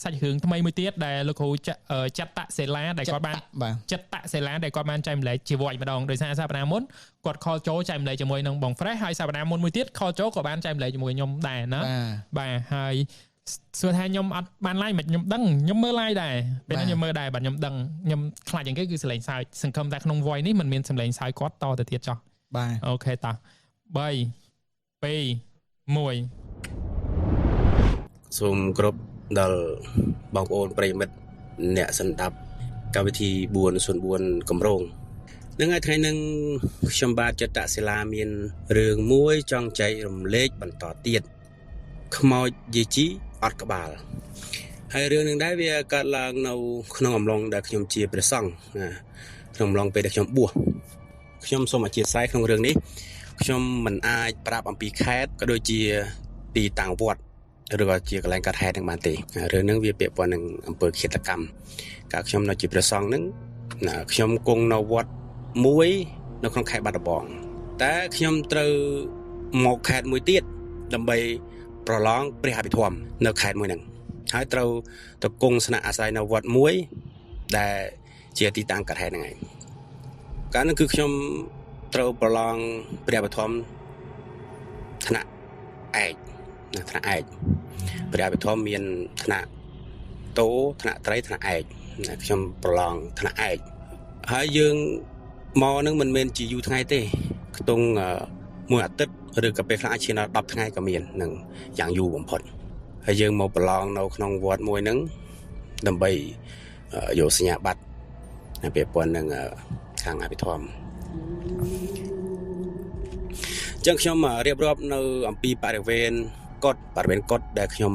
សាច់រឿងថ្មីមួយទៀតដែលលោកគ្រូចាត់តាក់សេឡាដែលគាត់បានចាត់តាក់សេឡាដែលគាត់បានចែកម្លែកជាវ័យម្ដងដោយសារសប្តាហ៍មុនគាត់ខលចូលចែកម្លែកជាមួយនឹងបង Fresh ហើយសប្តាហ៍មុនមួយទៀតខលចូលក៏បានចែកម្លែកជាមួយខ្ញុំដែរណាបាទហើយសួរថាខ្ញុំអត់បាន live មិនខ្ញុំដឹងខ្ញុំមើល live ដែរពេលហ្នឹងខ្ញុំមើលដែរបាទខ្ញុំដឹងខ្ញុំខ្លាចយ៉ាងគេគឺសម្លេងសើចសង្ឃឹមថាក្នុង voice នេះมันមានសម្លេងសើចគាត់តទៅទៀតចោះបាទអូខេតោះ3 2 1សូមគ្រប់ដល់បងប្អូនប្រិយមិត្តអ្នកស្ដាប់កម្មវិធី404កម្រងនឹងថ្ងៃហ្នឹងខ្ញុំបាទចតសិលាមានរឿងមួយចង់ចែករំលែកបន្តទៀតខ្មោចយីជីអត់ក្បាលហើយរឿងនឹងដែរវាកើតឡើងនៅក្នុងអំឡុងដែលខ្ញុំជាព្រះសង្ឃក្នុងអំឡុងពេលដែលខ្ញុំបួសខ្ញុំសូមអធិស្ឋានក្នុងរឿងនេះខ្ញុំមិនអាចប្រាប់អំពីខេត្តក៏ដូចជាទីតាំងវត្តឬក៏ជាកន្លែងកាត់ហេតុនឹងបានទេរឿងហ្នឹងវាពាក់ព័ន្ធនឹងអំពើឃាតកម្មកាលខ្ញុំនៅជាព្រះសង្ឃហ្នឹងខ្ញុំគង់នៅវត្តមួយនៅក្នុងខេត្តបាត់ដំបងតែខ្ញុំត្រូវមកខេត្តមួយទៀតដើម្បីប្រឡងព្រះអភិធម្មនៅខេត្តមួយហ្នឹងហើយត្រូវទៅគង់ស្នាក់អាស្រ័យនៅវត្តមួយដែលជាទីតាំងកាត់ហេតុហ្នឹងឯងកាលនោះគឺខ្ញុំត្រូវប្រឡងព្រះអភិធម្មថ្នាក់ឯកថ្នាក់ឯកព្រះអភិធម្មមានថ្នាក់តូថ្នាក់ត្រីថ្នាក់ឯកខ្ញុំប្រឡងថ្នាក់ឯកហើយយើងមកនឹងមិនមែនជាយូរថ្ងៃទេខ្ទង់មួយអាទិត្យឬក៏ពេលខ្លះអាចឈានដល់10ថ្ងៃក៏មាននឹងយ៉ាងយូរបំផុតហើយយើងមកប្រឡងនៅក្នុងវត្តមួយហ្នឹងដើម្បីយកសញ្ញាបត្រពាក់ព័ន្ធនឹងខាងអភិធម្មចឹងខ្ញុំរៀបរាប់នៅអំពីបរិវេណកុដដែលខ្ញុំ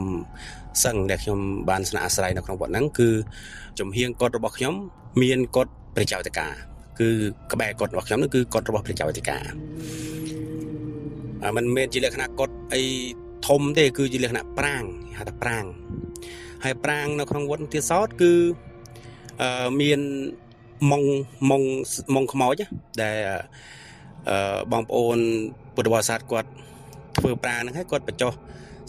សឹងដែលខ្ញុំបានស្នាក់អាស្រ័យនៅក្នុងវត្តហ្នឹងគឺជំហៀងកុដរបស់ខ្ញុំមានកុដព្រះចៅតិកាគឺក្បែរកុដរបស់ខ្ញុំនោះគឺកុដរបស់ព្រះចៅតិកាมันមែនជាលក្ខណៈកុដអីធំទេគឺជាលក្ខណៈប្រាង្គហៅថាប្រាង្គហើយប្រាង្គនៅក្នុងវត្តទៀតសោតគឺមានម៉ងខ្មោចដែលបងប្អូនពុទ្ធបរិស័ទគាត់ធ្វើប្រាង្គហ្នឹងហើយគាត់បញ្ចុះ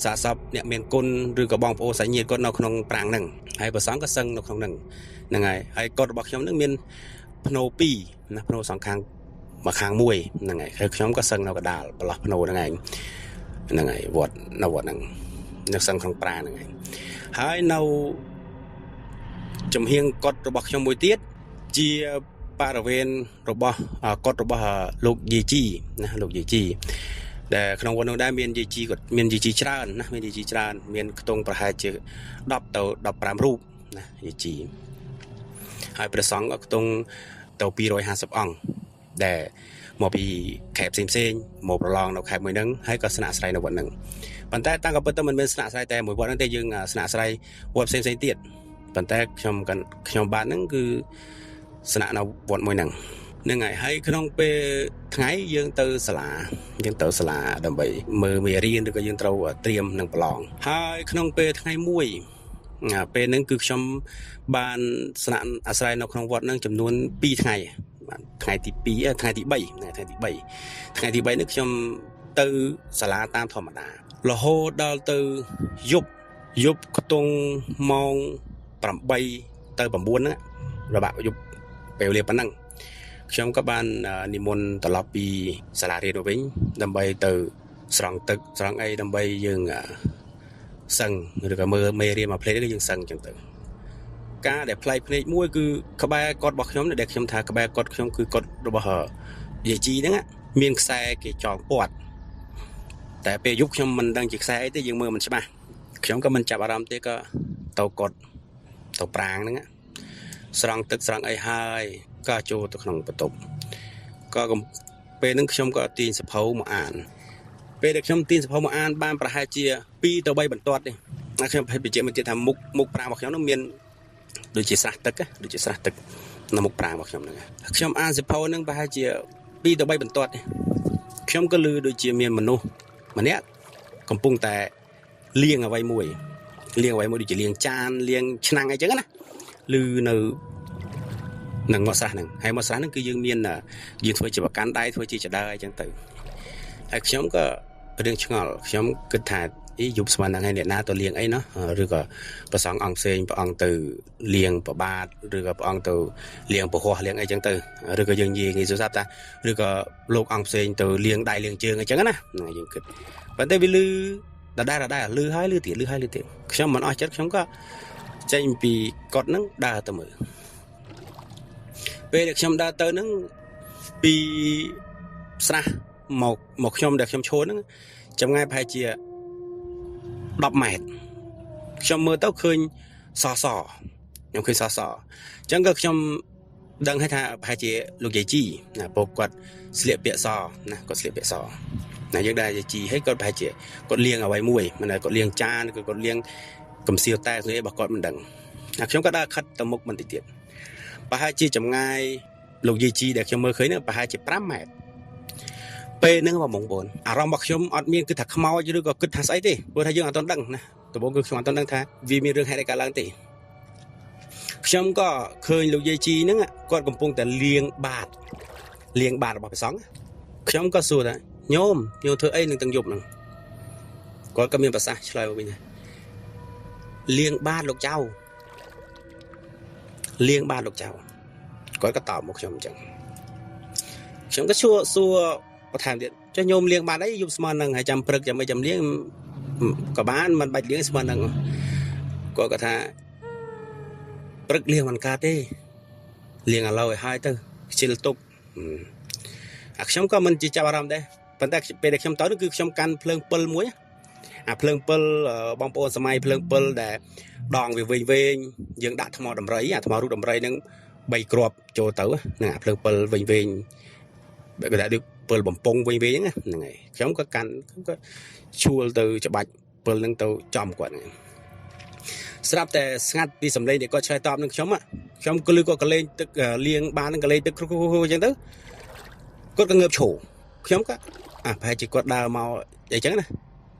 សាសពអ្នកមានគុណឬក៏បងប្អូនសាច់ញាតិគាត់នៅក្នុងប្រាង្គហ្នឹងហើយព្រះសង្ឃក៏សឹងនៅក្នុងហ្នឹងហើយកុដរបស់ខ្ញុំហ្នឹងមានភ្នោ2ណាភ្នោសងខាងមួយខាងមួយហ្នឹងហើយខ្ញុំក៏សឹងនៅកដាលប្រឡោះភ្នោហ្នឹងហើយវត្តហ្នឹងនៅសឹងក្នុងប្រាង្គហ្នឹងហើយនៅចំហៀងកុដរបស់ខ្ញុំមួយទៀតជាបរិវេណរបស់កុដរបស់លោកយេជីណាលោកយេជីដែលក្នុងវត្តនោះដែរមានយេជីគាត់មានយេជីច្រើនណាមានយេជីច្រើនមានខ្ទង់ប្រហែលជា10ទៅ15រូបណាយេជីហើយព្រះសង្ឃក៏ខ្ទង់ទៅ250អង្គដែលមកពីខេត្តផ្សេងមកប្រឡងនៅខេត្តមួយហ្នឹងហើយក៏ស្នាក់អាស្រ័យនៅវត្តហ្នឹងប៉ុន្តែតាំងក៏ពិតទៅមិនមែនស្នាក់អាស្រ័យតែមួយវត្តហ្នឹងទេយើងស្នាក់អាស្រ័យវត្តផ្សេងទៀតប៉ុន្តែខ្ញុំបាទហ្នឹងគឺស្នាក់នៅវត្តមួយហ្នឹងហើយក្នុងពេលថ្ងៃយើងទៅសាលាដើម្បីមើលមេរៀនឬក៏យើងត្រូវត្រៀមនឹងប្រឡងហើយក្នុងពេលថ្ងៃមួយពេលហ្នឹងគឺខ្ញុំបានស្នាក់អាស្រ័យនៅក្នុងវត្តហ្នឹងចំនួន2ថ្ងៃថ្ងៃទី2ថ្ងៃទី3ថ្ងៃទី3នេះខ្ញុំទៅសាលាតាមធម្មតារហូតដល់ទៅយប់ខ្ទង់ម៉ោង8ទៅ9ហ្នឹងរបាក់យប់ពេលវេលាប៉ុណ្ណឹងខ្ញុំក៏បាននិមន្តត្រឡប់ពីសាលារៀនវិញដើម្បីទៅស្រង់ទឹកស្រង់អីដើម្បីយើងសឹងឬក៏មើលមេរៀនមកផ្លេតគឺយើងសឹងអញ្ចឹងទៅការដែលផ្លែកភ្នែកមួយគឺក្បែរកុដរបស់ខ្ញុំដែលខ្ញុំថាក្បែរកុដខ្ញុំគឺកុដរបស់យេជីហ្នឹងមានខ្សែគេចងពាត់តែពេលយប់ខ្ញុំមិនដឹងជាខ្សែអីទេយើងមើលមិនច្បាស់ខ្ញុំក៏មិនចាប់អារម្មណ៍ទេក៏ទៅកុដទៅប្រាង្គហ្នឹងស្រង់ទឹកស្រង់អីហើយក៏ចូលទៅក្នុងបន្ទប់ក៏ពេលហ្នឹងខ្ញុំក៏ទាញសភៅមកអានពេលដែលខ្ញុំទាញសភៅមកអានបានប្រហែលជា2ទៅ3បន្ទាត់ទេខ្ញុំភ័យបញ្ជាក់មកទៀតថាមុខប្រាង្គរបស់ខ្ញុំនោះមានដូចជាស្រះទឹកនៅមុខប្រាង្គរបស់ខ្ញុំហ្នឹងខ្ញុំអានសភៅហ្នឹងប្រហែលជា2ទៅ3បន្ទាត់ទេខ្ញុំក៏ឮដូចជាមានមនុស្សម្នាក់កំពុងតែលាងអ្វីមួយដូចជាលាងចានលាងឆ្នាំងអីចឹងណាឮនៅនឹងមាត់ស្រះហ្នឹងហើយមាត់ស្រះហ្នឹងគឺយើងមានយើងធ្វើជាប្រកាន់ដៃធ្វើជាចដើអីចឹងទៅហើយខ្ញុំក៏រឿងឆ្ងល់ខ្ញុំគិតថា ยุบสมันนังให้เนี่ยนาตัวเลี้ยงไอ้เนาะหรือก็ประสององเซงประองตือเลี้ยงประบาดหรือก็ประองตือเลี้ยงประหัวเลี้ยงไอ้จังตือหรือก็ยังยีงี้สุดท้ายตาหรือก็โลกองเซงตือเลี้ยงได้เลี้ยงเจืองไอ้จังนะยังเกิดปัจจัยวิลือได้ลือให้ลือเตี๋ยช่างมันอ้อยจัดช่างก็ใจปีกดนั่งได้ตัวมือvề được chấm đa tơ nó bị sa một chấm được chấm chốn nó chấm ngay phải chia đập mệt chấm mưa tao khơi sò nhom khơi sò chẳng có chấm đăng hay tha phải chia lục dây chi là bộ quạt sẹo bẹ sò nè có sẹo bẹ sò này những đại dây chi hết có phải chia có liêng ở ngoài mũi mà này có liêng cha có liêng cầm siêu tay rồi bà con mình đằng chấm có đa khát tầm mốc mình tiệt bà hai chi chấm ngay lục dây chi để cho mơ khơi nữa bà hai chỉ 5 mét pe nữa mà mỏng bồn rong bạc chấm ọt miên cứ thật mau chứ đừng có cứ thật ấy đi vừa thấy dương ở toàn đằng nè tụi bố cứ chọn toàn đằng tha vì miên rừng hay đại cả làng tỷ chấm có khơi lục dây chi nữa con cầm pungแต่liêng bạt bảo phải sóng chấm có sùi đấy nhôm nhiều thứ ấy đừng từng dục nè có cái miên bát sa chơi vào bên này liêng bạt lục châu có cái tàu một chấm chẳng chúng có xua có thèm điện cho nhôm liêng bạt đấy dùng smart năng hay chấm prực chấm mấy chấm liêng có bán mình bạch liêng smart năng có cái thà prực liêng mình cắt đi liêng ở lâu hai tư chill tục chúng có mình chỉ chào làm đây phần ta về để chúng tới nó cứ chúng căn phơi pol muối phơi pol bong bồn sài phơi pol để đòn về dương đã thầm đầm rẫy thầm rút đầm rẫy nâng bay crop cho tới nè phơi pol về để đã được pol bầm pong về này chúng có căn có chua từ cho bạch pol nâng từ chòm quần sắpแต่งัดปีสำเร็จเด็กก็ใช้ตอบนึงชมก็ลือก็เล่นตึกเลี้ยงบ้านนึงก็เล่นตึกจังตึกก็เงือบโฉชมก็พายจีกดดาวมาอย่างจังนะ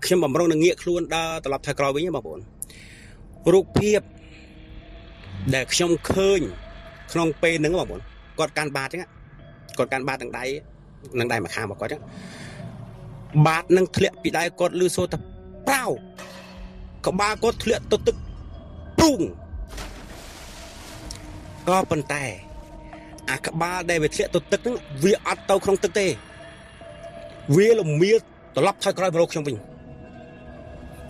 ชมบ่มร้องนึงเงี้ยคล้วนดาวตลอดทางกรอยวิ่งมาบ่นรูปเพียบเด็กชมเคยขนมเป็นนึงมาบ่นกดการบาดจังกดการบาดดังใดมาข้ามมาก่อนจังบาดนึงเทเลปีได้กดลือโซตะเปล่าก็บาก็เทเลตตึกปุ้งก็เป็นแต่กบาได้ไปเทเลตตึกนั้นเวียอัดเตาครองตึกเตเวียลมเมียตลอดทางกรอยบล็อกชมวิง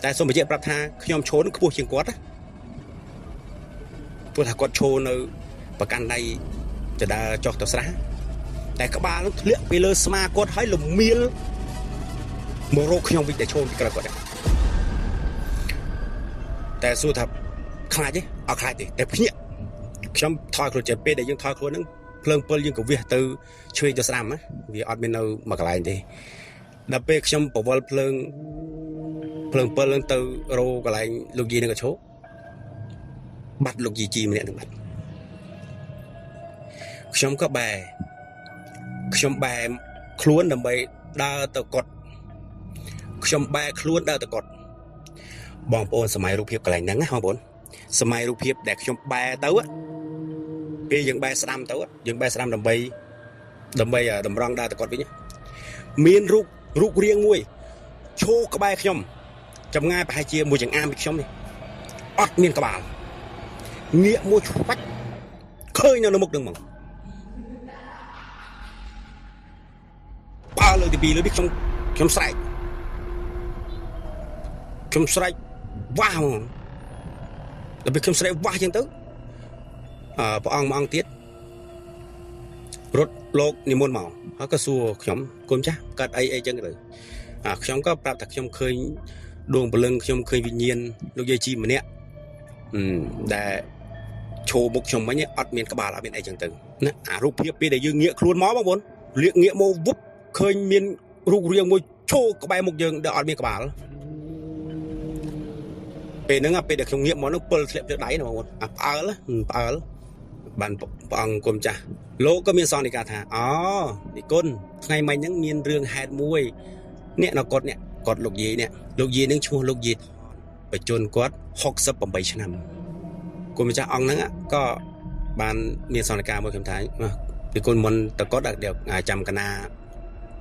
แต่สมัยเจ็บปรับทางขยมโชว์นึกขบวนเชียงกอดพวกถ้ากอดโชว์ในประกันใดจะได้จอกตัวสระแต่กบาต้องเทเลไปเลยสมากอดให้ลมเมียโมโรขยมวิงแต่โชว์ที่กระกอดแต่สู้ทับคลายดิเอาคลายดิแต่พี่ช่างทอยครูเจ็บเป้ได้ยังทอยครูนั้นเพลิงเปิลยังกับวิตือช่วยจะสามนะวิออดเมนูมากลายดิดับเป้ช่างปวดเพลิงเปิลยังตือโรกลายลูกยีนึงก็โชว์บัดลูกยีจีมันเนี่ยถึงบัดช่างก็แบคล้วนดับเป้ดาวตะกดช่างแบคล้วนดาวตะกดบองโอนสมัยรูปเพียบกลายนั่งนะฮะบอนสมัยรูปเพียบเด็กชมแบเต้าปียังแบสลัมเต้ายังแบสลัมดำใบดำรังได้แต่ก่อนไปเนี่ยมีนรูปเรียงมวยโชว์กระบายขยมจำง่ายไปให้เชียร์มวยจังอามไปขยมนี่อดมีนกระบาลเงี้ยมวยชุบเคยเนี่ยนมุกดึงมั้งป้าเลยที่ปีเลยพี่ขยมใส่ขยมใส่ว้าวแล้วไปขยมใส่ว้าวจังตึ๊พออ่างมาอ่างเตี้ยรถโลกนิมนต์เมาเขาก็สู้ขยมกุมจ้ากัดไอ้จังเลยขยมก็ปรับแต่ขยมเคยดวงพลังขยมเคยวิญญาณลูกยายจีมันเนี่ยแต่โชว์บุกขยมมันเนี่ยอัดเมียนกระบาลเป็นไอ้จังตึงนะรูปเพียบปีได้ยืงเงี้ยคล้วนม้อมาบนเลี้ยงเงี้ยโมวุบเคยเมียนรูปเรียงมวยโชว์กระบายมุกยืงเดี๋ยวอัดเมียนกระบาลเป็นนึงเป็นเด็กชงเงียบมันต้องเปิดเสียบเลือดไหลนะบางคนเปิดแล้วบันปังกลมจ้ะโลก็มีซองในการหาดิก้นไงมันยังมีเรื่องแฮดมวยเนี่ยเรากดลูกยีเนี่ยลูกยีนึงชัวลูกยีไปจนกด60 ปีชนะกลมจ้ะอังนั้นก็บันมีซองในการมวยคำท้ายดิก้นมันตะกดเดี๋ยวจำกันนา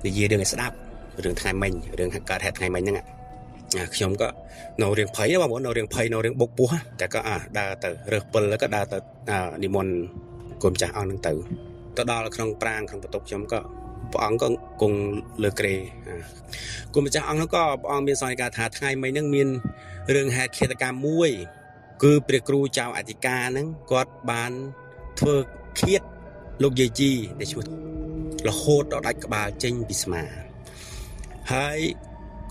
ดิยีเรื่องไอ้สดับเรื่องไงมันเรื่องการแฮดไงมันยัง ខ្ញុំក៏នៅរៀងភ័យបងប្អូននៅរៀងភ័យនៅរៀងបុកពោះតែក៏ដើរទៅរើសពិលแล้วក៏ដើរទៅនិមន្តគុណម្ចាស់អង្គនឹងទៅដល់ក្នុងប្រាង្គក្នុងបន្ទប់ខ្ញុំក៏ព្រះអង្គក៏គង់លើគ្រែគុណម្ចាស់អង្គនោះក៏ព្រះអង្គមានសន្និដ្ឋានថាថ្ងៃមិញហ្នឹងមានរឿងហេតុឃាតកម្មមួយគឺព្រះគ្រូចៅអធិការហ្នឹងគាត់បានធ្វើឃាតលោកយាយជីដែលឈ្មោះរហូតដល់ដាច់ក្បាលចេញពីស្មាហើយ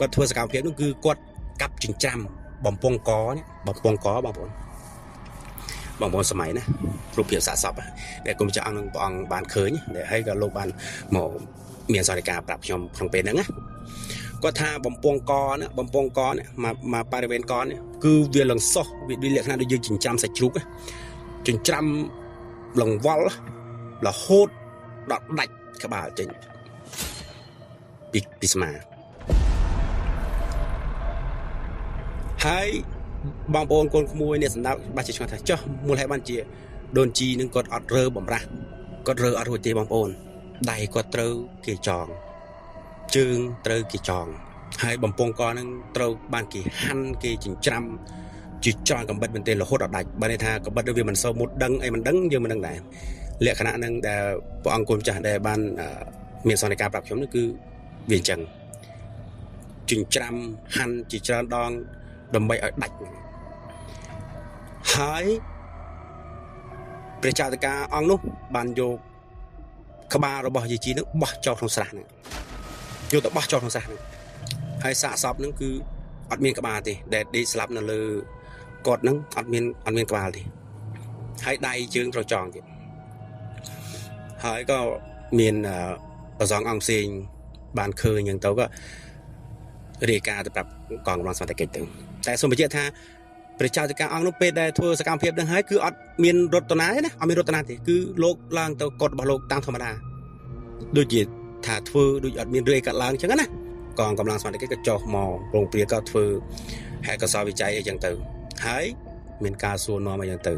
គាត់ធ្វើសកម្មភាពនោះគឺគាត់កាប់ចិញ្ច្រាំបំពង់កនេះបំពង់កបងប្អូនសម័យណារូបភាពសាកសពដែលគុំចាស់អង្គនឹងព្រះអង្គបានឃើញដែលហើយក៏លោកបានមកមានសន្និដ្ឋានប្រាប់ខ្ញុំក្នុងពេលហ្នឹងណាគាត់ថាបំពង់កនេះមកបរិវេណកនេះគឺវាលង្សោះវាលក្ខណៈដូចយើងចិញ្ច្រាំសាច់ជ្រូកចិញ្ច្រាំលង្វល់រហូតដល់ដាច់ក្បាលចេញពីស្មាហើយបងប្អូនកូនក្មួយនេះសម្ដៅបាច់ជាឆ្ងល់ថាចុះមូលហេតុបានជាដូនជីនឹងគាត់អត់រើបំរាស់គាត់រើអត់រួចទេបងប្អូនដៃគាត់ត្រូវគេចងជើងត្រូវគេចងហើយបំពង់កនឹងត្រូវបានគេហាន់គេចិញ្ច្រាំជាច្រើនកំបិតមែនទេរហូតដល់ដាច់បើន័យថាកំបិតវាមិនសូវមុតដឹងអីមិនដឹងយើងមិនដឹងដែរលក្ខណៈនឹងដែលព្រះអង្គគុណចាស់ដែលបានមានសន្និដ្ឋានប្រាប់ខ្ញុំនោះគឺវាអញ្ចឹងចិញ្ច្រាំហាន់ជាច្រើនដងដើម្បីឲ្យដាច់ហើយព្រះចៅតកាអង្គនោះបានយកក្បាលរបស់យាយជីនឹងបោះចោលក្នុងស្រះហ្នឹងយកទៅបោះចោលក្នុងស្រះហ្នឹងហើយសាកសពហ្នឹងគឺអត់មានក្បាលទេដែលដេកស្លាប់នៅលើគាត់ហ្នឹងអត់មានក្បាលទេហើយដៃជើងត្រូវចងទៀតហើយក៏មានប្រសងអង្គផ្សេងបានឃើញយ៉ាងទៅក៏រាយការណ៍ទៅប្រាប់កងកម្លាំងសមត្ថកិច្ចទៅតែសូមបញ្ជាក់ថាព្រះចៅតកាអង្គនោះពេលដែលធ្វើសកម្មភាពនឹងហើយគឺអត់មានរតនាទេណាអត់មានរតនាទេគឺលោកឡើងទៅកត់របស់លោកតាមធម្មតាដូចជាថាធ្វើដូចអត់មានរឿងអីកាត់ឡើងអញ្ចឹងណាកងកម្លាំងសមត្ថកិច្ចក៏ចុះមករងព្រាក៏ធ្វើហេតុកសោវិច័យអីចឹងទៅហើយមានការសួរនាំអីចឹងទៅ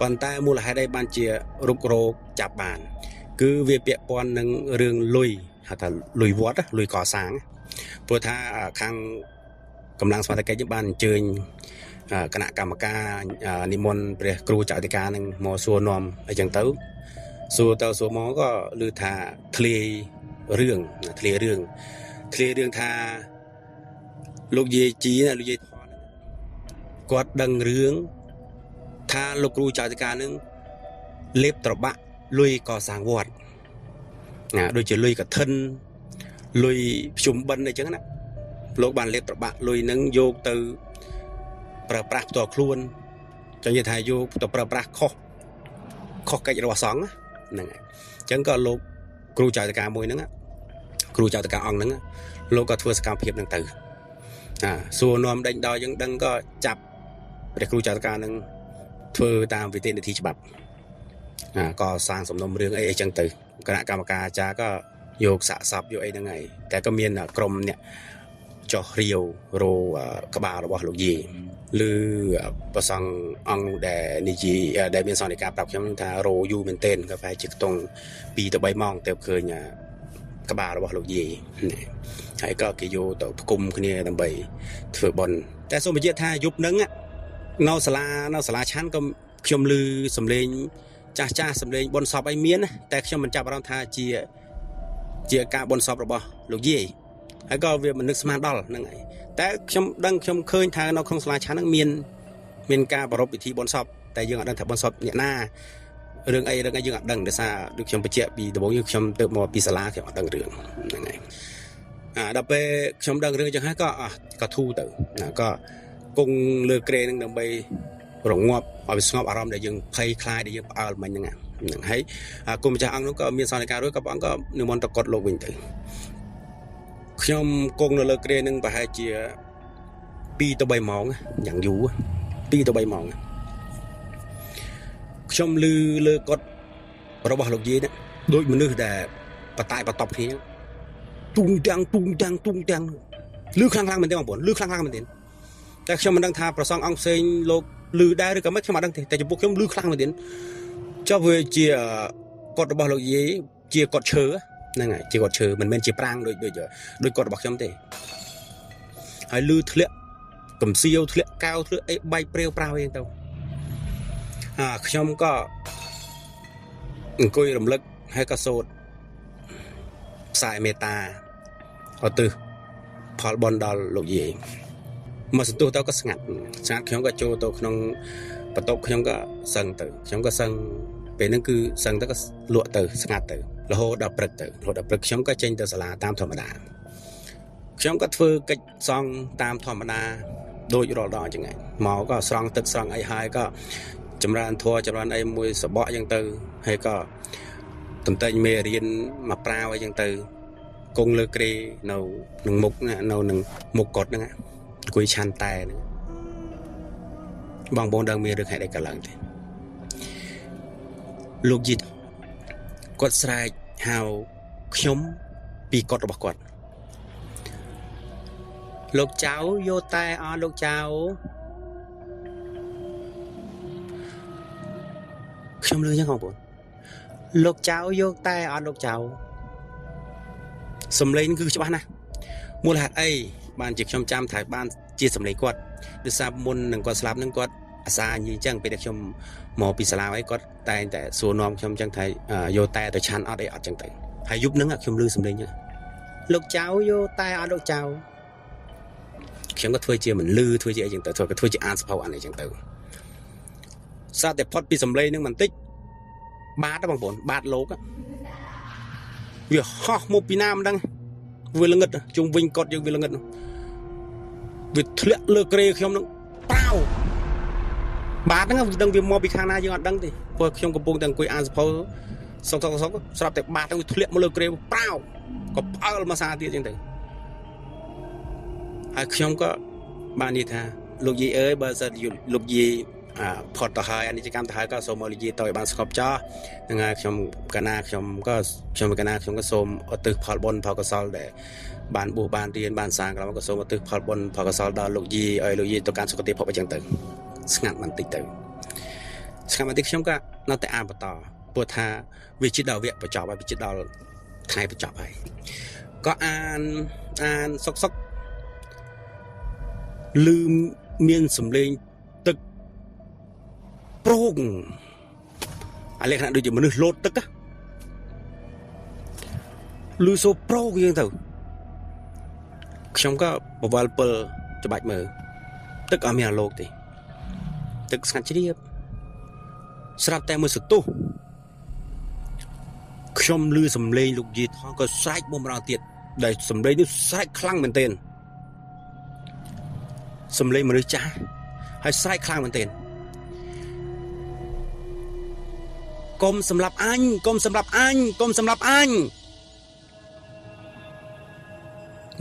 ប៉ុន្តែមូលហេតុអីបានជារុករោគចាប់បានគឺវាពាក់ព័ន្ធនឹងរឿងលុយហៅថាលុយវត្តលុយកសាងព្រោះថាខាងកម្លាំងសមត្ថកិច្ចបានអញ្ជើញគណៈកម្មការនិមន្តព្រះគ្រូចៅអធិការនឹងមកសួរនាំអីចឹងទៅសួរទៅសួរមកក៏ឮថាធ្លាយរឿងថាលោកយាយជីលោកយាយថនគាត់ដឹងរឿងថាលោកគ្រូចៅអធិការនឹងលេបត្របាក់លុយកសាងវត្តដូចជាលុយកឋិនលុយភ្ជុំបិណ្ឌអីចឹងណាលោកបានលេបត្របាក់លុយនឹងយកទៅប្រើប្រាស់ផ្ទាល់ខ្លួនចឹងនិយាយថាយកទៅប្រើប្រាស់ខុសកិច្ចរបស់សង្ឃហ្នឹងហើយអញ្ចឹងក៏លោកគ្រូចៅតកាមួយហ្នឹងគ្រូចៅតកាអង្គហ្នឹងលោកក៏ធ្វើសកម្មភាពហ្នឹងទៅសួរនាំដេញដល់យើងដឹងក៏ចាប់ព្រះគ្រូចៅតកាហ្នឹងធ្វើតាមវិធានវិធីច្បាប់ក៏សាងសំណុំរឿងអីចឹងទៅគណៈកម្មការអាចារ្យក៏យកសាកសពយកអីហ្នឹងហើយតែក៏មានក្រុមអ្នកចោះរាវរោក្បាលរបស់លោកយាយឬប្រសង់អង្គដែលនិយាយដែលមានសន្និដ្ឋានប្រាប់ខ្ញុំថារោយូរមែនទែនក៏ប្រហែលជាខ្ទង់2 ទៅ 3 ម៉ោងទៅឃើញក្បាលរបស់លោកយាយហើយក៏គេយកទៅផ្គុំគ្នាដើម្បីធ្វើបុណ្យតែសូមបញ្ជាក់ថាយប់ហ្នឹងនៅសាលាឆាន់ក៏ខ្ញុំឮសំឡេងចាស់សំឡេងបុណ្យសពអីមានតែខ្ញុំមិនចាប់អារម្មណ៍ថាជាការបុណ្យសពរបស់លោកយាយហើយក៏វាមិននឹកស្មានដល់ហ្នឹងហើយតែខ្ញុំឃើញថានៅក្នុងសាលាឆាន់ហ្នឹងមានការប្រារព្ធពិធីបុណ្យសពតែយើងអត់ដឹងថាបុណ្យសពអ្នកណារឿងអីយើងអត់ដឹងដោយសារដូចខ្ញុំបញ្ជាក់ពីដំបូងខ្ញុំទៅមកពីសាលាខ្ញុំអត់ដឹងរឿងហ្នឹងហើយដល់ពេលខ្ញុំដឹងរឿងអញ្ចឹងហើយក៏ធូរទៅក៏គង់លើក្រែហ្នឹងដើម្បីរងាប់ឲ្យវាស្ងប់អារម្មណ៍ដែលយើងភ័យខ្លាចដែលយើងផ្អើលមិញហ្នឹងហើយគុំម្ចាស់អង្គនោះក៏មានសន្និដ្ឋានរួចក៏ព្រះអង្គក៏និមន្តទៅកត់លោកវិញទៅខ្ញុំគង់នៅលើក្រែហ្នឹងប្រហែលជា2 ទៅ 3 ម៉ោងយ៉ាងយូរ2 ទៅ 3 ម៉ោងខ្ញុំលើកត់របស់លោកយាយនេះដូចមនុស្សដែលបតាយបតប់គ្នាទុងទាំងលឺខ្លាំងមែនទេបងប្អូនលឺខ្លាំងមែនទេតែខ្ញុំមិនដឹងថាប្រសងអង្គផ្សេងលោកលឺដែរឬក៏មិនខ្ញុំអត់ដឹងទេតែចំពោះខ្ញុំលឺខ្លាំងមែនទេចុះវាជាកត់របស់លោកយាយជាកត់ឈើហ្នឹងហើយជាកត់ឈើមិនមែនជាប្រាង្គដូចកត់របស់ខ្ញុំទេ ហើយលឺធ្លាក់កំសៀវធ្លាក់កៅធ្លាក់អីបែកព្រាវប្រាវអីទៅខ្ញុំក៏អង្គុយរំលឹកហើយក៏សូត្រផ្សាយមេត្តាឧទ្ទិសផលបុណ្យដល់លោកយាយមកសន្ទុះទៅក៏ស្ងាត់ខ្ញុំក៏ចូលទៅក្នុងបន្ទប់ខ្ញុំក៏សឹងទៅខ្ញុំក៏សឹងពេលហ្នឹងគឺសឹងទៅក៏លក់ទៅស្ងាត់ទៅរហូតដល់ព្រឹកខ្ញុំក៏ចេញទៅសាលាតាមធម្មតាខ្ញុំក៏ធ្វើកិច្ចសង្ឃតាមធម្មតាដូចរាល់ដងចឹងហ្នឹងមកក៏ស្រង់ទឹកស្រង់អីហើយក៏ចម្រើនធัวចម្រើនអីមួយសបកចឹងទៅហើយក៏តន្តែងមេរៀនមកប្រាវអីចឹងទៅគង់លើក្រេនៅនឹងមុខនៅនឹងមុខកត់ហ្នឹងអង្គុយឆាន់តែហ្នឹងបងប្អូនដឹងមានរឿងហេតុអីកើតឡើងទេលោកយីគាត់ស្រែកហៅខ្ញុំពីកត់របស់គាត់លោកចៅយកតែអស់លោកចៅខ្ញុំលឺចឹងបងប្អូនលោកចៅយកតែអត់លោកចៅសំឡេងគឺច្បាស់ណាស់មូលហេតុអីបានជាខ្ញុំចាំថាបានជាសំឡេងគាត់ដោយសារមុននឹងគាត់ស្លាប់នឹងគាត់អាសានិយាយចឹងពេលដែលខ្ញុំមកពីសាលាអីគាត់តែងតែសួរនាំខ្ញុំចឹងថាយកតែទៅឆាន់អត់អីអត់ចឹងទៅហើយយប់ហ្នឹងខ្ញុំលឺសំឡេងចឹងលោកចៅយកតែអត់លោកចៅខ្ញុំក៏ធ្វើជាមិនលឺធ្វើជាអីចឹងទៅធ្វើជាអានសភៅអានអីចឹងទៅស្រាប់តែផុតពីសំឡេងហ្នឹងបន្តិចបាតបងប្អូនបាតលោកវាហោះមកពីណាមិនដឹងវាល្ងឹតជុំវិញកត់យើងវាល្ងឹតវាធ្លាក់លើក្រេខ្ញុំនឹងប៉ាវបាតហ្នឹងដឹងវាមកពីខាងណាយើងអត់ដឹងទេព្រោះខ្ញុំកំពុងតែអង្គុយអានសភៅសុកស្រាប់តែបាតហ្នឹងវាធ្លាក់មកលើក្រេប៉ាវក៏ផ្អើលមកសារទៀតចឹងទៅហើយខ្ញុំក៏បាននិយាយថាលោកយាយអើយបើសិនលោកយាយផុតទៅហើយអនិច្ចកម្មទៅហើយក៏សូមមកលោកយាយទៅឲ្យបានស្កប់ចោះហ្នឹងហើយខ្ញុំកណាខ្ញុំក៏សូមឧទ្ទិសផលបុណ្យផលកុសលដែលបានបួសបានរៀនបានសាងក្រមក៏សូមឧទ្ទិសផលបុណ្យផលកុសលដល់លោកយាយឲ្យលោកយាយទៅកាន់សុគតិភពអញ្ចឹងទៅស្ងាត់បន្តិចខ្ញុំក៏នៅតែអានបន្តព្រោះថាវាជិតដល់វគ្គបញ្ចប់ហើយវាជិតដល់ថ្ងៃបញ្ចប់ហើយក៏អានសុកលឺមានសំឡេងទឹកប្រងអាលក្ខណៈដូចជាមនុស្សលោតទឹកលឺសូប្រងយ៉ាងទៅខ្ញុំក៏បវល់ពិលច្បាច់មើលទឹកអត់មានអាលោកទេទឹកស្ងាត់ជ្រាបស្រាប់តែមួយសន្ទុះខ្ញុំលឺសំឡេងលោកយាយថងក៏ស្រែកបំរើទៀតដែលសំឡេងនេះស្រែកខ្លាំងមែនទែនសំឡេងមនុស្សចាស់ហើយស្រែកខ្លាំងមែនទែនកុំសម្លាប់អញ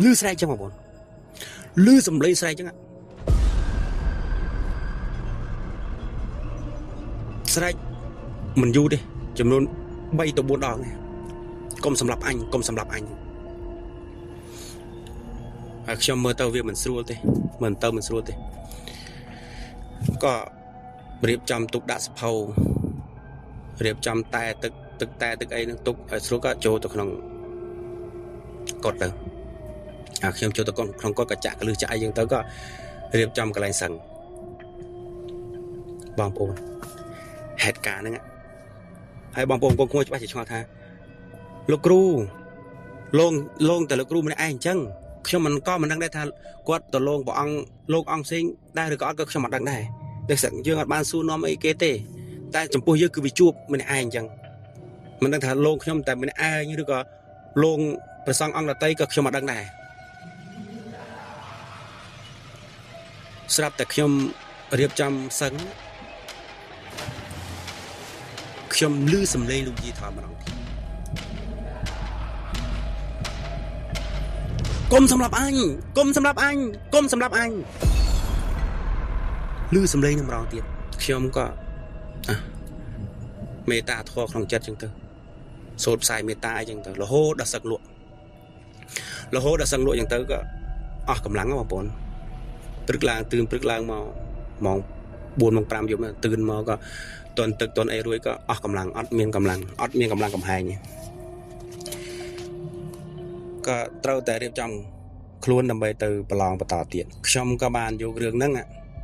លឺស្រែកចឹងបងប្អូនលឺសំឡេងស្រែកចឹងស្រែកមិនយូរទេចំនួន3 ទៅ 4 ដងកុំសម្លាប់អញហើយខ្ញុំមើលទៅវាមិនស្រួលទេមិនស្រួលទេក៏រៀបចំទុកដាក់សភៅរៀបចំតែទឹកអីនឹងទុកឲ្យស្រួលក៏ចូលទៅក្នុងកត់ទៅខ្ញុំចូលទៅក្នុងកត់ក៏ចាក់កលឹះចាក់អីយ៉ាងទៅក៏រៀបចំកន្លែងសឹងបងប្អូនហេតុការណ៍ហ្នឹងហើយបងប្អូនគួរច្បាស់ជាឆ្ងល់ថាលោកគ្រូលងតែលោកគ្រូម្នាក់ឯងអញ្ចឹងខ្ញុំមិនដឹងដែរថាគាត់ទៅលងព្រះអង្គលោកអង្គផ្សេងដែរឬក៏អត់ក៏ខ្ញុំមិនដឹងដែរដូចស្យើងអត់បានសួរនាំអីគេទេតែចំពោះយើងគឺវាជួបម្នាក់ឯងអញ្ចឹងមិនដឹងថាលោកខ្ញុំតែម្នាក់ឯងឬក៏លោកព្រះសង្ឃអង្គដតីក៏ខ្ញុំមិនដឹងដែរស្រាប់តែខ្ញុំរៀបចំសឹងខ្ញុំលឺសំឡេងលោកយាយថតម្ដងទៀតកុំសម្លាប់អញលឺសំឡេងនឹងម្ដងទៀតខ្ញុំក៏មេត្តាធម៌ក្នុងចិត្តចឹងទៅសូត្រផ្សាយមេត្តាអីចឹងទៅរហូតដល់សឹកលក់ចឹងទៅក៏អស់កម្លាំងបងប្អូនព្រឹកឡើងមកម៉ោង 4 ម៉ោង 5 យប់ទឿនមកក៏តន់ទឹកតន់អីរួយក៏អស់កម្លាំងអត់មានកម្លាំងកំហែងក៏ត្រូវតែរៀបចំ ខ្លួនដើម្បីទៅប្រឡងបន្តទៀតខ្ញុំក៏បានយករឿងហ្នឹង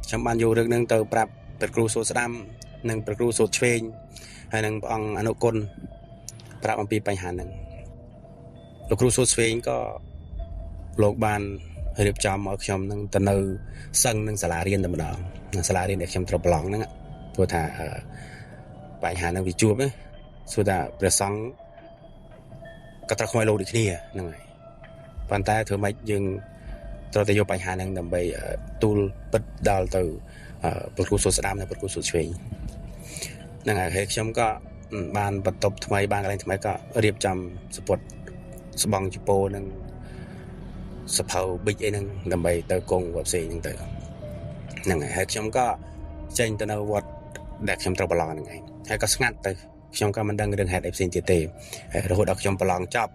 ខ្ញុំបានយករឿងហ្នឹងទៅប្រាប់ព្រះគ្រូសូត្រស្ដាំនិងព្រះគ្រូសូត្រឆ្វេងហើយនិងព្រះអង្គអនុគុណប្រាប់អំពីបញ្ហាហ្នឹងលោកគ្រូសូត្រឆ្វេងក៏លោកបានរៀបចំឲ្យខ្ញុំនឹងទៅនៅសឹងនឹងសាលារៀនតែម្ដងសាលារៀនដែលខ្ញុំត្រូវប្រឡងហ្នឹងព្រោះថាបញ្ហាហ្នឹងវាជួបសួរថាព្រះសង្ឃក៏ត្រូវខ្មោចលោកដូចគ្នាហ្នឹងហើយប៉ុន្តែធ្វើម៉េចយើងត្រូវតែយកបញ្ហាហ្នឹងដើម្បីទូលពិតដល់ទៅព្រះគ្រូសូត្រស្ដាំនិងព្រះគ្រូសូត្រឆ្វេងហ្នឹងហើយខ្ញុំក៏បានបន្ទប់ថ្មីបានកន្លែងថ្មីក៏រៀបចំសពុតស្បង់ជពោនឹងសភៅប៊ិចអីហ្នឹងដើម្បីទៅគង់វត្តផ្សេងហ្នឹងទៅហ្នឹងហើយខ្ញុំក៏ចេញទៅនៅវត្តដែលខ្ញុំត្រូវប្រឡងហ្នឹងឯងហើយក៏ស្ងាត់ទៅខ្ញុំក៏មិនដឹងរឿងហេតុអីផ្សេងទៀតទេហើយរហូតដល់ខ្ញុំប្រឡងចប់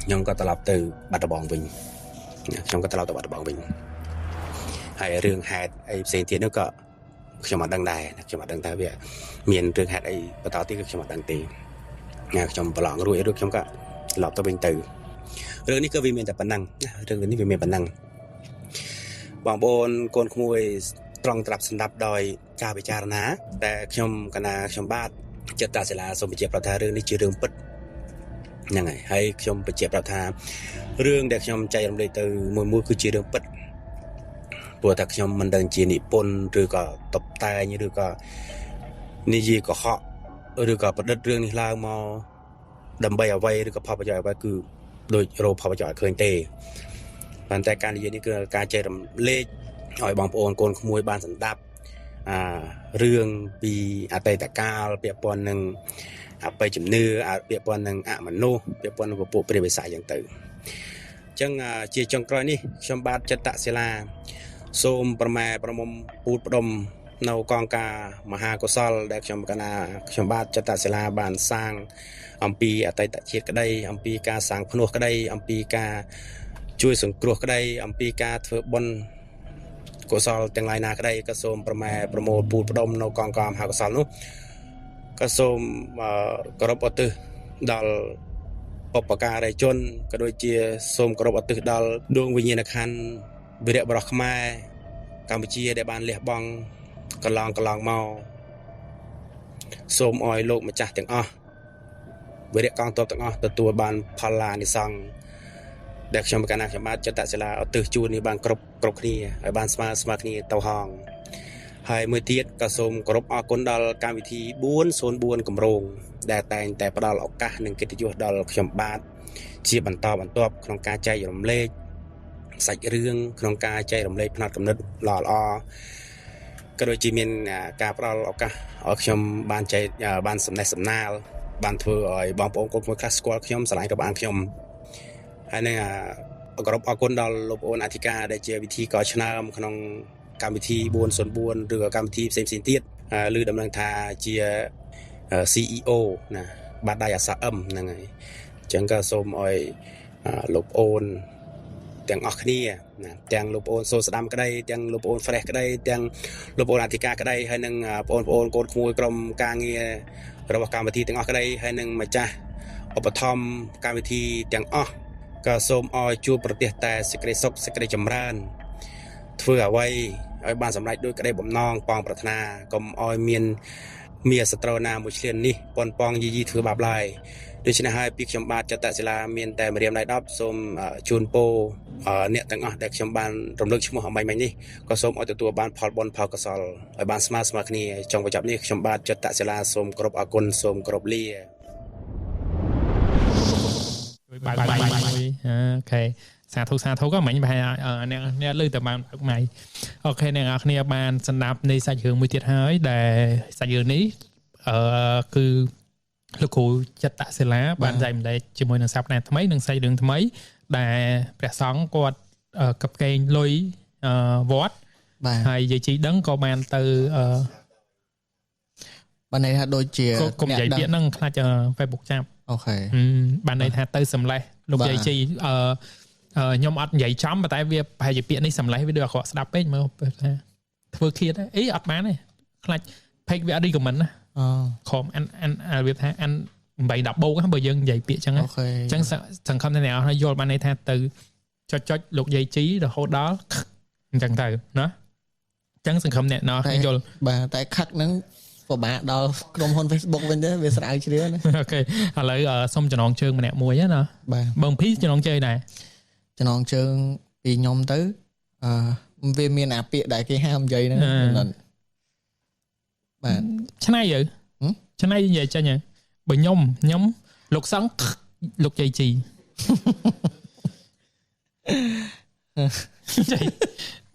ខ្ញុំក៏ត្រឡប់ទៅបាត់ដំបងវិញខ្ញុំក៏ត្រឡប់ទៅបាត់ដំបងវិញហើយរឿងហេតុអីផ្សេងទៀតនោះក៏ខ្ញុំអត់ដឹងដែរខ្ញុំអត់ដឹងថាវាមានរឿងហេតុអីបន្តទៀតគឺខ្ញុំអត់ដឹងទេខ្ញុំប្រឡងរួចខ្ញុំក៏ត្រឡប់ទៅវិញទៅរឿងនេះក៏វាមានតែប៉ុណ្ណឹងរឿងនេះវាមានប៉ុណ្ណឹងបងប្អូនកូនក្មួយត្រង់ត្រាប់សម្ដាប់ដោយការពិចារណាតែខ្ញុំកណាខ្ញុំបាទចិត្តតាសិលាសូមបញ្ជាក់ប្រាប់ថារឿងនេះជារឿងពិតហ្នឹងហើយខ្ញុំបញ្ជាក់ប្រាប់ថារឿងដែលខ្ញុំចែករំលែកទៅមួយគឺជារឿងពិតព្រោះថាខ្ញុំមិនដឹងជានិពន្ធឬក៏តបតែងឬក៏និយាយកុហកឬក៏ប្រឌិតរឿងនេះឡើងមកដើម្បីអ្វីឬក៏ផលប្រយោជន៍អ្វីគឺដូចរោផលប្រយោជន៍ឲ្យឃើញទេប៉ុន្តែការនិយាយនេះគឺការចែករំលែកឲ្យបងប្អូនកូនក្មួយបានស្ដាប់រឿងពីអតីតកាលពាក់ព័ន្ធនឹងអបិយជំនឿពាក់ព័ន្ធនឹងអមនុស្សពាក់ព័ន្ធនឹងពពួកព្រះវិសាយ៉ាងទៅអញ្ចឹងជាចុងក្រោយនេះខ្ញុំបាទចិត្តសិលាសូមប្រម៉ែប្រមុំពូតផ្ដុំនៅកងការមហាកុសលដែលខ្ញុំបាទចិត្តសិលាបានសាងអំពីអតីតជាតិក្តីអំពីការសាងភ្នោះក្តីអំពីការជួយសង្គ្រោះក្តីអំពីការធ្វើបុណ្យកុសលទាំងឡាយណាក្តីក៏សូមប្រម៉ែប្រមូលពូតផ្ដុំនៅកងការមហាកុសលនោះក៏សូមគោរពឧទ្ទិសដល់បុព្វការីជនក៏ដូចជាសូមគោរពឧទ្ទិសដល់ដួងវិញ្ញាណក្ខន្ធវីរៈបរិសខ្មែរកម្ពុជាដែលបានលះបង់កន្លងមកសូមឲ្យលោកម្ចាស់ទាំងអស់វីរៈកងទ័ពទាំងអស់ទទួលបានផលលានិសង្ឃដែលខ្ញុំកណាខ្ញុំបាទចិត្តសិលាឧទ្ទិសជូននេះបានគ្រប់គ្នាឲ្យបានស្មើគ្នាទៅហងហើយមួយទៀតក៏សូមគោរពអរគុណដល់កម្មវិធី404គម្រោងដែលតែងតែផ្ដល់ឱកាសនិងកិត្តិយសដល់ខ្ញុំបាទជាបន្តបន្ទាប់ក្នុងការចែករំលែកសាច់រឿងក្នុងការចែករំលែកផ្នែកគំនិតល្អក៏ដូចជាមានការផ្ដល់ឱកាសឲ្យខ្ញុំបានសំណេះសំណាលបានធ្វើឲ្យបងប្អូនកូនមួយខ្លះស្គាល់ខ្ញុំស្រឡាញ់របាំខ្ញុំហើយនឹងគោរពអរគុណដល់លោកប្អូនអធិការដែលជាវិធីកឆ្នើមក្នុងកម្មវិធី404ឬក៏កម្មវិធីផ្សេងទៀតឬដំណឹងថាជា CEO ណាបាត់ដៃអាសាអឹមហ្នឹងហើយអញ្ចឹងក៏សូមឲ្យលោកប្អូនទាំងអស់គ្នាណាទាំងលោកប្អូនសូស្ដាំក្តីទាំងលោកប្អូន fresh ក្តីទាំងលោកប្អូនអធិការក្តីហើយនឹងបងប្អូនកូនក្មួយក្រុមការងាររបស់កម្មវិធីទាំងអស់ក្តីហើយនឹងម្ចាស់ឧបត្ថម្ភកម្មវិធីទាំងអស់ក៏សូមឲ្យជួបប្រទះតែសេចក្តីសុខសេចក្តីចម្រើនធ្វើអ្វីឲ្យបានសម្រេចដោយក្តីបំណងប៉ងប្រាថ្នាកុំឲ្យមានសត្រូវណាមួយឆ្លៀននេះប៉ុនប៉ងយីធ្វើបាបឡើយដូច្នេះហើយពីខ្ញុំបាទចិត្តសិលាមានតែម្រាមដៃ10សូមជូនពរអ្នកទាំងអស់ដែលខ្ញុំបានរំលឹកឈ្មោះអំបញ្ញនេះក៏សូមឲ្យទទួលបានផលបុណ្យផលកុសលឲ្យបានស្មើគ្នាចុងបញ្ចប់នេះខ្ញុំបាទចិត្តសិលាសូមគោរពអគុណសូមគោរពលាបាយអូខេសាធុក៏មិញប្រហែលអ្នកលើតែបានម៉ៃអូខេអ្នកនរគ្នាបានស្ដាប់នៃសាច់រឿងមួយទៀតហើយដែលសាច់រឿងនេះគឺលោកគ្រូចិត្តសិលាបានចែកម្លែកជាមួយនឹងសាប់ណែថ្មីនិងសាច់រឿងថ្មីដែលព្រះសង្ឃគាត់កັບកេងលុយវត្តហើយយាយជីដឹងក៏បានទៅបានន័យថាដូចជាកុំនិយាយពាក្យហ្នឹងខ្លាច Facebook ចាប់អូខេបានន័យថាទៅសម្លេះលោកយាយជីខ្ញុំអត់និយាយចំតែវាប្រហែលជាពាក្យនេះសម្លេះវាដូចអក្រក់ស្ដាប់ពេកមើលថាធ្វើឃាតអីអត់បានទេខ្លាច page វាអត់ recommend ណាខំវាថាអាន8 10បូកបើយើងនិយាយពាក្យចឹងអញ្ចឹងសង្ឃឹមថាអ្នកនរយល់បានន័យថាទៅ ចុចលោកយាយជីរហូតដល់អញ្ចឹងទៅណាអញ្ចឹងសង្ឃឹមអ្នកណោះយល់បាទតែខឹកហ្នឹងពិបាកដល់ក្រុមហ៊ុន Facebook វិញទេវាស្រាវជ្រាវណាអូខេឥឡូវសុំចំណងជើងម្នាក់មួយណាបាទបងភីចំណងជើងដែរចំណងជើងពីខ្ញុំទៅវាមានអាពាក្យដែលគេហាមនិយាយហ្នឹងបាទឆ្នៃយើឆ្នៃនិយាយចេញហើយបើខ្ញុំលោកសង្ឃលោកយាយជី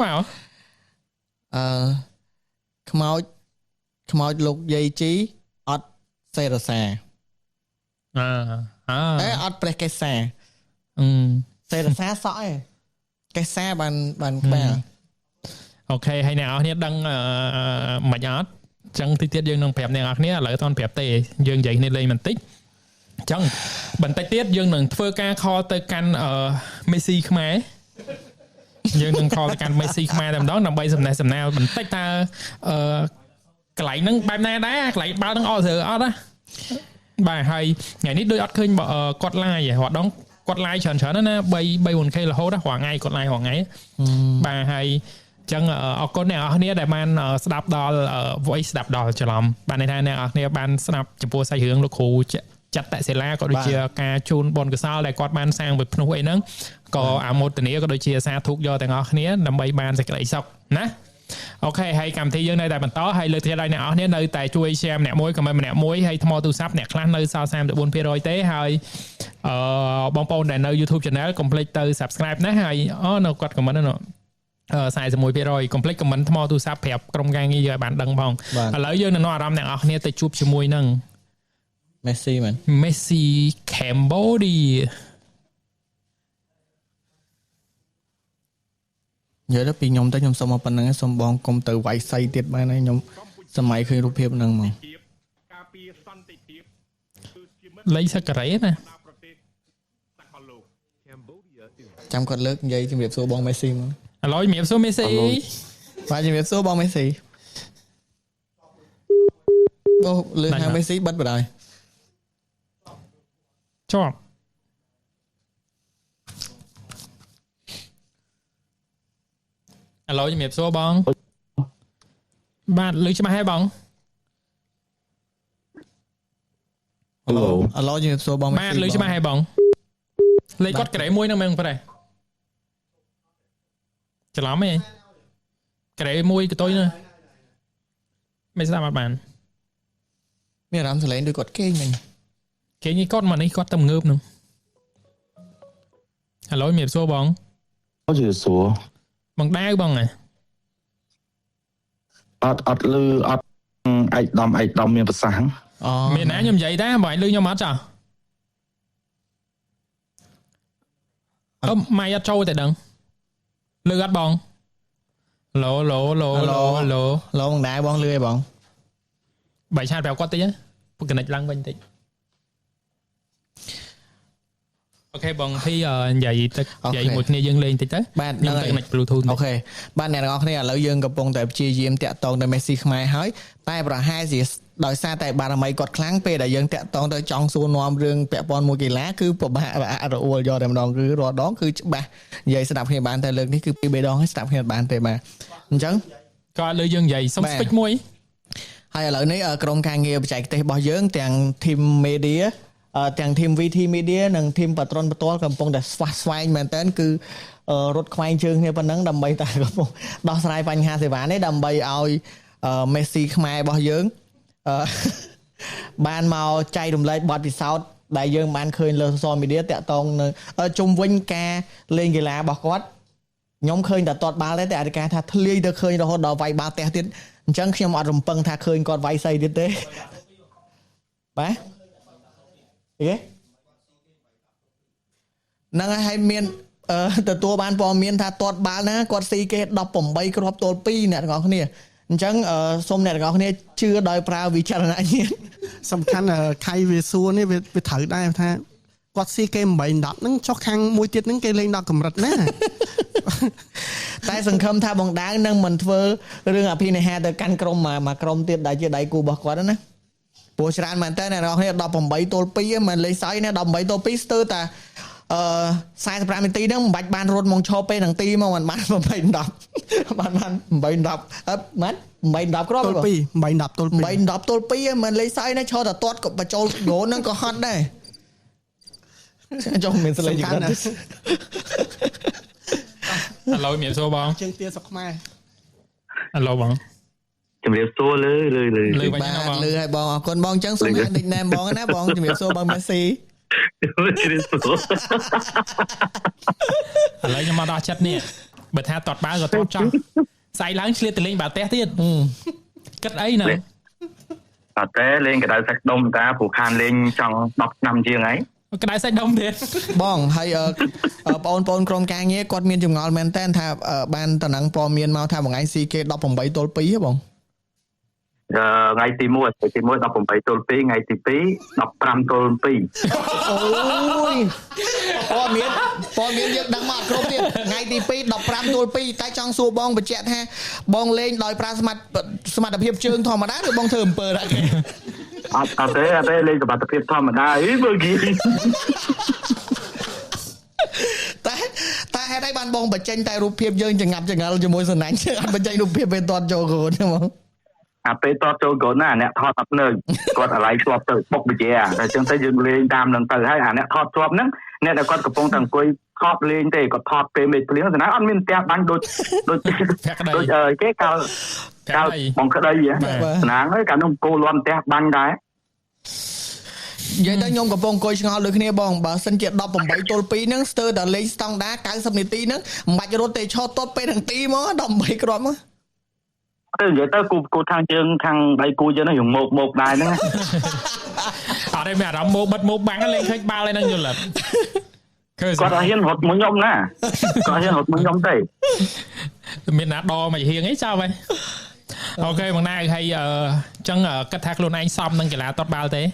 ម៉ៅខ្មោចលោកយាយជីអត់សេរសាអត់ព្រះកេសាសេរសាសក់ឯងកេសាបានក្បាលអូខេហើយអ្នកនរគ្នាដឹងមិនអត់ចឹងទីទៀតយើងនឹងប្រាប់អ្នកនរគ្នាឥឡូវអត់ប្រាប់ទេយើងនិយាយគ្នាលេងបន្តិចចឹងបន្តិចទៀតយើងនឹងធ្វើការខលទៅកាន់មេស៊ីខ្មែរយើងនឹងខលទៅកាន់មេស៊ីខ្មែរតែម្ដងដើម្បីសំណេះសំណាលបន្តិចតើកន្លែងហ្នឹងបែបណាដែរកន្លែងបាល់ហ្នឹងអត់ស្រើអត់ណាបាទហើយថ្ងៃនេះដូចអត់ឃើញគាត់ live ហ៎រត់ដងគាត់ live ច្រើនណា 3-4k រហូតរាល់ថ្ងៃគាត់ live រាល់ថ្ងៃបាទហើយអញ្ចឹងអរគុណអ្នកនរគ្នាដែលបានស្ដាប់ដល់ voice ស្ដាប់ដល់ច្រឡំបាទន័យថាអ្នកនរគ្នាបានស្ដាប់ចំពោះសាច់រឿងលោកគ្រូចតសិលាក៏ដូចជាការជូនបុណ្យកុសលដែលគាត់បានសាងវិភ្នោះអីហ្នឹងក៏អាមោទនាក៏ដូចជាសាធុយកទាំងអស់គ្នាដើម្បីបានសេចក្តីសុខណាអូខេហើយកម្មវិធីយើងនៅតែបន្តហើយលើកទៀតឲ្យអ្នកនរគ្នានៅតែជួយ share ម្នាក់មួយ comment ម្នាក់មួយហើយថ្មទូរស័ព្ទអ្នកខ្លះនៅសល់ 34% ទេហើយបងប្អូនដែលនៅ YouTube channel កុំភ្លេចទៅ subscribe ណាហើយនៅគាត់ comment ណា41% កុំភ្លេច comment ថ្មទូរស័ព្ទប្រាប់ក្រុមការងារយើងឲ្យបានដឹងផងឥឡូវយើងនឹងនាំអារម្មណ៍អ្នកនរគ្នាទៅជួបជាមួយនឹង Messi មែន Messi Cambodia និយាយទៅពីខ្ញុំទៅខ្ញុំសុំមកប៉ុណ្្នឹងសុំបងកុំទៅវាយសៃទៀតបានហើយខ្ញុំសម័យឃើញរូបភាពហ្នឹងហ្មងលេខសការ៉េណាចាំគាត់លើកនិយាយជំរាបសួរបង Messi មកឥឡូវជំរាបសួរ Messi បាទជំរាបសួរបង Messi បងលើកហៅ Messi បិទបណ្ដោយជាប់ឥឡូវជំរាបសួរបងបាទលើច្បាស់ហើយបងឥឡូវជំរាបសួរបងបាទលើច្បាស់ហើយបងលេខគាត់ក្រេមួយហ្នឹងមែនប្រហែលច្រឡំហ៎ក្រេមួយកតុយនោះមិនស្ដាប់អត់បានមានអារម្មណ៍សលេងដូចគាត់គេងមិញគេងគាត់មកនេះគាត់ទៅងើបនោះឥឡូវជំរាបសួរបងជំរាបសួរបងដាវបងអត់លឺអត់ឯកឧត្តមមានប្រសាសន៍មានណាខ្ញុំនិយាយដែរបើឯងលឺខ្ញុំអត់ចាម៉ៃអត់ចូលតែដឹងលឺអត់បងឡូបងដែរបងលឺឯងបងបាយឆាតប្រាប់គាត់តិចពុកកណិចឡើងវិញតិចអូខេបងភីនិយាយទឹកនិយាយមួយគ្នាយើងលេងតិចទៅបាទនឹង Bluetooth អូខេបាទអ្នកទាំងអស់គ្នាឥឡូវយើងកំពុងតែព្យាយាមតាក់ទងទៅ Messi ខ្មែរហើយតែប្រហែលជាដោយសារតែបារមីគាត់ខ្លាំងពេលដែលយើងតាក់ទងទៅចង់សួរនាំរឿងពាក់ព័ន្ធមួយកីឡាគឺពិបាករអួលយកតែម្ដងគឺរាល់ដងគឺច្បាស់និយាយស្ដាប់គ្នាបានតែលើកនេះគឺពីរបីដងហើយស្ដាប់គ្នាបានទេបាទអញ្ចឹងក៏លើយើងនិយាយសុំ speak មួយហើយឥឡូវនេះក្រុមការងារបច្ចេកទេសរបស់យើងទាំង team media ទាំង team VT media និង team ប៉ាត្រូនផ្ទាល់កំពុងតែស្វះស្វែងមែនតើគឺរត់ខ្វែងជើងគ្នាប៉ុណ្ណឹងដើម្បីតែកំពុងដោះស្រាយបញ្ហាសេវានេះដើម្បីឲ្យ Messi ខ្មែររបស់យើងបានមកចែករំលែកបទពិសោធន៍ដែលយើងបានឃើញលើ social media តាក់ទងនៅជុំវិញការលេងកីឡារបស់គាត់ខ្ញុំឃើញតែទាត់បាល់ទេតែអធិការថាធ្លាយទៅឃើញរហូតដល់វាយបាល់ផ្ទះទៀតអញ្ចឹងខ្ញុំអត់រំពឹងថាឃើញគាត់វាយសៃទៀតទេបាទគេហ្នឹងហើយមានទទួលបានព័ត៌មានថាទាត់បាល់ណាគាត់ស៊ីគេ18គ្រាប់ទល់2អ្នកទាំងអស់គ្នាអញ្ចឹងសូមអ្នកទាំងអស់គ្នាជឿដោយប្រើវិចារណញ្ញាណសំខាន់ខៃវាសួរនេះវាត្រូវដែរថាគាត់ស៊ីគេ8 10ហ្នឹងចុះខាងមួយទៀតហ្នឹងគេលេងដល់កម្រិតណាតែសង្ឃឹមថាបងដាវនឹងមិនធ្វើរឿងអភិនិហាទៅកាន់ក្រុមមួយក្រុមទៀតដែលជាដៃគូរបស់គាត់ណាព្រោះច្រើនមែនតើអ្នកនរគ្នា18ទល់2មិនលេងសើចណា18ទល់2ស្ទើរតែ 45នាទីហ្នឹងមិនបាច់បានរត់មកឈរពេលនឹងទីមកបាន8 10បាន8 10មិន8 10គ្រាប់ទល់2 8 10ទល់2 8 10ទល់2មិនលេងសើចណាឈរតែទាត់ក៏បញ្ចូលហ្គោលហ្នឹងក៏ហត់ដែរចុះមានសលេងយ៉ាងណាឥឡូវមានសួរបងជើងទាសុកខ្មែរឥឡូវបងជំរាបសួរលើវិញណាបងលើឲ្យបងអរគុណបងអញ្ចឹងសូមនិចណែបងណាបងជំរាបសួរបងមេស៊ីឥឡូវខ្ញុំមកដល់ចិត្តនេះបើថាតតបាល់ក៏តតចង់ស្អែកឡើងឆ្លៀតទៅលេងបាល់ទះទៀតគិតអីណាអត់ទេលេងក្តៅសាច់ដុំតាព្រោះខានលេងចង់10ឆ្នាំជាងហើយក្តៅសាច់ដុំទៀតបងហើយបងប្អូនក្រុមការងារគាត់មានចម្ងល់មែនតើថាបានតំណែងព័ត៌មានមកថាមួយថ្ងៃ CK 18ទល់2ហ៎បងថ្ងៃទី1 18ទល់2ថ្ងៃទី2 15ទល់2អូយព័ត៌មានយើងដឹងមកគ្រប់ទៀតថ្ងៃទី2 15ទល់2តែចង់សួរបងបញ្ជាក់ថាបងលេងដោយប្រើសមត្ថភាពជើងធម្មតាឬបងធ្វើអំពើដែរអត់ទេលេងសមត្ថភាពធម្មតាអីមើលគីតែហេតុអីបានបងបញ្ចេញតែរូបភាពយើងចងាប់ចងល់ជាមួយសណាញ់អត់បញ្ចេញរូបភាពពេលតតចូលកូនហ្មងពេលតតចូលកូនណាអ្នកថតអត់នៅគាត់អាឡ័យជាប់ទៅបុកវិជាតែអញ្ចឹងទៅយើងលេងតាមនឹងទៅហើយអាអ្នកថតជាប់ហ្នឹងអ្នកដែលគាត់កំពុងតែអង្គុយថតលេងទេគាត់ថតពេលមេឃភ្លៀងស្នាអត់មានផ្ទះបាញ់ដូចគេកាលបងក្តីស្នាហើយកាលនោះគោលន់ផ្ទះបាញ់ដែរនិយាយទៅខ្ញុំកំពុងអង្គុយឆ្ងល់ដូចគ្នាបងបើសិនជា18ទល់2ហ្នឹងស្ទើរតែលេងស្តង់ដា90នាទីហ្នឹងមិនបាច់រត់ទេឈរតតពេលទាំងទីមក18គ្រាប់មកទៅនិយាយទៅគូខាងជើងខាងដៃគូយើងហ្នឹងយើងមកដែរហ្នឹងអត់ទេមានអារម្មណ៍មកបិទមកបាំងលេងឃើញបាល់ហ្នឹងយល់គាត់អត់ហ៊ានរត់មួយខ្ញុំណាគាត់ហ៊ានរត់មួយខ្ញុំទេមានណាដមកហៀងអីចោលហើយអូខេបងណាហើយអញ្ចឹងគិតថាខ្លួនឯងសមនឹងកីឡាតតបាល់ទេ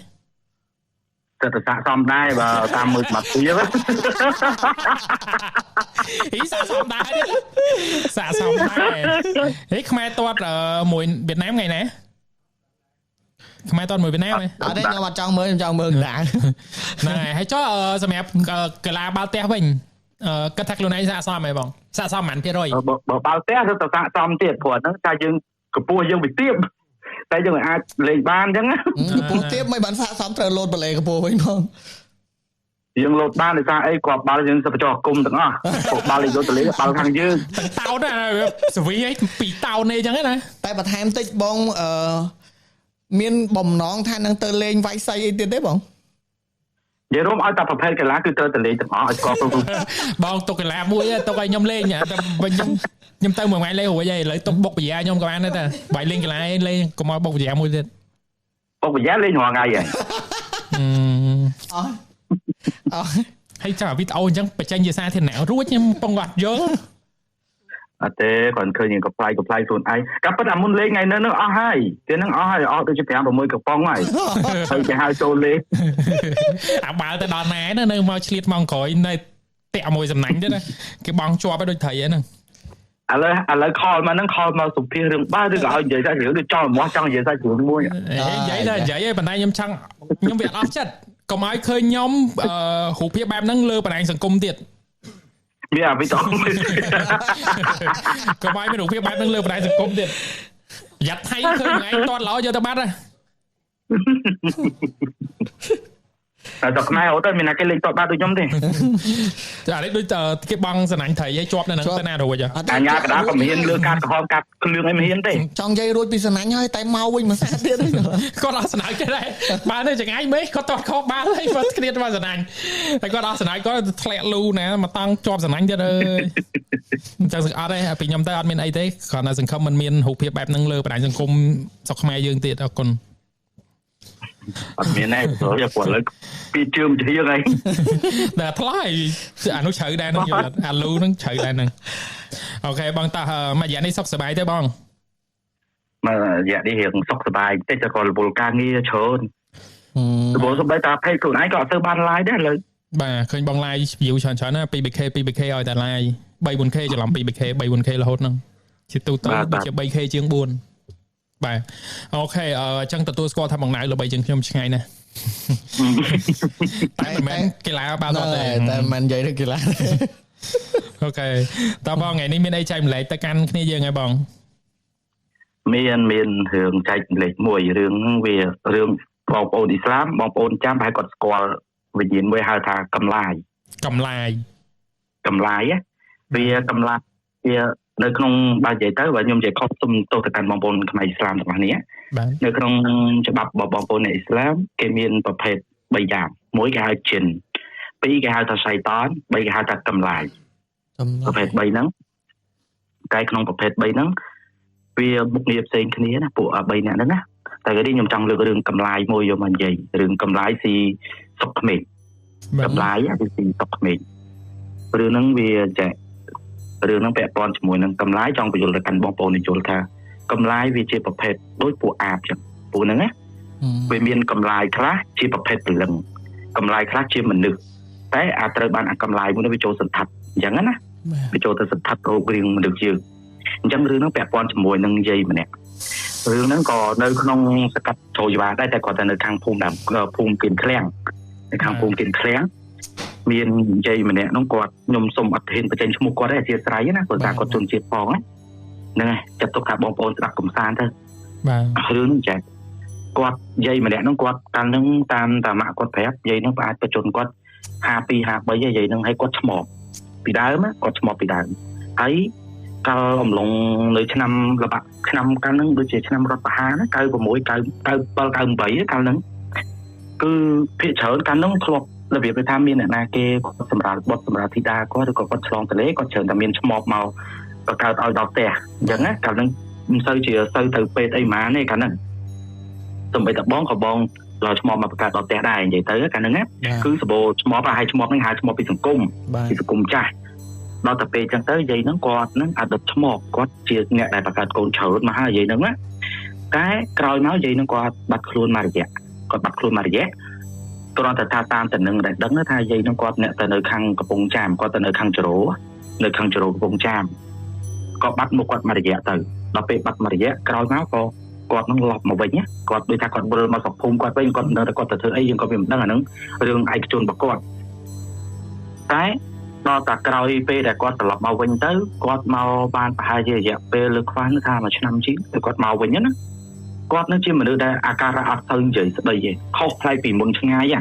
ទៅស័កសមដែរបើតាមមើលសមត្ថភាពអីស័កសមដែរស័កសមដែរហេខ្មែរតតមួយវៀតណាមថ្ងៃណាខ្មែរតតមួយវៀតណាមអត់ទេខ្ញុំអត់ចង់មើលខ្ញុំចង់មើលកីឡាហ្នឹងហើយហើយចុះសម្រាប់កីឡាបាល់ទះវិញគិតថាខ្លួនឯងស័កសមហ៎បងស័កសមប៉ុន្មាន%បើបាល់ទះទៅស័កសមទៀតព្រោះហ្នឹងតែយើងកម្ពស់យើងវាទៀបតែយើងអាចលេងបានអញ្ចឹងកម្ពស់ទៀបមិនបានស័កសមត្រូវលោតបលេកម្ពស់វិញផងយើងលោតបានដោយសារអីគាត់បាល់យើងទៅបញ្ចុះគុំទាំងអស់ពួកបាល់លេងយកទៅលេងបាល់ខាងយើងតោតសវីអី2តោននេះអញ្ចឹងណាតែបន្ថែមតិចបងមានបំណងថានឹងទៅលេងវាយសីអីទៀតទេបងនិយាយរួមឲ្យតែប្រភេទកីឡាគឺត្រូវទៅលេងទាំងអស់ឲ្យស្គាល់បងទុកកីឡាមួយទុកឲ្យខ្ញុំលេងតែខ្ញុំទៅមួយថ្ងៃលេងរួចហើយឥឡូវទុកបុកវិញ្ញាខ្ញុំក៏បានដែរតែបើលេងកីឡាលេងកុំឲ្យបុកវិញ្ញាមួយទៀតបុកវិញ្ញាលេងរាល់ថ្ងៃហើយហើយចាំវីដេអូអញ្ចឹងបញ្ចេញជាសាធារណៈរួចខ្ញុំពងអត់យល់អត់ទេគាត់ឃើញយើងកំ plai ខ្លួនឯងកាប់ប៉ុន្តែមុនលេងថ្ងៃហ្នឹងអស់ហើយពេលហ្នឹងអស់ដូចជា 5-6 កំប៉ុងហើយហើយគេហៅចូលលេងអាបាល់ទៅដល់ណានៅមកឆ្លៀតមកក្រោយនៅតាក់មួយសំណាញ់ទៀតណាគេបងជាប់ឲ្យដូចត្រីហ្នឹងឥឡូវខលមកហ្នឹងខលមកសុភារឿងបាល់ឬក៏ឲ្យនិយាយសាច់រឿងដូចចង់មកចង់និយាយសាច់រឿងមួយនិយាយឯងប៉ុន្តែខ្ញុំវាអត់ចិត្តកុំឲ្យឃើញខ្ញុំរូបភាពបែបហ្នឹងលើបណ្ដាញសង្គមទៀតមានអាវីដេអូកុំឲ្យមានរូបភាពបែបហ្នឹងលើបណ្ដាញសង្គមទៀតយ៉ាត់ថៃឃើញថ្ងៃតតឡោយកទៅបាត់ហ៎តែដល់ខ្មែរអត់ទៅមានណាគេលេងតតបាត់ដូចខ្ញុំទេចានេះដូចគេបងសណាញ់ត្រីឲ្យជាប់នៅហ្នឹងទៅណារួចអញ្ញាកដាក៏មានលើកាត់ក្រហមកាត់គ្រឿងអីមិនហ៊ានទេចង់និយាយរួចពីសណាញ់ហើយតែមកវិញមួយសាទៀតគាត់អត់សណាញ់គេដែរបើនៅចង្អាយមេឃគាត់តតខោបាល់ហើយគាត់គ្នាទៅសណាញ់តែគាត់អត់សណាញ់គាត់ធ្លាក់លូណាមកតង់ជាប់សណាញ់ទៀតអើយអញ្ចឹងអត់ទេពីខ្ញុំទៅអត់មានអីទេគ្រាន់តែសង្ឃឹមមិនមានរូបភាពបែបហ្នឹងលើបណ្ដាញសង្គមស្រុកខ្មែរយើងទៀតអរគុណអត់មានទេព្រោះគាត់លើពីជើងជ្រៀងហើយតែថ្លៃអានោះជ្រៅដែរហ្នឹងអាលូហ្នឹងជ្រៅដែរហ្នឹងអូខេបងតោះមួយរយៈនេះសុខសប្បាយទេបងមួយរយៈនេះរៀងសុខសប្បាយតិចតែគាត់រវល់ការងារច្រើនព្រោះសំបីតាផេកខ្លួនឯងក៏អត់ទៅបាន live ដែរឥឡូវបាទឃើញបង live view ច្រើនណា 2k ឲ្យតែ live 3-4k ច្រឡំ 2k 3-4k រហូតហ្នឹងជាទូទៅដូចជា 3k ជាង4 បាទអូខេអញ្ចឹងទទួលស្គាល់ថាបងណៅល្បីជាងខ្ញុំឆ្ងាយណាស់តែមិនមែនកីឡាបាល់ទាត់ទេតែមិននិយាយទៅកីឡាអូខេតើបងថ្ងៃនេះមានអីចែកម្លែកទៅកាន់គ្នាយើងហើយបងមានរឿងចែកម្លែកមួយរឿងហ្នឹងវារឿងបងប្អូនអ៊ីស្លាមបងប្អូនចាំប្រហែលគាត់ស្គាល់វិញ្ញាណមួយហៅថាកំឡាយវាកំឡាយវានៅក្នុងបើនិយាយទៅបើខ្ញុំនិយាយខុសសូមទោសទៅកាន់បងប្អូនខ្មែរអ៊ីស្លាមទាំងអស់គ្នានៅក្នុងច្បាប់របស់បងប្អូនអ៊ីស្លាមគេមានប្រភេទ3យ៉ាងមួយគេហៅជីន2គេហៅថាសៃតាន3គេហៅថាកំឡាយប្រភេទ3ហ្នឹងតែក្នុងប្រភេទ3ហ្នឹងវាមុខងារផ្សេងគ្នាណាពួក3នាក់ហ្នឹងណាតែគេខ្ញុំចង់លើករឿងកំឡាយមួយយកមកនិយាយរឿងកំឡាយស៊ីសុកក្មេងកំឡាយវាស៊ីសុកក្មេងរឿងហ្នឹងវាចេះរឿងហ្នឹងពាក់ព័ន្ធជាមួយនឹងកំឡាយចង់បញ្យល់ទៅកាន់បងប្អូនយល់ថាកំឡាយវាជាប្រភេទដូចពួកអាបចឹងពួកហ្នឹងណាវាមានកំឡាយខ្លះជាប្រភេទព្រលឹងកំឡាយខ្លះជាមនុស្សតែអាចត្រូវបានអាកំឡាយមួយនេះវាចូលសន្តាប់អញ្ចឹងណាវាចូលទៅសន្តាប់រោគរាងមនុស្សយើងអញ្ចឹងរឿងហ្នឹងពាក់ព័ន្ធជាមួយនឹងយាយម្នាក់រឿងហ្នឹងក៏នៅក្នុងសកាត់ចូលយវ៉ាដែរតែគាត់តែនៅខាងភូមិភូមិគៀនឃ្លាំងនៅខាងភូមិគៀនឃ្លាំងមានយាយម្នាក់ហ្នឹងគាត់ខ្ញុំសូមអត់ហ៊ានបញ្ចេញឈ្មោះគាត់ទេអធិស្ឋានណាព្រោះថាគាត់ជនជាតិផងហ្នឹងហើយចាត់ទុកថាបងប្អូនស្ដាប់កំសាន្តទៅបាទរឿងហ្នឹងចាគាត់យាយម្នាក់ហ្នឹងគាត់កាលហ្នឹងតាមតាម៉ាក់គាត់ប្រាប់យាយហ្នឹងប្រហែលបច្ចុប្បន្នគាត់52 53យាយហ្នឹងឲ្យគាត់ឆ្មបពីដើមគាត់ឆ្មបពីដើមហើយកាលអំឡុងនៅឆ្នាំលបាក់ឆ្នាំកាលហ្នឹងដូចជាឆ្នាំរដ្ឋបហាណា96 97 98កាលហ្នឹងគឺភាគច្រើនកាលហ្នឹងធ្លាប់របៀបថាមានអ្នកណាគេសម្រាប់បុតសម្រាប់ធីតាគាត់ឬក៏គាត់ឆ្លងទន្លេគាត់ច្រើនតែមានឆ្មបមកបង្កើតឲ្យដល់ផ្ទះអញ្ចឹងណាកាលហ្នឹងមិនសូវទៅពេទ្យអីហ្មងទេកាលហ្នឹងទំបីតបងក៏បងដល់ឆ្មបមកបង្កើតដល់ផ្ទះដែរនិយាយទៅកាលហ្នឹងណាគឺសបោឆ្មបហើយឆ្មបហ្នឹងហៅឆ្មបពីសង្គមចាស់ដល់តែពេលអញ្ចឹងទៅយាយហ្នឹងគាត់ហ្នឹងអាចដុតឆ្មបគាត់ជាអ្នកដែលបង្កើតកូនច្រើនមកហើយយាយហ្នឹងណាតែក្រោយមកយាយហ្នឹងគាត់បាត់ខ្លួនមករយៈគ្រាន់តែថាតាមតំណឹងដែលដឹងថាយាយហ្នឹងគាត់អ្នកទៅនៅខាងកំពង់ចាមគាត់ទៅនៅខាងចរោកំពង់ចាមក៏បាត់មុខគាត់មករយៈទៅដល់ពេលបាត់មករយៈក្រោយមកក៏គាត់នឹងឡប់មកវិញគាត់ដូចថាគាត់វិលមកស្រុកភូមិគាត់វិញគាត់នៅតែគាត់ទៅធ្វើអីយើងក៏វាមិនដឹងអាហ្នឹងរឿងឯកជនរបស់គាត់តែដល់តែក្រោយពេលដែលគាត់ត្រឡប់មកវិញទៅគាត់មកបានប្រហែលជារយៈពេលលើខ្វះថា1ឆ្នាំជាងគាត់មកវិញណាគាត់នឹងជាមនុស្សដែលអាការៈអត់ទៅនិយាយស្ដីទេខុសប្លែកពីមុនឆ្ងាយ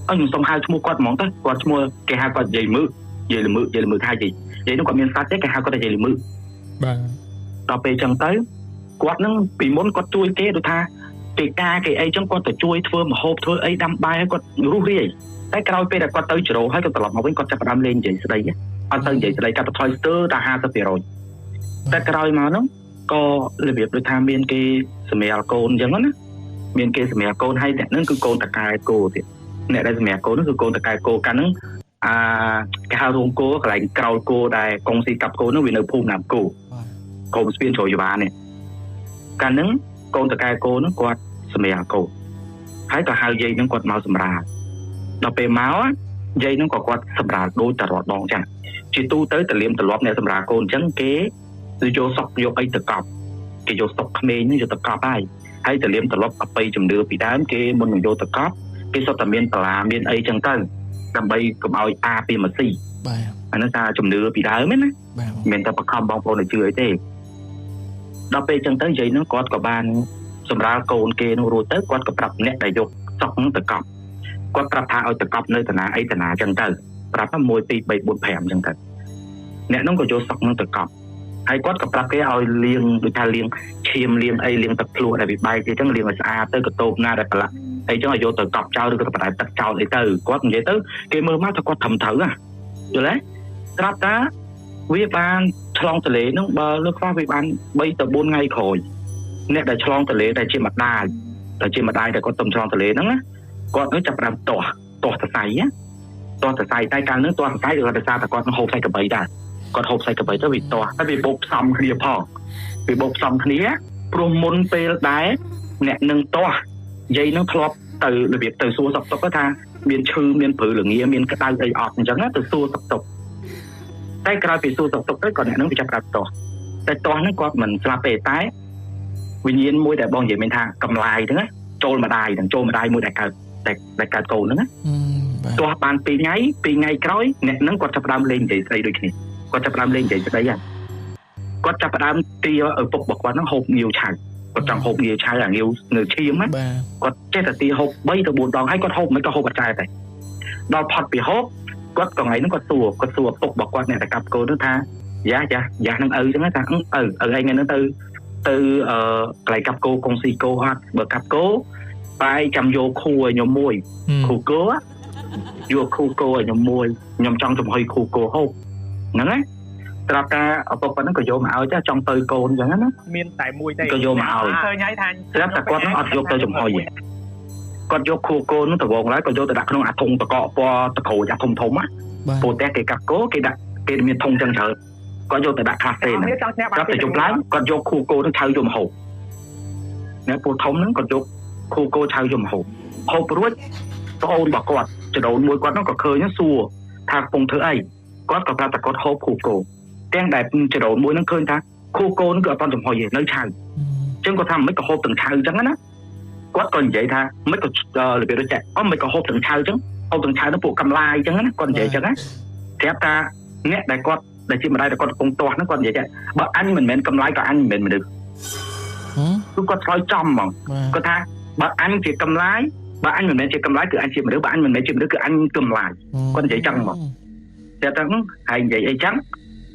ខ្ញុំសុំហៅឈ្មោះគាត់ហ្មងទៅគាត់ឈ្មោះគេហៅគាត់យាយលឺមឺថាយាយនោះគាត់មានសាច់ទេគេហៅគាត់ថាយាយលឺមឺបាទដល់ពេលអញ្ចឹងទៅគាត់នឹងពីមុនគាត់ជួយគេដូចថាគេការគេអីចឹងគាត់ទៅជួយធ្វើម្ហូបធ្វើអីដាំបាយឲ្យគាត់រស់រាយតែក្រោយពេលដែលគាត់ទៅជ្រោហើយគាត់ត្រឡប់មកវិញគាត់ចាប់ផ្ដើមលេងនិយាយស្ដីអត់ទៅនិយាយស្ដីកាត់បន្ថយស្ទើរតែ 50% តែក្រោយមកហ្នឹងក៏របៀបដូចថាមានគេសម្រាប់កូនអញ្ចឹងណាមានគេសម្រាប់កូនហើយអ្នកហ្នឹងគឺកូនតកែគោទៀតអ្នកដែលសម្រាប់កូនហ្នឹងគឺកូនតកែគោកាលហ្នឹងគេហៅរោងគោកន្លែងក្រោលគោដែលកុងស៊ីកាប់គោហ្នឹងវានៅភូមិណាមគោកូនស្ពានជ្រោយវ៉ានេះកាលហ្នឹងកូនតកែគោហ្នឹងគាត់សម្រាប់កូនហើយក៏ហៅយាយហ្នឹងគាត់មកសម្រាប់ដល់ពេលមកយាយហ្នឹងក៏គាត់សម្រាប់ដូចតរត់ដងចឹងជាទូទៅតលៀមទលាប់អ្នកសម្រាប់កូនអញ្ចឹងគេគឺយកសក់យកអីទៅកប់គេយកសក់ក្មេងនេះយកទៅកប់ហើយតលៀមទលាប់អបិយជំនឿពីដើមគេមុននឹងយកទៅកប់គេសុទ្ធតែមានបលាមានអីចឹងទៅដើម្បីកុំឲ្យអាពីម៉ាស៊ីបាទអានោះថាជំនឿពីដើមណាមានតែបខំបងប្អូនឲ្យជឿអីទេដល់ពេលចឹងទៅយាយហ្នឹងគាត់ក៏បានសម្រាប់កូនគេនោះរួចទៅគាត់ក៏ប្រាប់អ្នកដែលយកសក់ហ្នឹងទៅកប់គាត់ប្រាប់ថាឲ្យទៅកប់នៅតាណាអីតាណាចឹងទៅប្រាប់ថា1 2 3 4 5ចឹងទៅអ្នកហ្នឹងក៏យកសក់ហ្នឹងទៅកប់ហើយគាត់ក៏ប្រាប់គេឲ្យលាងដូចថាលាងឈាមលាងអីលាងទឹកភ្លក្សដែលវាបែកទេចឹងលាងឲ្យស្អាតទៅកតោបណាដែលប្រឡាក់អីចឹងឲ្យយកទៅកប់ចោលឬក៏បដែតទឹកចោលអីទៅគាត់និយាយទៅគេមើលមកថាគាត់ត្រឹមត្រូវណាយល់ទេត្រាប់តាវាបានឆ្លងទន្លេហ្នឹងបើលើខ្វះវាបាន3 ទៅ 4 ថ្ងៃក្រោយអ្នកដែលឆ្លងទន្លេដែលជាម្ដាយតែគាត់ទំឆ្លងទន្លេហ្នឹងណាគាត់នឹងចាប់ផ្ដើមទាស់សរសៃតែកាលហ្នឹងទាស់សរសៃគាត់ទៅសារតែគាត់នឹងហូបសាច់ក្របីដែរគាត់ហូបសាច់ក្របីទៅវាទាស់តែវាបោកផ្សំគ្នាផងវាបោកផ្សំគ្នាព្រោះមុនពេលដែរអ្នកនឹងទាស់យាយនឹងធ្លាប់ទៅរបៀបទៅសួរសុខទុក្ខថាមានឈឺមានព្រឺល្ងាមានក្តៅអីអត់អញ្ចឹងណាទៅសួរសុខទុក្ខតែក្រោយពីសួរសុខទុក្ខទៅគាត់អ្នកនឹងវាចាប់ផ្ដើមទាស់តែទាស់ហ្នឹងគាត់មិនស្លាប់ទេតែ វិញ្ញាណមួយដែលបងនិយាយមានថាកម្លាយហ្នឹងចូលម្ដាយទាំងចូលម្ដាយមួយដែលកើតកូនហ្នឹងទោះបាន2ថ្ងៃក្រោយអ្នកហ្នឹងគាត់ចាប់ផ្ដើមលេងនិយាយស្ដីដូចគ្នាគាត់ចាប់ផ្ដើមលេងនិយាយស្ដីហ្នឹងគាត់ចាប់ផ្ដើមទាឪពុករបស់គាត់ហ្នឹងហូបងាវឆៅគាត់ចង់ហូបងាវឆៅអាងាវនៅឈាមណាគាត់ចេះតែទាហូប3ទៅ4ដងហើយគាត់ហូបមិនក៏ហូបអត់ចែកតែដល់ផុតពីហូបគាត់កថ្ងៃហ្នឹងគាត់សួរឪពុករបស់គាត់អ្នកដែលកាប់កូនហ្នឹងថាយ៉ានឹងឪចឹងថាឪឯងហ្នឹងទៅកន្លែងកាប់គោកងស៊ីគោអត់បើកាប់គោបាយចាំយកខួរឲ្យខ្ញុំមួយខួរគោយកខួរគោឲ្យខ្ញុំមួយខ្ញុំចង់ចំហុយខួរគោហូបហ្នឹងណាត្រាប់តែឪពុកគាត់ហ្នឹងក៏យកមកឲ្យចង់ទៅកូនចឹងណាមានតែមួយទេក៏យកមកឲ្យឃើញហើយថាត្រាប់តែគាត់ហ្នឹងអត់យកទៅចំហុយគាត់យកខួរគោហ្នឹងទៅវងឡើយគាត់យកទៅដាក់ក្នុងអាធុងតកកពណ៌តក្រូចអាធំណាព្រោះតែគេកាប់គោគេមានធុងចឹងច្រើនគាត់យកទៅដាក់ខាសទេណាគាត់ទៅជុំឡើងគាត់យកខួរគោទៅឆៅយកមកហូបណាពូធំហ្នឹងគាត់យកខួរគោឆៅយកមកហូបរួចប្អូនរបស់គាត់ចដូនមួយគាត់ហ្នឹងក៏ឃើញសួរថាកំពុងធ្វើអីគាត់ក៏ប្រាប់តែគាត់ហូបខួរគោទាំងដែលចដូនមួយហ្នឹងឃើញថាខួរគោហ្នឹងគឺអត់បានចំហុយទេនៅឆៅអញ្ចឹងគាត់ថាមិនក៏ហូបទាំងឆៅអញ្ចឹងណាគាត់ក៏និយាយថាមិនក៏របៀបដូចចាមិនក៏ហូបទាំងឆៅអញ្ចឹងហូបទាំងឆៅទៅពួកកំឡាយអញ្ចឹងណាគាត់និយាយអញ្ចឹងណាប្រាប់ថាអ្នកដែលគាត់ដែលជាម្ដាយដែលគាត់កំពុងទាស់ហ្នឹងគាត់និយាយថាបើអញមិនមែនកំឡាយក៏អញមិនមែនមនុស្សគឺគាត់ឆ្លើយចំហ្មងគាត់ថាបើអញជាកំឡាយបើអញមិនមែនជាកំឡាយគឺអញជាមនុស្សបើអញមិនមែនជាមនុស្សគឺអញកំឡាយគាត់និយាយចឹងហ្មងតែតែហើយនិយាយអីចឹង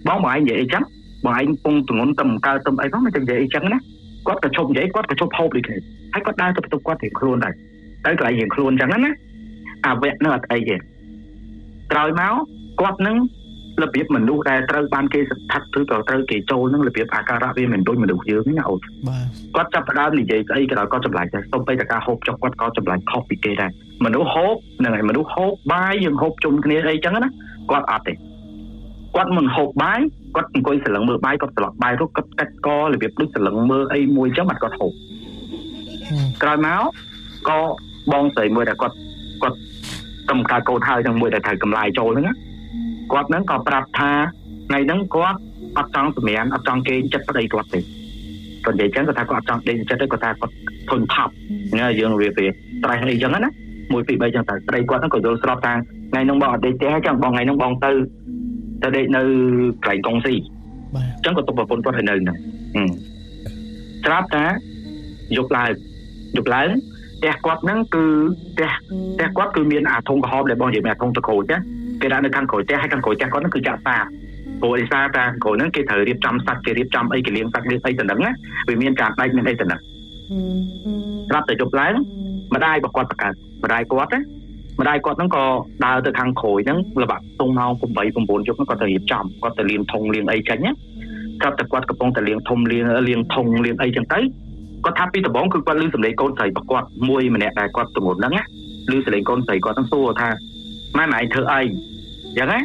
បងឯងនិយាយអីចឹងបងឯងពងទងន់ទៅកើតទៅអីផងមិននិយាយអីចឹងណាគាត់ក៏ឈប់និយាយគាត់ក៏ឈប់ហូបដូចគ្នាហើយគាត់ដើរទៅបន្ទប់គាត់រៀងខ្លួនដែរទៅកន្លែងរៀងខ្លួនចឹងណាអាវៈនឹងអត់អីទេក្រោយមកគាត់នឹងរបៀបមនុស្សដែលត្រូវបានគេស្ថិតឬក៏ត្រូវគេចូលនឹងរបៀបអាការៈវាមិនដូចមនុស្សយើងណាអូនគាត់ចាប់ផ្ដើមនិយាយស្អីក៏គាត់ចម្លែកដែរសូម្បីតែការហូបចុកគាត់ក៏ចម្លែកខុសពីគេដែរមនុស្សហូបហ្នឹងហើយមនុស្សហូបបាយយើងហូបជុំគ្នាអីចឹងណាគាត់អត់ទេគាត់មិនហូបបាយគាត់អង្គុយស្រឡឹងមើលបាយគាត់ស្លក់បាយរួចគាត់កាច់ករបៀបដូចស្រឡឹងមើលអីមួយចឹងបាត់គាត់ហូបក្រោយមកក៏បងស្រីមួយដែលគាត់កំការកោតហើយទាំងមួយដែលត្រូវកម្លាយចូលហ្នឹងណាគាត់ហ្នឹងក៏ប្រាប់ថាថ្ងៃហ្នឹងគាត់អត់ចង់សម្រានអត់ចង់គេចិត្តប្តីគាត់ទេគាត់និយាយចឹងគាត់ថាគាត់អត់ចង់ដេកចិត្តទេគាត់ថាគាត់ធន់ថប់ណាយើងវាត្រេះអីចឹងណា1 2 3ចឹងតែប្តីគាត់ហ្នឹងក៏យល់ស្របថាថ្ងៃហ្នឹងបងអត់ដេកទេចឹងបងថ្ងៃហ្នឹងបងទៅដេកនៅកន្លែងកងស៊ីចឹងក៏ទុកប្រពន្ធគាត់ឲ្យនៅហ្នឹងស្រាប់តែយកឡើងផ្ទះគាត់ហ្នឹងគឺផ្ទះគាត់គឺមានអាធុងក្រហមដែលបងនិយាយមានអាធុងតក្រូចណាគេដាក់នៅខាងក្រោយផ្ទះហើយខាងក្រោយផ្ទះគាត់ហ្នឹងគឺចាក់សាព្រោះឯសារតាក្រោយហ្នឹងគេត្រូវរៀបចំសាច់គេរៀបចំអីគេលាងសាច់លាងអីទៅហ្នឹងណាវាមានការដាច់មានអីទៅហ្នឹងស្រាប់តែជប់ឡើងម្ដាយរបស់គាត់ប្រកាសម្ដាយគាត់ហ្នឹងក៏ដើរទៅខាងក្រោយហ្នឹងល្បាក់តុងម៉ោង8 9យប់ហ្នឹងគាត់ទៅរៀបចំគាត់ទៅលាងធុងលាងអីចាញ់ណាស្រាប់តែគាត់កំពុងតែលាងធុងលាងធុងលាងអីចឹងទៅគាត់ថាពីដំបូងគឺគាត់ឮសំឡេងកូនស្រីរបស់គាត់មួយម្នាក់ដែលគាត់ទំនុកហ្នឹងណាឮសំឡេងកូនស្រីគាត់ហ្នឹងសួរថាម៉ែឯងធ្វើអីចឹងណា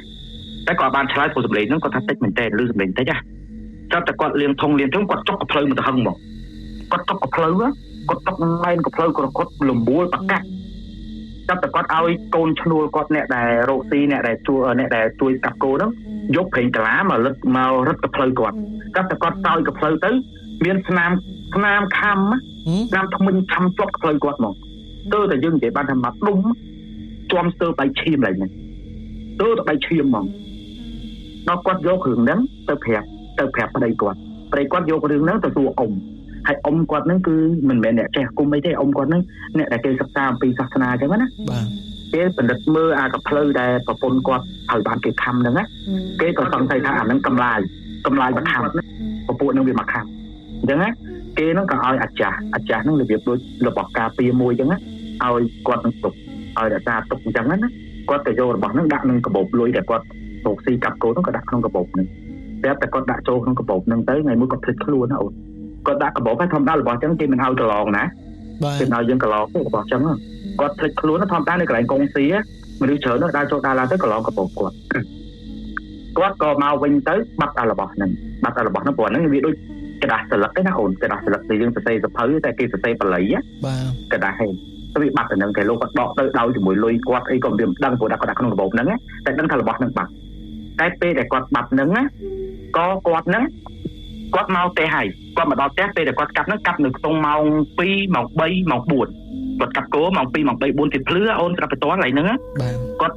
តែគាត់បានឆ្លើយព្រោះសំឡេងហ្នឹងគាត់ថាតិចមែនតើឮសំឡេងតិចណាចាប់តែគាត់លាងធុងគាត់ចុកកភ្លៅមកទៅហឹងមកគាត់ចុកកភ្លៅគាត់ចុកឡើងកភ្លៅគាត់លំបួលប្រកាសចាប់តែគាត់ឲ្យកូនឈ្នួលគាត់អ្នកដែលរកស៊ីអ្នកដែលជួយកាប់គោហ្នឹងយកប្រេងកាឡាមករឹតកភ្លៅគាត់ចាប់តែគាត់សោយកភ្លៅទៅមានស្នាមខំតាមថ្មិញខំជាប់កភ្លៅគាត់មកទៅតែយើងនិយាយបានថាមកដុំជាប់ស្ទើរបៃឈាមឡើងហ្នឹងទៅតែបៃឈាមហ្មងដល់គាត់យករឿងហ្នឹងទៅប្រាប់ប្តីគាត់យករឿងហ្នឹងទៅសួរអ៊ំហើយអ៊ំគាត់ហ្នឹងគឺមិនមែនអ្នកចេះគុំអីទេអ៊ំគាត់ហ្នឹងអ្នកដែលគេសិក្សាអំពីសាសនាអញ្ចឹងណាបាទគេបណ្ឌិតមើលអាកភ្លៅដែលប្រពន្ធគាត់ឲ្យបានគេខំហ្នឹងណាគេក៏សង្ស័យថាអាហ្នឹងកម្លាយមកខំពពួកហ្នឹងវាមកខំអញ្ចឹងណាគេហ្នឹងក៏ឲ្យអាចារ្យហ្នឹងរបៀបដូចរបស់ការពារមួយអញ្ចឹងណាឲ្យគាត់នឹងទុកឲ្យរក្សាទុកអញ្ចឹងណាគាត់ទៅយករបស់ហ្នឹងដាក់ក្នុងកាបូបលុយដែលគាត់រកស៊ីកាប់គោហ្នឹងក៏ដាក់ក្នុងកាបូបហ្នឹងតែគាត់ដាក់ចូលក្នុងកាបូបហ្នឹងទៅថ្ងៃមួយគាត់ភ្លេចខ្លួនណាអូនគាត់ដាក់កាបូបហើយធម្មតារបស់អញ្ចឹងគេមិនឲ្យកន្លងណាគេឲ្យយើងកន្លងរបស់អញ្ចឹងគាត់ភ្លេចខ្លួនធម្មតានៅកន្លែងកងស៊ីមនុស្សច្រើននោះដើរចូលដើរឡើងទៅកន្លងកាបូបគាត់ក៏មកវិញទៅបាត់អារបស់ហ្នឹងព្រោះហ្នឹងវាដូចกระดาษสลักណាអូនកระดาษสลักដែលយើងសរសេរសភៅតែគេសរសេរបល័យបាទกระดาษហេវាបាត់ទៅនឹងគេលោកគាត់ដកទៅដោយជាមួយលុយគាត់អីក៏វាមិនដឹងព្រោះដាក់គាត់ដាក់ក្នុងកាបូបហ្នឹងតែដឹងថារបស់ហ្នឹងបាត់តែពេលដែលគាត់បាត់ហ្នឹងណាក៏គាត់ហ្នឹង គាត់មកទេហើយគាត់មកដល់ផ្ទះពេលដែលគាត់កាប់ហ្នឹងកាប់នៅក្នុងម៉ោង2ម៉ោង3ម៉ោង4គាត់កាប់គោម៉ោង2ម៉ោង3 4ទៀតភ្លឺអូនស្រាប់ទៅតន់ឡើយហ្នឹងគាត់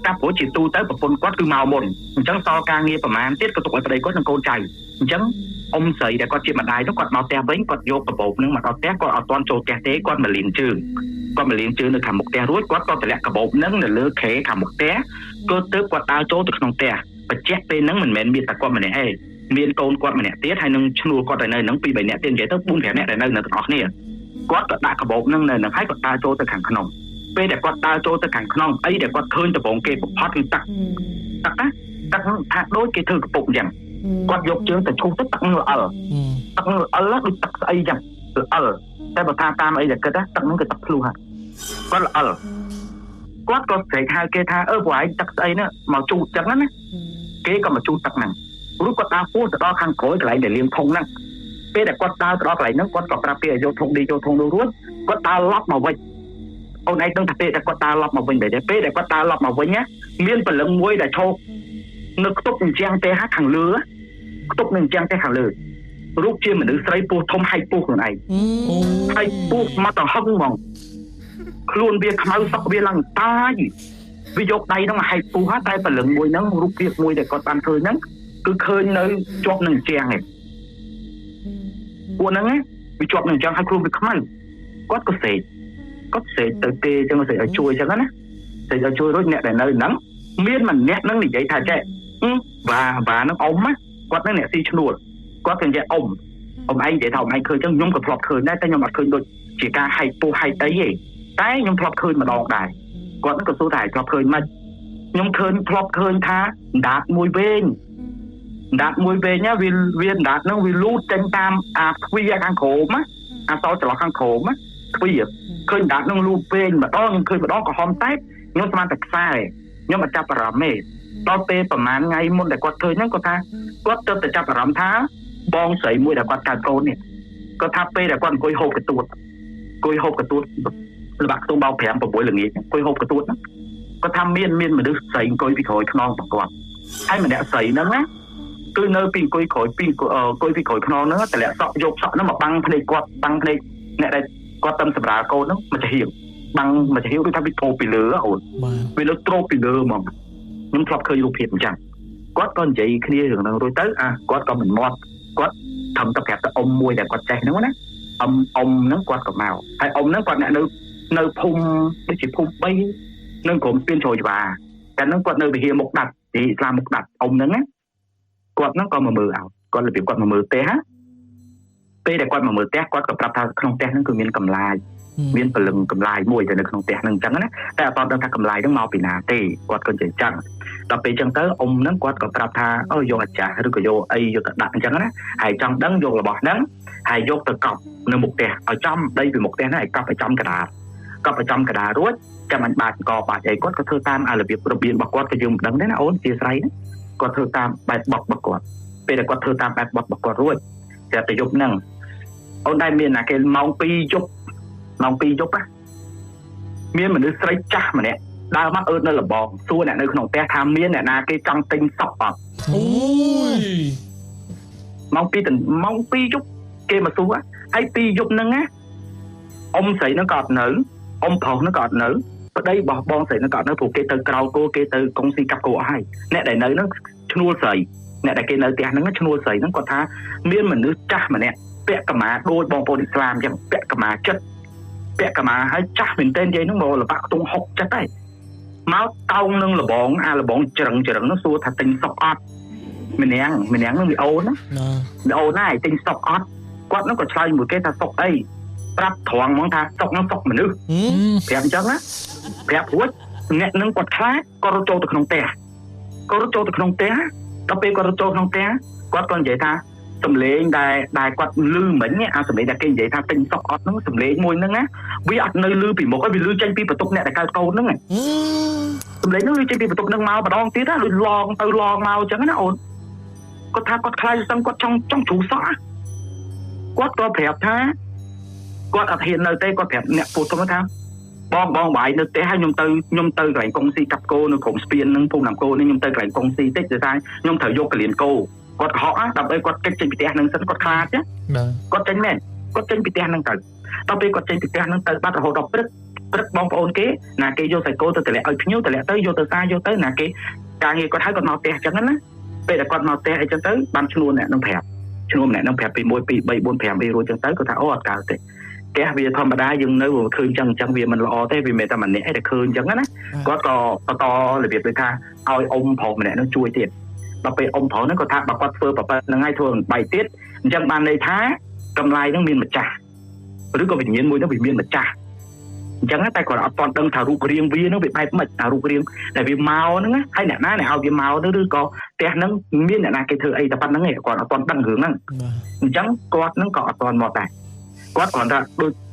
កាប់ព្រោះជាទូទៅប្រពន្ធគាត់គឺមកមុនអញ្ចឹងសល់ការងារប្រហែលទៀតក៏ទុកឲ្យប្តីគាត់និងកូនចៅអញ្ចឹងអ៊ំស្រីដែលគាត់ជាម្ដាយទៅគាត់មកផ្ទះវិញគាត់យកកាបូបហ្នឹងមកដល់ផ្ទះគាត់អត់ទាន់ចូលផ្ទះទេគាត់មកលាងជើងនៅខាងមុខផ្ទះរួចគាត់ក៏តម្លាក់កាបូបហ្នឹងនៅលើខេខាងមុខផ្ទះគាត់ទៅគាត់ដើរចូលទៅក្នុងផ្ទះបញ្ជាក់ពេលហ្នឹងមិនមែនមានតែគាត់ម្នាក់ទេមានកូនគាត់ម្នាក់ទៀតហើយនឹងឈ្នួលគាត់ទៅនៅហ្នឹង 2-3 នាក់ទៀតនិយាយទៅ 4-5 នាក់ដែលនៅទាំងអស់គ្នាគាត់ក៏ដាក់កាបូបហ្នឹងនៅហ្នឹងហើយគាត់ដើរចូលទៅខាងក្នុងពេលដែលគាត់ដើរចូលទៅខាងក្នុងអីដែលគាត់ឃើញដំបងគេបំផុតគឺទឹកថាដូចគេធ្វើកពុកអញ្ចឹងគាត់យកជើងទៅឈូសទៅទឹកនឹងល្អិលដូចទឹកស្អីអញ្ចឹងល្អិលតែបើថាតាមអីដែលគិតទឹកហ្នឹងគឺទឹកភ្លុះហើយគាត់ល្អិលគាត់ក៏ស្រែកហៅគេថាព្រោះឯងទឹកស្អីហ្នឹងមកជូតអញ្ចឹងណាគេក៏មកជូតទឹកហ្នឹងព្រោះគាត់ដើរពោះទៅដល់ខាងក្រោយកន្លែងដែលលាងធុងហ្នឹងពេលដែលគាត់ដើរទៅដល់កន្លែងហ្នឹងគាត់ក៏ប្រាប់គេឲ្យយកធុងនេះយកធុងនោះរួចគាត់ដើរឡប់មកវិញអូនឯងដឹងថាពេលដែលគាត់ដើរឡប់មកវិញដែរពេលដែលគាត់ដើរឡប់មកវិញណាមានព្រលឹងមួយដែលឈោកនៅខ្ទប់អញ្ចឹងទេខាងលើខ្ទប់នៅអញ្ចឹងទេខាងលើរូបជាមនុស្សស្រីពោះធំហែកពោះខ្លួនឯងហែកពោះមកទៅហឹងហ្មងខ្លួនវាខ្មៅសក់វាឡើងតាយវាយកដៃហ្នឹងមកហែកពោះតែព្រលឹងមួយហ្នឹងរូបភាពមួយដែលគាត់បានឃើញហ្នឹងគឺឃើញនៅជាប់នឹងអញ្ចឹងឯងពួកហ្នឹងវាជាប់នឹងអញ្ចឹងហើយខ្លួនវាខ្មៅគាត់ក៏សេកទៅគេអញ្ចឹងសេកឲ្យជួយអញ្ចឹងណាសេកឲ្យជួយរួចអ្នកដែលនៅហ្នឹងមានម្នាក់ហ្នឹងនិយាយថាចេះវ៉ាហ្នឹងអ៊ំណាគាត់ហ្នឹងអ្នកស៊ីឈ្នួលគាត់ក៏និយាយអ៊ំឯងនិយាយថាអ៊ំឯងឃើញអញ្ចឹងខ្ញុំក៏ធ្លាប់ឃើញដែរតែខ្ញុំអត់ឃើញដូចជាការហែកពោះហែកអីទេតែខ្ញុំធ្លាប់ឃើញម្ដងដែរគាត់ហ្នឹងក៏សួរថាធ្លាប់ឃើញមិនខ្ញុំធ្លាប់ឃើញថាដាតមួយវែងណាវាដាតហ្នឹងវាលូតចេញតាមអាទ្វារខាងក្រោមណាអាសោចន្លោះខាងក្រោមណាទ្វារឃើញដាតហ្នឹងលូតពេញម្ដងខ្ញុំឃើញម្ដងក្រហមតែខ្ញុំស្មានតែខ្សែខ្ញុំអត់ចាប់អារម្មណ៍ទេដល់ពេលប្រហែលថ្ងៃមុនដែលគាត់ឃើញហ្នឹងគាត់ថាគាត់ទៅតែចាប់អារម្មណ៍ថាបងស្រីមួយដែលគាត់កើតកូននេះគាត់ថាពេលដែលគាត់អង្គុយហូបកទួតល្បាក់ខ្ទង់បោក5 6ល្ងាចអង្គុយហូបកទួតហ្នឹងគាត់ថាមានមនុស្សស្រីអង្គុយពីក្រោយខ្នងរបស់គាត់ហើយម្នាក់ស្រីហ្នឹងណាគឺនៅពីអង្គុយក្រោយពីខ្នងហ្នឹងតម្លាក់សក់យកសក់ហ្នឹងមកបាំងភ្នែកគាត់បាំងភ្នែកអ្នកដែលគាត់ទៅសម្រាលកូនហ្នឹងមកចាហៀងបាំងមកចាហៀងដូចថាវាត្រោពីលើអូនវាលើត្រោពីលើហ្មងខ្ញុំធ្លាប់ឃើញរូបភាពអញ្ចឹងគាត់ក៏និយាយគ្នារឿងហ្នឹងរួចទៅគាត់ក៏មិនមាត់គាត់ធំទៅប្រាប់ទៅអ៊ំមួយដែលគាត់ចេះហ្នឹងណាអ៊ំហ្នឹងគាត់ក៏មកហើយអ៊ំហ្នឹងគាត់អ្នកនៅភូមិដូចជាភូមិ3នៅក្រុមស្ពានជ្រោយច្បារតែហ្នឹងគាត់នៅវិហារមុខដាត់ទីឥស្លាមមុខដាត់អ៊ំហ្នឹងណាគាត់ហ្នឹងក៏មកមើលឲ្យគាត់របៀបគាត់មកមើលផ្ទះណាពេលដែលគាត់មកមើលផ្ទះគាត់ក៏ប្រាប់ថាក្នុងផ្ទះហ្នឹងគឺមានកម្លាយមានព្រលឹងកម្លាយមួយទៅនៅក្នុងផ្ទះហ្នឹងអញ្ចឹងណាតែអត់ដឹងថាកម្លាយហ្នឹងមកពីណាទេគាត់ក៏និយាយចឹងដល់ពេលអញ្ចឹងទៅអ៊ំហ្នឹងគាត់ក៏ប្រាប់ថាយកអាចារ្យឬក៏យកអីយកទៅដាក់អញ្ចឹងណាហើយចង់ដឹងយករបស់ហ្នឹងហើយយកទៅកប់នៅមុខផ្ទះឲ្យចំដីពីមុខផ្ទះហ្នឹងឲ្យកប់ឲ្យចំកណ្ដាលរួចចាំអញបាច់អីគាត់ក៏ធ្វើតាមរបៀបរបស់គាត់ក៏យើងមិនដឹងទេណាអូនជាស្រ័យណាគាត់ធ្វើតាមបែបបត់របស់គាត់ពេលដែលគាត់ធ្វើតាមបែបបត់របស់គាត់រួចតែទៅយប់ហ្នឹងអូនដែរមានណាគេម៉ោង2យប់ណាមានមនុស្សស្រីចាស់ម្នាក់ដើរមកអឺតនៅលបងសួរអ្នកនៅក្នុងផ្ទះថាមានអ្នកណាគេចង់ទិញសក់អត់អូយម៉ោង2យប់គេមកសួរហើយ2យប់ហ្នឹងណាអ៊ំស្រីហ្នឹងក៏អត់នៅអ៊ំប្រុសហ្នឹងក៏អត់នៅប្តីរបស់បងស្រីហ្នឹងក៏អត់នៅព្រោះគេទៅក្រៅគោគេទៅកុងស៊ីកាប់គោអស់ហើយអ្នកដែលនៅហ្នឹងឈ្នួលស្រីអ្នកដែលគេនៅផ្ទះហ្នឹងឈ្នួលស្រីហ្នឹងគាត់ថាមានមនុស្សចាស់ម្នាក់ពាក់កម្មាដូចបងប្អូនឥស្លាមអញ្ចឹងពាក់កម្មាហើយចាស់មែនទែននិយាយហ្នឹងមកលបាក់ខ្ទង់60ចិត្តហើយមកតោងនឹងលបងលបងច្រឹងនោះសួរថាទិញសុកអត់ម្នាក់នឹងវាអូនណាអូនណាទិញសុកអត់គាត់ហ្នឹងក៏ឆ្លើយមួយគេថាសុកអីប្រាប់ត្រង់ហ្មងថាសុកហ្នឹងសុកមនុស្សប្រាប់អញ្ចឹងណាប្រាប់រួចអ្នកហ្នឹងគាត់ខ្លាចក៏រត់ចូលទៅក្នុងផ្ទះដល់ពេលគាត់រត់ចូលក្នុងផ្ទះគាត់ក៏និយាយថាសំឡេងដែលគាត់លឺមិញសំឡេងដែលគេនិយាយថាទិញសុកអត់ហ្នឹងសំឡេងមួយហ្នឹងណាវាអត់នៅលឺពីមុខហើយវាលឺចេញពីបន្ទប់អ្នកដែលកើតកូនហ្នឹងសំឡេងហ្នឹងលឺចេញពីបន្ទប់ហ្នឹងមកម្ដងទៀតណាលឺឡងទៅឡងមកអញ្ចឹងណាអូនគាត់ថាគាត់ខ្លាចសឹងគាត់ចង់ជ្រូសក់គាត់ក៏ប្រាប់ថាគាត់អត់ហ៊ាននៅទេគាត់ប្រាប់អ្នកពូទុំថាបងបាយនៅផ្ទះហើយខ្ញុំទៅកន្លែងកុងស៊ីកាប់គោនៅក្រុមស្ពាននឹងភូមិណាំគោនេះខ្ញុំទៅកន្លែងកុងស៊ីតិចទៅថាខ្ញុំត្រូវយកកលៀនគោ គាត់កុហកដើម្បីគាត់កិច្ចចេញពីផ្ទះនឹងសិនគាត់ខ្លាចណាគាត់ចេញមែនគាត់ចេញពីផ្ទះនឹងទៅដល់ពេលគាត់ចេញពីផ្ទះនឹងទៅបាត់រហូតដល់ព្រឹកបងប្អូនគេណាគេយកសាច់គោទៅតម្លាក់ឲ្យភ្ញៀវតម្លាក់ទៅយកទៅសារយកទៅណាគេការងារគាត់ឲ្យគាត់មកផ្ទះអញ្ចឹងណាពេលដែលគាត់មកផ្ទះអីចឹងទៅបានឈ្នួលអ្នកនឹងប្រាប់ឈ្នួលម្នាក់នឹងប្រាប់ពី1 2 3 4 5វារួចចឹងទៅគាត់ថាអូអត់កើតទេផ្ទះវាធម្មតាយើងនៅឃើញចឹងវាមិនល្អទេវាមិនតែម្នាក់ឯងតែឃើញចឹងណាគាត់ក៏បន្តរបៀបដូចថាឲ្យអ៊ំប្រុសម្នាក់នឹងជួយទៀតដល់ពេលអ៊ំប្រុសហ្នឹងគាត់ថាបើគាត់ធ្វើប្រប៉ិតហ្នឹងហើយធ្វើបែកទៀតអញ្ចឹងបានន័យថាកម្លាយហ្នឹងមានម្ចាស់ឬក៏វិញ្ញាណមួយហ្នឹងវាមានម្ចាស់អញ្ចឹងតែគាត់អត់ទាន់ដឹងថារូបរាងវាហ្នឹងវាបែបម៉េចរូបរាងដែលវាមកហ្នឹងហើយអ្នកណាឲ្យវាមកទៅឬក៏ផ្ទះហ្នឹងមានអ្នកណាគេធ្វើអីតែប៉ុណ្្នឹងឯងគាត់អត់ទាន់ដឹងរឿងហ្នឹងអញ្ចឹងគាត់ហ្នឹងក៏អត់ទាន់មកដែរគាត់គ្រាន់តែ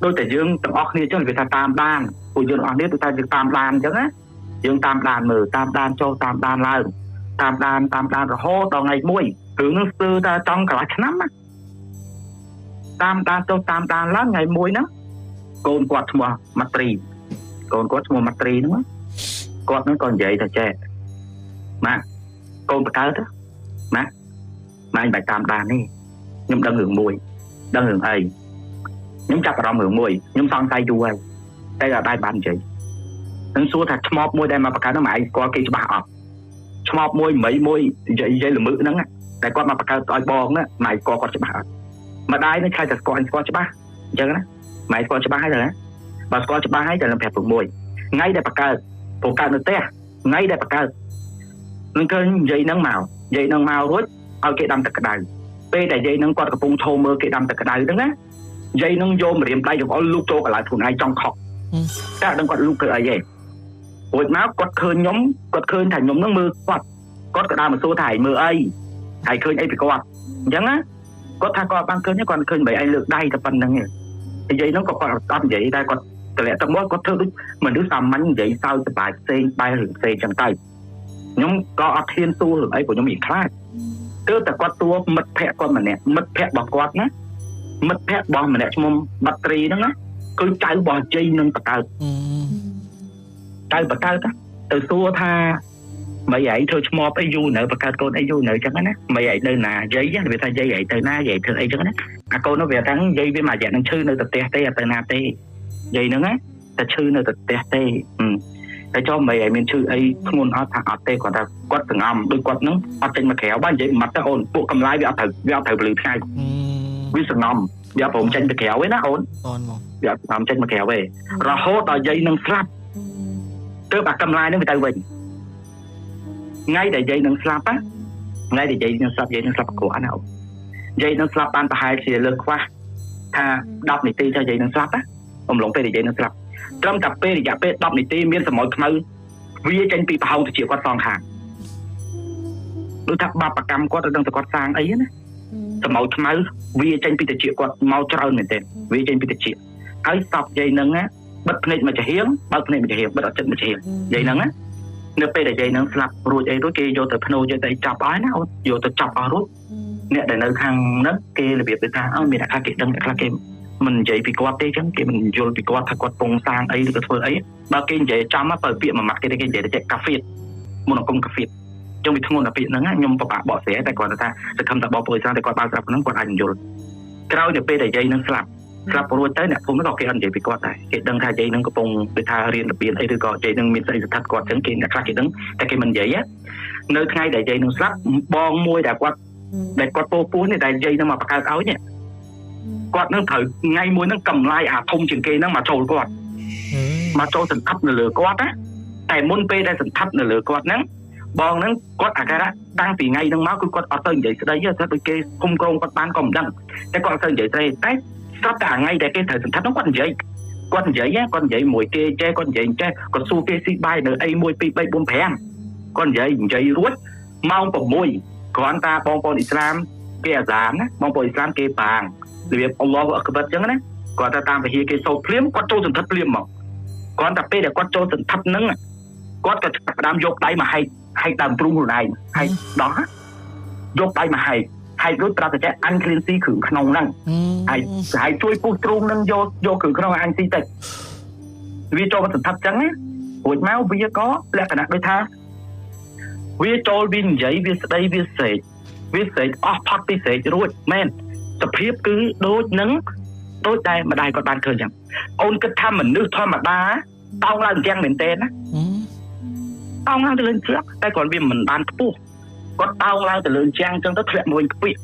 ដូចតែយើងទាំងអស់គ្នាអញ្ចឹងវាថាតាមដានពួកយើងទាំងអស់គ្នាដូចតែយើងតាមដានអញ្ចឹងណាយើងតាមដានមើលតាមដានចូលតាមដានឡើងតាមដានរហូតដល់ថ្ងៃមួយរឿងហ្នឹងស្ទើរតែចង់កន្លះឆ្នាំណាតាមដានចូលតាមដានឡើងថ្ងៃមួយហ្នឹងកូនគាត់ឈ្មោះម៉ាត្រីហ្នឹងគាត់ហ្នឹងក៏និយាយថាចេះម៉ាកូនបកើតម៉ាអញបែរតាមដាននេះខ្ញុំដឹងរឿងមួយដឹងរឿងអីខ្ញុំចាប់អារម្មណ៍រឿងមួយខ្ញុំសង្ស័យយូរហើយតែអត់ដែរបាននិយាយនឹងសួរថាឆ្មបមួយដែលមកបកើតហ្នឹងម៉ែឯងស្គាល់គេច្បាស់អត់ឆ្មបមួយមីមួយនិយាយល្មើហ្នឹងតែគាត់មកបកើតឲ្យបងណាម៉ែស្គាល់គាត់ច្បាស់អត់ម្ដាយនឹងខែតែស្គាល់អញស្គាល់ច្បាស់អញ្ចឹងណាម៉ែស្គាល់ច្បាស់ហើយណាបើស្គាល់ច្បាស់ហើយតែនឹងប្រាប់ព្រោះមួយថ្ងៃដែលបកើតនៅផ្ទះថ្ងៃដែលបកើតនឹងឃើញនិយាយហ្នឹងមករួចឲ្យគេដាំទឹកក្តៅពេលដែលនិយាយហ្នឹងគាត់កំពុងឈោមើលគេដាំទឹកក្តៅហ្នឹងណានិយាយហ្នឹងយកម្រាមដៃយកឲ្យលូកចូលកន្លែងខ្លួនឯងចង់ខកតែអត់ដឹងគាត់លូកធ្វើអីទេរួចមកគាត់ឃើញខ្ញុំគាត់ឃើញថាខ្ញុំហ្នឹងមើលគាត់ក៏ដើរមកសួរថាឯងមើលអីហើយឃើញអីពីគាត់អញ្ចឹងណាគាត់ថាគាត់បានឃើញគាត់ឃើញបីឯងលើកដៃតែប៉ុណ្្នឹងទេនិយាយហ្នឹងក៏គាត់អត់និយាយតែគាត់តម្លាក់ទឹកមកគាត់ធ្វើដូចមនុស្សសាមញ្ញនិយាយសើចសប្បាយផ្សេងបែររឿងផ្សេងចឹងទៅខ្ញុំក៏អត់ហ៊ានសួររឿងអីព្រោះខ្ញុំមានខ្លាចគឺតែគាត់សួរមិត្តភក្តិគាត់ម្នាក់មិត្តភក្តិរបស់គាត់ណាមិត្តភក្តិរបស់ម្នាក់ឈ្មោះបាត់ត្រីហ្នឹងណាគឺចៅរបស់ជ័យនឹងបកើតទៅសួរថាមីឯងធ្វើឈ្មោះអីយូរនៅបកើតកូនអីយូរនៅចឹងណាមីឯងនៅណាយាយវាថាយាយឯងទៅណាយាយធ្វើអីចឹងណាអាកូននោះវាថាយាយវាមួយរយៈនឹងឈឺនៅតែផ្ទះទេអត់ទៅណាទេយាយហ្នឹងណាតែឈឺនៅតែផ្ទះទេតែចុះមីឯងមានឈឺអីធ្ងន់អត់ថាអត់ទេគាត់ថាគាត់សង្ងំដូចគាត់ហ្នឹងអត់ចេញមកក្រៅបាននិយាយមកទៅអូនពួកកម្លាយវាអត់ត្រូវពលឺថ្ងៃវាសង្ងំវាព្រមចេញទៅក្រៅឯណាអូនមកវាព្រមចេញមកក្រៅឯរហូតដល់យាយនឹងស្លាប់ទើបអាកម្លាយហ្នឹងវាទៅវិញថ្ងៃដែលយាយនឹងស្លាប់ថ្ងៃដែលយាយនឹងស្លាប់យាយនឹងស្លាប់ប្រកួតណាអូនយាយនឹងស្លាប់បានប្រហែលជាលើកខ្វះថា10នាទីចុះយាយនឹងស្លាប់អំឡុងពេលដែលយាយនឹងស្លាប់ត្រឹមតែពេលរយៈពេល10នាទីមានសម្អុយខ្មៅវាចេញពីប្រហោងទៅជាគាត់សងខាងដូចថាបាបកម្មគាត់ទៅដឹងតែគាត់សាងអីណាសម្អុយខ្មៅវាចេញពីតិចគាត់មកច្រើនមែនទេវាចេញពីតិចហើយស្បយាយនឹងណាបិទភ្នែកមកចាហៀងបើកភ្នែកមកចាហៀងបិទអត់ចិត្តមកចាហៀងយាយនឹងណានៅពេលដែលយាយនឹងស្លាប់រួចអីរួចគេយកទៅភ្នូយកទៅចាប់អស់ណាអូនយកទៅចាប់អស់រួចអ្នកដែលនៅខាងហ្នឹងគេរបៀបដូចថាមានអ្នកខ្លះគេដឹងអ្នកខ្លះគេមិននិយាយពីគាត់ទេអញ្ចឹងគេមិនយល់ពីគាត់ថាគាត់ពងសាងអីឬក៏ធ្វើអីបើគេនិយាយចំទៅពាក្យមួយម៉ាត់គេនិយាយតែកាហ្វេមុនអង្គកាហ្វេចឹងវាធ្ងន់តែពាក្យហ្នឹងខ្ញុំពិបាកបកស្រាយតែគាត់ថាសង្ឃឹមថាបងប្អូនស្រាតែគាត់បានស្រាប់ហ្នឹងគាត់អាចយល់ក្រោយនៅពេលដែលយាយនឹងស្លាប់រួចទៅអ្នកភូមិក៏គេអត់និយាយពីគាត់ដែរគេដឹងថាយាយនឹងកំពុងដូចថារៀនរបៀបអីឬក៏យាយនឹងមានស្អីស្ថិតគាត់ចឹងគេអ្នកខ្លះគេដឹងតែគេមិននិយាយនៅថ្ងៃដែលយាយនឹងស្លាប់បងមួយដែលគាត់ពោះនេះដែលយាយនឹងមកបង្កើតឲ្យនេះគាត់នឹងត្រូវថ្ងៃមួយហ្នឹងកម្លាយអាធំជាងគេហ្នឹងមកចូលគាត់មកចូលសន្តិបនៅលើគាត់ណាតែមុនពេលដែលសន្តិបនៅលើគាត់ហ្នឹងបងហ្នឹងគាត់អាការៈតាំងពីថ្ងៃហ្នឹងមកគឺគាត់អត់ទៅនិយាយស្ដីទេគាត់ដូចគេគុំក្រងគាត់បានក៏មិនដឹងតែគាត់អត់ទៅនិយាយស្ដីតែស្រាប់តែថ្ងៃដែលគេត្រូវសន្តិបហ្នឹងគាត់និយាយមួយគេចេះគាត់និយាយចេះគាត់សួរគេស៊ីបាយនៅអី1 2 3 4 5គាត់និយាយរួចម៉ោង6គ្រាន់តែបងប្អូនអ៊ីស្លាមគេអាហ្សានណាបងប្អូនអ៊ីស្លាមគេបាងរបៀបអល់ឡោះអក្បរចឹងណាគាត់ថាតាមវិហារគេសូត្រភ្លាមគាត់ចូលសន្តិបភ្លាមមកគ្រាន់តែពេលដែលគាត់ចូលសន្តិបហ្នឹងគាត់ក៏ផ្ដាំយកដៃមកហែកដើមទ្រូងខ្លួនឯងហែកដោះយកដៃមកហែករួចប្រាប់តែអញគ្លៀនស៊ីគ្រឿងក្នុងហ្នឹងហើយជួយពុះទ្រូងហ្នឹងយកគ្រឿងក្នុងអញស៊ីតិចវាចូលមកសន្តិបចឹងណារួចមកវាក៏លក្ខណៈដូចថាវាចូលវានិយាយវាស្ដីវាស្រែក វាស្រេចអស់ផុតពីស្រេចរួចមែនសភាពគឺដូចនឹងដូចតែម្ដាយគាត់បានឃើញចឹងអូនគិតថាមនុស្សធម្មតាតោងឡើងយ៉ាងមែនទេណាតោងឡើងទៅលើជ្រាក់តែគាត់វាមិនបានខ្ពស់គាត់តោងឡើងទៅលើជាងចឹងទៅធ្លាក់មកវិញខ្ពៀក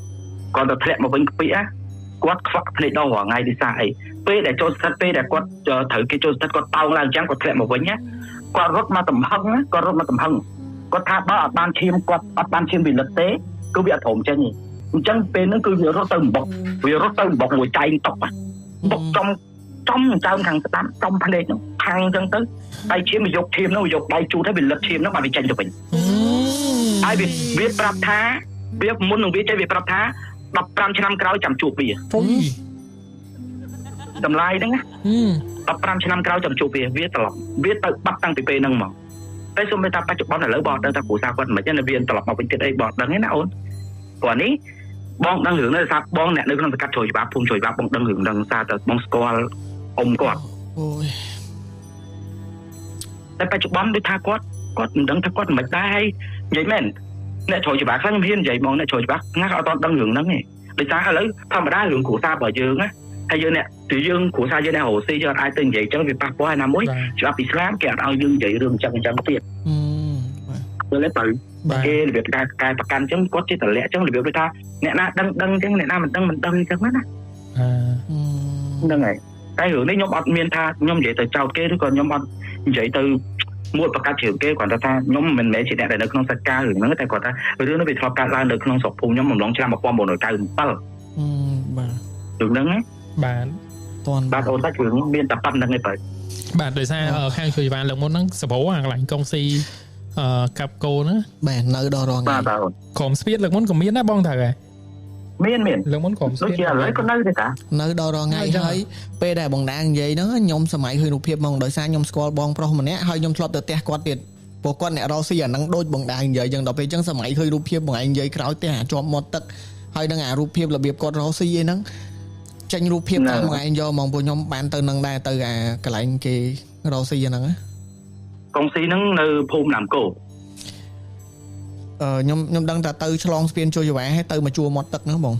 គាត់ទៅធ្លាក់មកវិញខ្ពៀកគាត់ខ្វាក់ភ្នែកដល់រាល់ថ្ងៃទីសាអីពេលដែលចូលស្ថិតពេលដែលគាត់ត្រូវគេចូលស្ថិតគាត់តោងឡើងចឹងគាត់ធ្លាក់មកវិញណាគាត់រត់មកទំហឹងគាត់រត់មកទំហឹងគាត់ថាបើអត់បានឈាមគាត់អត់បានឈាមវិលិតទេគឺវាអត់ព្រមចេញទេអញ្ចឹងពេលហ្នឹងគឺវារត់ទៅអំបុកមួយចែងតុកបុកចំចើមខាងស្ដាំចំភ្នែកហ្នឹងខាងអញ្ចឹងទៅដៃឈាមយកឈាមហ្នឹងយកដៃជូតឲ្យវាលិតឈាមហ្នឹងបានវាចេញទៅវិញហើយវាប្រាប់ថាវាមុននឹងវាចេញវាប្រាប់ថា15ឆ្នាំក្រោយចាំជួបវាតម្លៃហ្នឹងណា15ឆ្នាំក្រោយចាំជួបវាត្រឡប់វាទៅបាត់តាំងពីពេលហ្នឹងមកតែសូម្បីតែបច្ចុប្បន្នឥឡូវបងដឹងថាគ្រូសាគាត់មិនចឹងវាត្រឡប់មកវិញទៀតអីបងដឹងទេណាអូនព្រោះនេះបងដឹងរឿងនេះថាបងអ្នកនៅក្នុងសង្កាត់ជ្រោយច្បាប់ភូមិជ្រោយច្បាប់បងដឹងរឿងដឹងថាតែបងស្គាល់អ៊ំគាត់អូយតែបច្ចុប្បន្នដូចថាគាត់មិនដឹងថាគាត់មិនដែរហើយនិយាយមែនអ្នកជ្រោយច្បាប់ខ្លះខ្ញុំហ៊ាននិយាយបងអ្នកជ្រោយច្បាប់ណាក៏អត់ដឹងរឿងហ្នឹងទេដោយសារឥឡូវធម្មតារឿងគ្រួសាររបស់យើងណាហើយយើងអ្នកទីយើងគ្រួសារយើងអ្នករស់ស៊ីយើងអត់អាចទៅនិយាយចឹងវាប៉ះពាល់ហើយណាមួយច្បាប់អ៊ីស្លាមគេអត់ឲ្យយើងនិយាយរឿងចឹងទៀតទៅលេបទៅគេរបៀបការប្រកាន់ចឹងគាត់ជាតលាក់ចឹងរបៀបដូចថាអ្នកណាដឹងចឹងអ្នកណាមិនដឹងចឹងណាហ្នឹងហើយតែរឿងនេះខ្ញុំអត់មានថាខ្ញុំនិយាយទៅចោទគេឬក៏ខ្ញុំអត់និយាយទៅមួតប្រកាសជើងគេគាត់ថាខ្ញុំមិនមែនជាអ្នកដែលនៅក្នុងសកម្មរឿងហ្នឹងតែគាត់ថារឿងនេះវាធ្លាប់កើតឡើងនៅក្នុងស្រុកភូមិខ្ញុំអំឡុងឆ្នាំ1997បាទរឿងហ្នឹងណាបាទអូនតែរឿងមានតែប៉ុណ្្នឹងឯងបាទដោយសារខាងជួយបានលើកមុនហ្នឹងសប្រូអាកន្លែងកុងស៊ីកាប់គោណាបាទនៅដល់រងថ្ងៃក្រុមស្ពាតលើកមុនក៏មានដែរបងថាហើយមានលើកមុនក្រុមស្ពាតដូចជាឥឡូវក៏នៅដែរតានៅដល់រងថ្ងៃហើយពេលដែលបងដាងនិយាយហ្នឹងខ្ញុំសម័យឃើញរូបភាពហ្មងដោយសារខ្ញុំស្គាល់បងប្រុសម្នាក់ហើយខ្ញុំធ្លាប់ទៅផ្ទះគាត់ទៀតព្រោះគាត់អ្នករស់ស៊ីអាហ្នឹងដូចបងដាងនិយាយចឹងដល់ពេលចឹងសម័យឃើញរូបភាពបងឯងនិយាយក្រោយផ្ទះជាប់មាត់ទឹកហើយនឹងអារូបភាពរបៀបគាត់រស់ស៊ីឯហ្នឹងចេញរូបភាពតាមបងឯងយកហ្មងពួកខ្ញុំបានទៅនឹងដែរទៅអាកន្លែងគេរស់ស៊ីហ្នឹងកុងស៊ីហ្នឹងនៅភូមិណាមគោខ្ញុំដឹងថាទៅឆ្លងស្ពានជួយយ៉ាវ៉ាហើយទៅមកជួរមាត់ទឹកហ្នឹងបង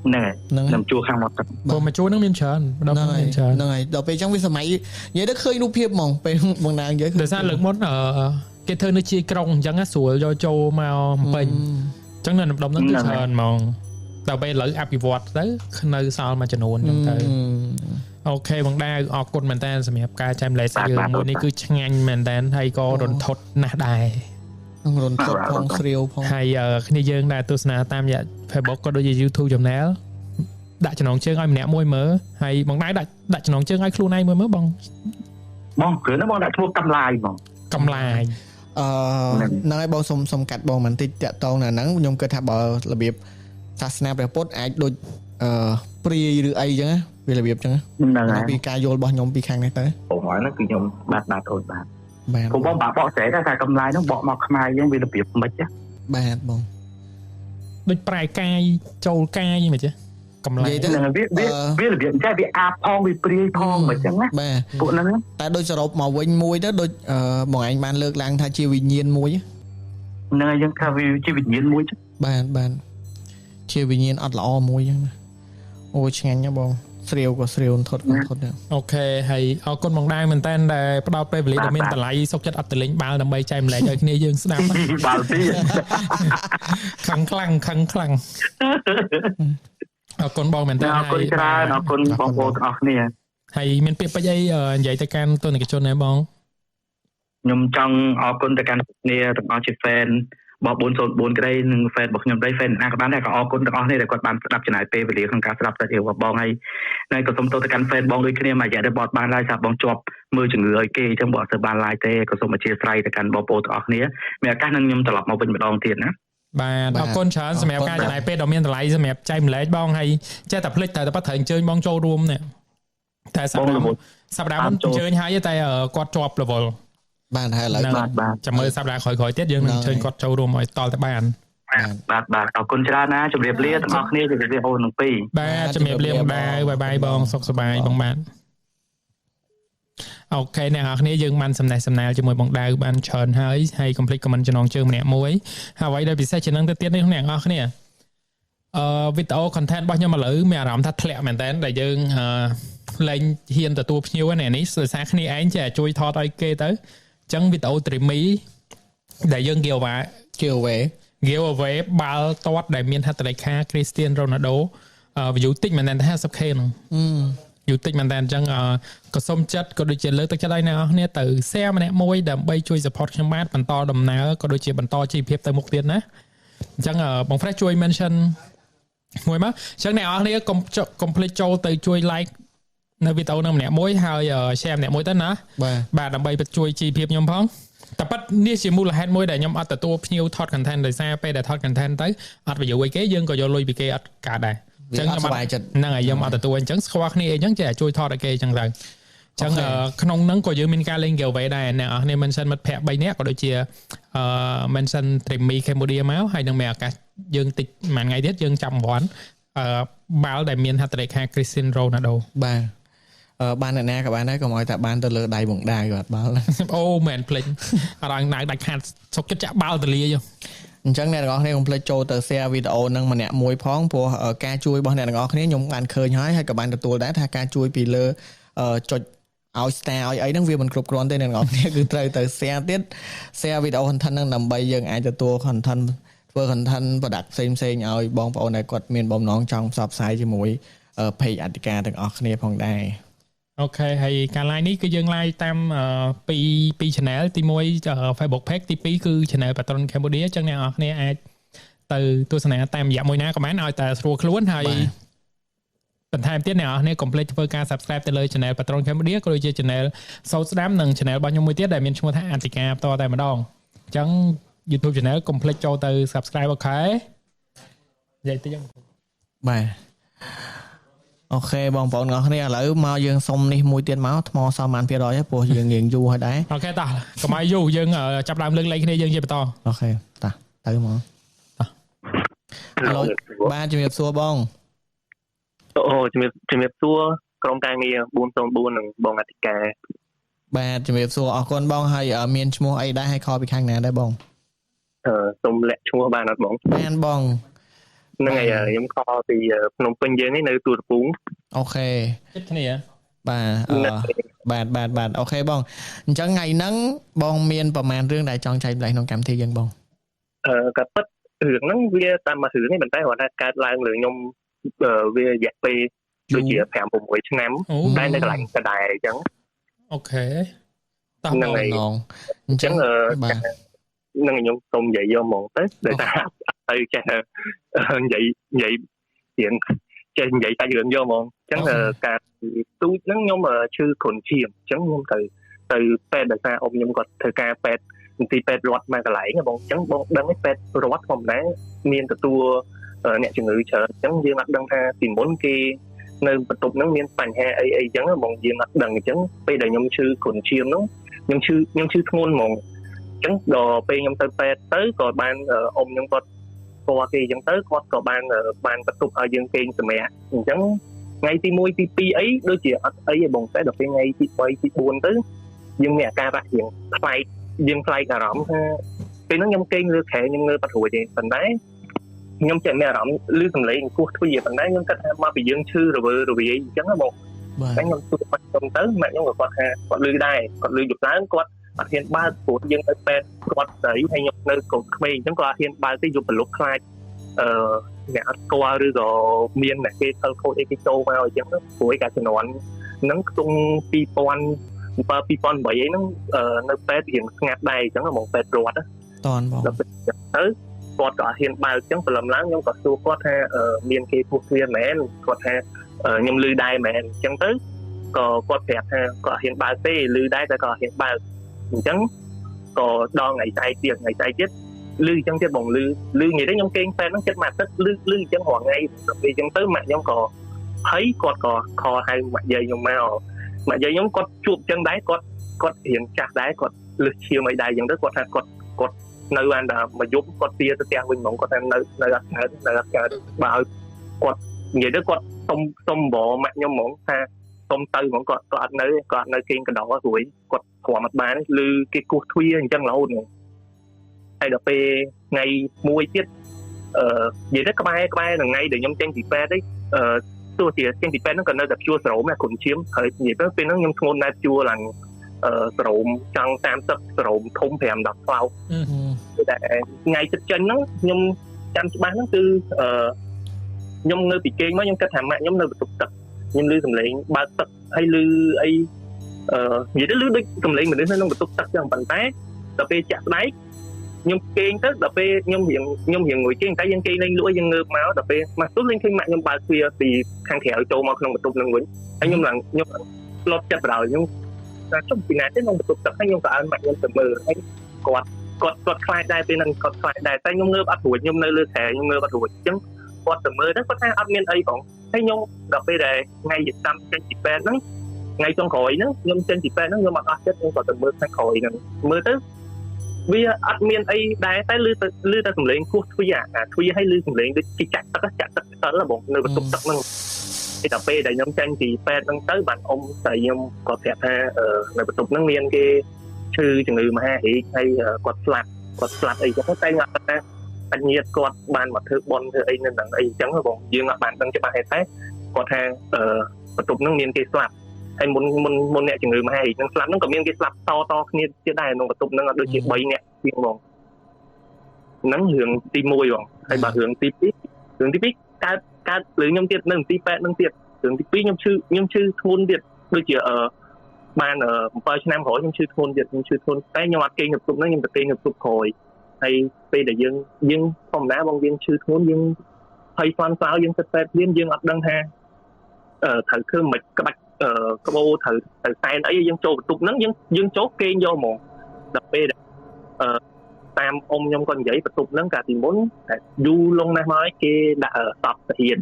ហ្នឹងជួរខាងមាត់ទឹកព្រោះមកជួរហ្នឹងមានច្រើនម្ដងមានច្រើនហ្នឹងហើយដល់ពេលអញ្ចឹងវាសម័យនិយាយទៅឃើញរូបភាពហ្មងពេលបងណានិយាយដោយសារលើកមុនគេធ្វើនៅជាក្រុងអញ្ចឹងស្រួលយកចូលមកពេញអញ្ចឹងនៅម្ដុំហ្នឹងគឺច្រើនហ្មងដល់ពេលឥឡូវអភិវឌ្ឍទៅនៅសល់មួយចំនួនអញ្ចឹងទៅអូខេបងដាវអរគុណមែនតើសម្រាប់ការចែករំលែករឿងមួយនេះគឺឆ្ងាញ់មែនតើហើយក៏រន្ធត់ណាស់ដែររន្ធត់ផងស្រាវផងហើយគ្នាយើងដែលទស្សនាតាមរយៈ Facebook ក៏ដូចជា YouTube Channel ដាក់ចំណងជើងឲ្យម្នាក់មួយមើលហើយបងដាវដាក់ចំណងជើងឲ្យខ្លួនឯងមើលបងគ្រឿងហ្នឹងបងដាក់ឈ្មោះកំឡាយបងកំឡាយហ្នឹងហើយបងសុំកាត់បងបន្តិចតាក់តងនៅហ្នឹងខ្ញុំគិតថាបើរបៀបសាសនាព្រះពុទ្ធអាចដូចព្រាយឬអីចឹងវារបៀបចឹងហ្នឹងហើយពីការយល់របស់ខ្ញុំពីខាងនេះទៅបងហ្នឹងគឺខ្ញុំបាទអូនបាទព្រោះបងបាក់បកស្រែថាកំឡាយហ្នឹងបកមកខ្មែរយើងវារបៀបមិនខ្មិចបាទបងដូចប្រែកាយចូលកាយមិនចេះកំឡាយហ្នឹងវារបៀបចេះវាអាបផងវាព្រាយផងមិនចឹងណាពួកហ្នឹងតែដូចសរុបមកវិញមួយទៅដូចបងឯងបានលើកឡើងថាជាវិញ្ញាណមួយហ្នឹងហើយយើងថាវាជាវិញ្ញាណមួយបាទជាវិញ្ញាណអត់ល្អមួយចឹងណាអូឆ្ងាញ់ណាបងស្រាវក៏ស្រាវធត់អូខេហើយអរគុណបងដាវមែនតើដែលផ្ដល់ពេលវេលាដ៏មានតម្លៃសុខចិត្តអត់ទលេងបាល់ដើម្បីចែកម្លែកឲ្យគ្នាយើងស្ដាប់បាល់ទីខឹងខ្លាំងអរគុណបងមែនតើអរគុណច្រើនអរគុណបងប្អូនទាំងអស់គ្នាហើយមានពាក្យពេចន៍អីនិយាយទៅកាន់ទស្សនិកជនដែរបងខ្ញុំចង់អរគុណទៅកាន់គ្នាទាំងអស់ជា fan បោះ404ក្តីនិង fan របស់ខ្ញុំក្តី fan ណាក៏បានដែរក៏អរគុណទាំងអស់គ្នាដែលគាត់បានស្ដាប់ចំណាយពេលវេលាក្នុងការស្ដាប់សាច់រឿងរបស់បងហើយក៏សូមទៅកាន់ fan បងដូចគ្នាមួយរយៈទៅបត់បានឡើយថាបងជាប់មើលជំងឺឲ្យគេអញ្ចឹងបងអត់ទៅបានឡើយទេក៏សូមអធិស្ឋានទៅកាន់បងប្អូនទាំងអស់គ្នាមានឱកាសនឹងខ្ញុំត្រឡប់មកវិញម្ដងទៀតណាបាទអរគុណច្រើនសម្រាប់ការចំណាយពេលដ៏មានតម្លៃសម្រាប់ចែកម្លែកបងហើយចេះតែភ្លេចតែប៉ះត្រូវអញ្ជើញបងចូលរួមនេះតែសប្តាហ៍មុនអញ្ជើញហើយតែគាត់ជាប់ level បានហើយឥឡូវចាំមើលសប្តាហ៍ក្រោយៗទៀតយើងនឹងអញ្ជើញគាត់ចូលរួមឲ្យតល់តែបានបាទអរគុណច្រើនណាជម្រាបលាទាំងអស់គ្នាជម្រាបលាអូនទាំងពីរបាទជម្រាបលាបងដាវបាយបងសុខសប្បាយបងបាទអ អូខេអ្នកនរគ្នាយើងបានសំណេះសំណាលជាមួយបងដៅបានច្រើនហើយ complete comment ចំណងជើងម្នាក់មួយហើយអ្វីដែលពិសេសជាងនឹងទៅទៀតនេះអ្នកនរគ្នាវីដេអូ content របស់ខ្ញុំឥឡូវមានអារម្មណ៍ថាធ្លាក់មែនតើដែលយើងលែងហ៊ានទទួលភ្ញៀវនេះដោយសារគ្នាឯងចេះជួយថតឲ្យគេទៅអញ្ចឹងវីដេអូ Dreamy ដែលយើង giveaway បាល់ទាត់ដែលមានហត្ថលេខា Cristiano Ronaldo view តិចមែនតើ 50k ហ្នឹងview តិចមែនតើអញ្ចឹងក៏សូមចិត្តក៏ដូចជាលើកទឹកចិត្តឲ្យអ្នកនរគ្នាទៅ share ម្នាក់មួយដើម្បីជួយ support ខ្ញុំបាទបន្តដំណើរក៏ដូចជាបន្តជីវភាពទៅមុខទៀតណាអញ្ចឹងបង Fresh ជួយ mention មួយមកអញ្ចឹងអ្នកនរគ្នាកុំភ្លេចចូលទៅជួយ like នៅវីដេអូហ្នឹងម្នាក់មួយហើយ share ម្នាក់មួយទៅណាបាទដើម្បីជួយជីវភាពខ្ញុំផងតែប៉ាត់នេះជាមូលហេតុមួយដែលខ្ញុំអត់ទទួលភ្ញៀវថត content ដោយសារពេលដែលថត content ទៅអត់ view ឲ្យគេយើងក៏យកលុយពីគេអត់កើតដែរអញ្ចឹងខ្ញុំអត់ហ្នឹងហើយខ្ញុំអត់ទទួលអញ្ចឹងស្គាល់គ្នាអីអញ្ចឹងចេះជួយថតឲ្យគេអញ្ចឹងទៅអញ្ចឹងក្នុងហ្នឹងក៏យើងមានការលេង giveaway ដែរអ្នកនរគ្នា mention មិត្តភ័ក្តិ3នាក់ក៏ដូចជា mention Dreamy Cambodia មកហើយនឹងមានឱកាសយើងតិចមួយថ្ងៃទៀតយើងចាប់រង្វាន់បាល់ដែលមានហត្ថលេខា Cristiano Ronaldo បាទបានអ្នកណាក៏បានដែរកុំឲ្យតែបានទៅលើដៃបងដាវគាត់បាល់អូមែនភ្លេចអរអង្គដាច់ខាតសុកចិត្តចាក់បាល់ទៅលាយអញ្ចឹងអ្នកទាំងអស់គ្នាកុំភ្លេចចូលទៅ share វីដេអូនឹងម្នាក់មួយផងព្រោះការជួយរបស់អ្នកទាំងអស់គ្នាខ្ញុំបានឃើញហើយក៏បានទទួលដែរថាការជួយពីលើចុចឲ្យ star ឲ្យអីហ្នឹងវាមិនគ្រប់គ្រាន់ទេអ្នកទាំងអស់គ្នាគឺត្រូវទៅ share ទៀត share វីដេអូ content ហ្នឹងដើម្បីយើងអាចទទួល content ធ្វើ content product ផ្សេងៗឲ្យបងប្អូនដែលគាត់មានបំណងចង់ផ្សព្វផ្សាយជាមួយ page អធិការទាំងអស់គ្នាផងដែរអូខេហើយការ live នេះគឺយើង live តាមពី channel ទី1 Facebook page ទី2គឺ channel Patron Cambodia អញ្ចឹងអ្នកនរគ្នាអាចទៅទស្សនាតាមរយៈមួយណាក៏បានឲ្យតែស្រួលខ្លួនហើយបន្ថែមទៀតអ្នកនរគ្នាកុំភ្លេចធ្វើការ subscribe ទៅលើ channel Patron Cambodia ក៏ដូចជា channel សោតស្ដាំនិង channel របស់ខ្ញុំមួយទៀតដែលមានឈ្មោះថាអធិការបន្តតែម្ដងអញ្ចឹង YouTube channel កុំភ្លេចចូលទៅ subscribe អូខេនិយាយតិចបាទអូខេបងប្អូនទាំងអស់គ្នាឥឡូវមកយើងសុំនេះមួយទៀតមកថ្មសមបាន%ហើយព្រោះយើងរៀងយូរហើយដែរអូខេតោះកុំឲ្យយូរយើងចាប់ដើមលើកលែងគ្នាយើងនិយាយបន្តអូខេតោះទៅមកបាទជំរាបសួរបងអូជំរាបសួរក្រុមការងារ404និងបងអធិការបាទជំរាបសួរអរគុណបងហើយមានឈ្មោះអីដែរហើយខលពីខាងណាដែរបងសុំលាក់ឈ្មោះបានអត់បងបានបងហ្នឹងហើយខ្ញុំខលពីភ្នំពេញយើងនេះនៅទូរពូអូខេចិត្តគ្នាបាទអូខេបងអញ្ចឹងថ្ងៃហ្នឹងបងមានប្រហែលរឿងដែលចង់ចែកម្លែកក្នុងកម្មវិធីយើងបងក៏ពិតរឿងហ្នឹងវាតាមមួយរឿងនេះប៉ុន្តែគាត់ថាកើតឡើងលើខ្ញុំវារយៈពេលដូចជា 5-6 ឆ្នាំតែនៅកន្លែងកដែរអញ្ចឹងអូខេតោះហ្នឹងហើយអញ្ចឹងបាទនឹងខ្ញុំសូមនិយាយយកហ្មងទៅដោយសារទៅចេះនិយាយរៀងចេះនិយាយតែរឿងយកហ្មងអញ្ចឹងការទូចហ្នឹងខ្ញុំឈឺគ្រុនឈាមអញ្ចឹងខ្ញុំទៅពេទ្យដោយសារអ៊ំខ្ញុំគាត់ធ្វើការពេទ្យមន្ទីរពេទ្យរដ្ឋមកកន្លែងបងអញ្ចឹងបងដឹងទេពេទ្យរដ្ឋធម្មតាមានទទួលអ្នកជំងឺច្រើនអញ្ចឹងយើងអត់ដឹងថាពីមុនគេនៅបន្ទប់ហ្នឹងមានបញ្ហាអីអញ្ចឹងបងយើងអត់ដឹងអញ្ចឹងពេលដែលខ្ញុំឈឺគ្រុនឈាមហ្នឹងខ្ញុំឈឺធ្ងន់ហ្មងអញ្ចឹងដល់ពេលខ្ញុំទៅពេទ្យទៅក៏បានអ៊ំខ្ញុំគាត់ស្គាល់គេអញ្ចឹងទៅគាត់ក៏បានបន្ទប់ឲ្យយើងគេងសម្រាប់អញ្ចឹងថ្ងៃទី1ទី2អីដូចជាអត់អីទេបងតែដល់ពេលថ្ងៃទី3ទី4ទៅយើងមានអាការៈរៀងផ្លែកយើងផ្លែកអារម្មណ៍ថាពេលហ្នឹងខ្ញុំគេងលើខែខ្ញុំងើបបាត់រួចទេប៉ុន្តែខ្ញុំចេះមានអារម្មណ៍ឮសំឡេងគោះទ្វារប៉ុន្តែខ្ញុំគិតថាមកពីយើងឈឺរវើរវាយអញ្ចឹងបងតែខ្ញុំទូបាច់ខ្ញុំទៅម៉ាក់ខ្ញុំក៏គាត់ថាគាត់ឮដែរគាត់ឮយប់ឡើងគាត់អត់ហ៊ានបើកព្រោះយើងទៅពេទ្យគាត់ស្រីហើយខ្ញុំនៅកូនក្មេងអញ្ចឹងគាត់អត់ហ៊ានបើកទេយកប្រឡប់ខ្លាចអ្នកអត់ស្គាល់ឬក៏មានអ្នកគេធ្វើខូចអីគេចូលមកអញ្ចឹងព្រោះឯកាជំនាន់ហ្នឹងខ្ទង់2007 2008អីហ្នឹងនៅពេទ្យរៀងស្ងាត់ដែរអញ្ចឹងហ្មងពេទ្យរដ្ឋតនបងទៅគាត់ក៏អត់ហ៊ានបើកអញ្ចឹងព្រលឹមឡើងខ្ញុំក៏សួរគាត់ថាមានគេពុះទ្វារមែនគាត់ថាខ្ញុំឮដែរមែនអញ្ចឹងទៅក៏គាត់ប្រាប់ថាគាត់អត់ហ៊ានបើកទេឮដែរតែក៏អត់ហ៊ានបើកអញ្ចឹងក៏ដល់ថ្ងៃស្អែកទៀតឮអញ្ចឹងទៀតបងឮនិយាយទៅខ្ញុំគេងពេទ្យហ្នឹងចិត្តមួយទឹកឮអញ្ចឹងរាល់ថ្ងៃពេលអញ្ចឹងទៅម៉ាក់ខ្ញុំក៏ហើយគាត់ក៏ខលហៅម៉ាក់យាយខ្ញុំមកម៉ាក់យាយខ្ញុំគាត់ជួបអញ្ចឹងដែរគាត់រៀងចាស់ដែរគាត់លឹះឈាមអីដែរអញ្ចឹងទៅគាត់ថាគាត់នៅបានតែមួយយប់គាត់ទាទៅផ្ទះវិញហ្មងគាត់ថានៅអត់កើតបើឲ្យគាត់និយាយទៅគាត់សុំបរម៉ាក់ខ្ញុំហ្មងថា សុំទៅហ្មងគាត់អត់នៅគេងកណ្ដោរួយគាត់ព្រមអត់បានឬគេគោះទ្វារអញ្ចឹងរហូតហើយដល់ពេលថ្ងៃមួយទៀតនិយាយទៅក្បែរនឹងថ្ងៃដែលខ្ញុំចេញពីពេទ្យទេទោះជាចេញពីពេទ្យហ្នឹងក៏នៅតែជួសរោមដែរគុណឈាមហើយនិយាយទៅពេលហ្នឹងខ្ញុំធ្ងន់ណាស់ជួឡើងសរោមចង់30សរោមធំ 5-10 ផ្លោកតែថ្ងៃចិត្តចេញហ្នឹងខ្ញុំចាំច្បាស់ហ្នឹងគឺខ្ញុំនៅពីគេងមកខ្ញុំគិតថាម៉ាក់ខ្ញុំនៅបន្ទប់ទឹកខ្ញុំឮសំឡេងបើកទឹកហើយឮអីនិយាយទៅឮដូចសំឡេងមនុស្សនៅក្នុងបន្ទប់ទឹកចឹងប៉ុន្តែដល់ពេលចាក់ស្ដែកខ្ញុំគេងទៅដល់ពេលខ្ញុំរៀងងុយគេងតែយើងគេងលេងលក់យើងងើបមកដល់ពេលមកទស្សលេងឃើញម៉ាក់ខ្ញុំបើកទ្វារពីខាងក្រៅចូលមកក្នុងបន្ទប់នឹងវិញហើយខ្ញុំស្លប់ចិត្តបដ ாய் ខ្ញុំតែចុះពីណាទេក្នុងបន្ទប់ទឹកហើយខ្ញុំក៏អើម៉ាក់ខ្ញុំទៅមើលហើយគាត់ខ្លាចដែរពេលហ្នឹងគាត់ខ្លាចដែរតែខ្ញុំងើបអត់រួចខ្ញុំនៅលើខែខ្ញុំងើបអត់រួចអញ្ចឹងគាត់ទៅមើលទៅគាត់ថាអត់មានអីផងហើយខ្ញុំដល់ពេលដែលថ្ងៃចាំចេញពីពេទ្យហ្នឹងថ្ងៃចុងក្រោយហ្នឹងខ្ញុំចេញពីពេទ្យហ្នឹងខ្ញុំអត់អស់ចិត្តខ្ញុំក៏ទៅមើលថ្ងៃក្រោយហ្នឹងមើលទៅវាអត់មានអីដែរតែឮតែសំឡេងគោះទ្វារទ្វារឲ្យឮសំឡេងដូចជាចាក់ទឹកស្ទើរបងនៅបន្ទប់ទឹកហ្នឹងតែដល់ពេលដែលខ្ញុំចេញពីពេទ្យហ្នឹងទៅបានអ៊ំស្រីខ្ញុំគាត់ប្រាប់ថានៅបន្ទប់ហ្នឹងមានគេឈឺជំងឺមហារីកហើយគាត់ស្លាប់អីចឹងតែខ្ញុំអត់ថាអញ្ញាតគាត់បានមកធ្វើបន់ធ្វើអីនៅហ្នឹងអីចឹងបងយើងអត់បានដឹងច្បាស់ទេតែគាត់ថាបន្ទប់ហ្នឹងមានគេស្លាប់ហើយមុនអ្នកជំងឺមហារីកហ្នឹងស្លាប់ហ្នឹងក៏មានគេស្លាប់តគ្នាទៀតដែរក្នុងបន្ទប់ហ្នឹងដូចជា3អ្នកទៀតហ្មងហ្នឹងរឿងទី1បងហើយបើរឿងទី2កើតលើខ្ញុំទៀតនៅទី8ហ្នឹងទៀតរឿងទី2ខ្ញុំឈឺធ្ងន់ទៀតដូចជាបាន7ឆ្នាំក្រោយខ្ញុំឈឺធ្ងន់ទៀតខ្ញុំឈឺធ្ងន់តែខ្ញុំអត់គេងនៅបន្ទប់ហ្នឹងខ្ញុំទៅគេងនៅបន្ទប់ក្រោយហើយពេលដែលយើងធម្មតាបងយើងឈឺធ្ងន់យើងហើយស្វាន់ស្វោយើងទៅពេទ្យព្រាមយើងអត់ដឹងថាត្រូវធ្វើមិនក្បាច់ក្បោត្រូវតែនអីយើងចូលបន្ទប់ហ្នឹងយើងចូលគេងយកហ្មងដល់ពេលតាមអ៊ំខ្ញុំគាត់និយាយបន្ទប់ហ្នឹងកាលពីមុនតែយូរលងណាស់មកគេដាក់សពទាហាន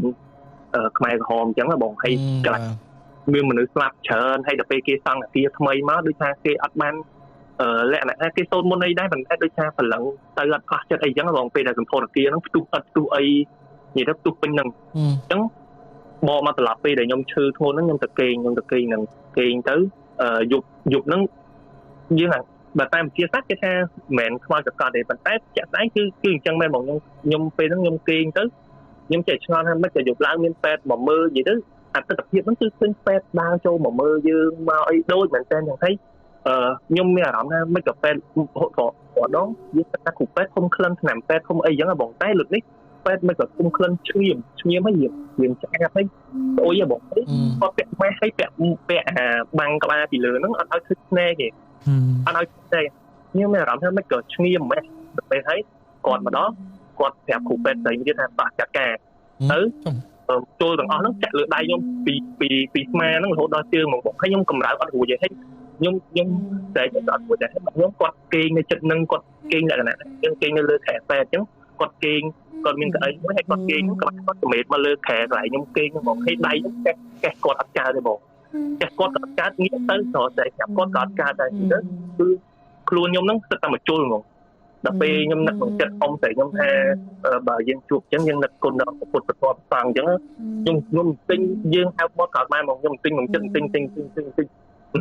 ខ្មែរក្រហមអញ្ចឹងបងហើយកន្លះមានមនុស្សស្លាប់ច្រើនហើយដល់ពេលគេសង់អាគារថ្មីមកដូចថាគេអត់បានលក្ខណៈថាគេសូនមុនអីដែរប៉ុន្តែដូចថាព្រលឹងទៅអត់ខ្វះចិត្តអីចឹងបងពេលដែលសម្ពោធអាគារហ្នឹងផ្ទុះអីនិយាយទៅផ្ទុះពេញហ្នឹងអញ្ចឹងបកមកត្រឡប់ពេលដែលខ្ញុំឈឺធ្ងន់ហ្នឹងខ្ញុំទៅគេងហ្នឹងគេងទៅយប់ហ្នឹងយើងបើតាមវិទ្យាសាស្ត្រគេថាមិនមែនខ្វល់ចកទេប៉ុន្តែជាក់ស្ដែងគឺអញ្ចឹងមែនបងខ្ញុំពេលហ្នឹងខ្ញុំគេងទៅខ្ញុំចេះឆ្ងល់ថាមិនក៏យប់ឡើងមានពេទ្យមកមើលនិយាយទៅអត្តភាពហ្នឹងគឺឃើញពេទ្យដើរចូលមកមើលយើងមកអីដូចមែនតើយ៉ាងហីខ្ញុំមានអារម្មណ៍ថាមិនក៏ពេទ្យក៏ដងយើងថាគ្រូពេទ្យធំក្លិនថ្នាំពេទ្យធំអីចឹងបងតែលើកនេះពេទ្យមិនក៏ធំក្លិនឈាមហើយយើងឆ្អាបហើយអូយបងគាត់ពាក់ម៉ាស់ហើយពាក់បាំងក្បាលពីលើហ្នឹងអត់ឲ្យឈឺស្នែកទេអត់ឲ្យទេខ្ញុំមានអារម្មណ៍ថាមិនក៏ឈាមម៉េះដល់ពេលហើយគាត់មកដល់គាត់ប្រាប់គ្រូពេទ្យស្រីទៀតថាបាក់ចាត់ការទៅចូលទាំងអស់ហ្នឹងចាក់លើដៃខ្ញុំពីស្មាហ្នឹងរហូតដល់ជើងមកបងហើយខ្ញុំកម្រើអត់រួចទេហើយខ្ញុំតែអត់រួចដែរខ្ញុំគាត់គេងនៅចិត្តហ្នឹងគាត់គេងលក្ខណៈយើងគេងនៅលើខែពេទ្យអញ្ចឹងគាត់គេងគាត់មានកៅអីមួយហើយគាត់គេងគាត់សម្រេចមកលើខែកន្លែងខ្ញុំគេងហ្នឹងបងហើយដៃខ្ញុំកេះគាត់អត់កើតទេបងកេះគាត់អត់កើតងាកទៅស្រោតែចាប់គាត់ក៏អត់កើតដែរគឺខ្លួនខ្ញុំហ្នឹងស្ទើរតែមកជុលហ្មងដល់ពេលខ្ញុំនឹកក្នុងចិត្តអ៊ំស្រីខ្ញុំថាបើយើងជួបអញ្ចឹងយើងនឹកគុណដល់ពុទ្ធពធសង្ឃអញ្ចឹងខ្ញុំទិញយើងហៅបត់ក៏បានមកខ្ញុំទិញក្នុងចិត្ត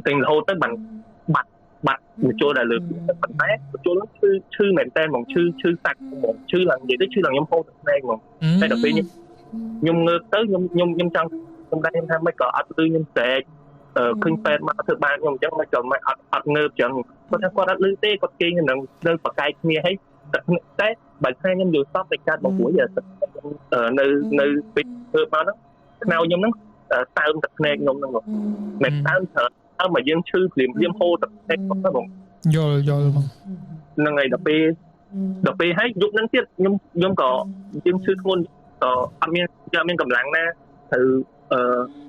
ទិញរហូតទៅបាត់បញ្ចូលដល់លើប៉ុន្តែបញ្ចូលគឺឈឺមែនតើហ្មងឈឺសាច់ហ្មងឈឺឡើងនិយាយទៅឈឺឡើងខ្ញុំហូរទឹកភ្នែកហ្មងតែដល់ពេលខ្ញុំងើបទៅខ្ញុំចង់ខ្ញុំដែរថាមិនក៏អត់គឺខ្ញុំស្រែកឃើញពេទ្យមកធ្វើបានខ្ញុំអញ្ចឹងមិនក៏មិនអត់ងើបអញ្ចឹងគាត់ថាគាត់អត់លឺទេគាត់គេងនៅបកាយគ្នាហើយតែបើថាខ្ញុំយល់សពតែកាត់មកមួយនៅពេលធ្វើមកហ្នឹងខ្នៅខ្ញុំហ្នឹងតើមទឹកភ្នែកខ្ញុំហ្នឹងមិនតើមត្រូវមកយើងឈឺព្រាមហូរទឹកភ្នែកគាត់ហ្នឹងយល់បងហ្នឹងហើយដល់ពេលហើយយប់ហ្នឹងទៀតខ្ញុំក៏យើងឈឺធ្ងន់ក៏អត់មានកម្លាំងណាត្រូវ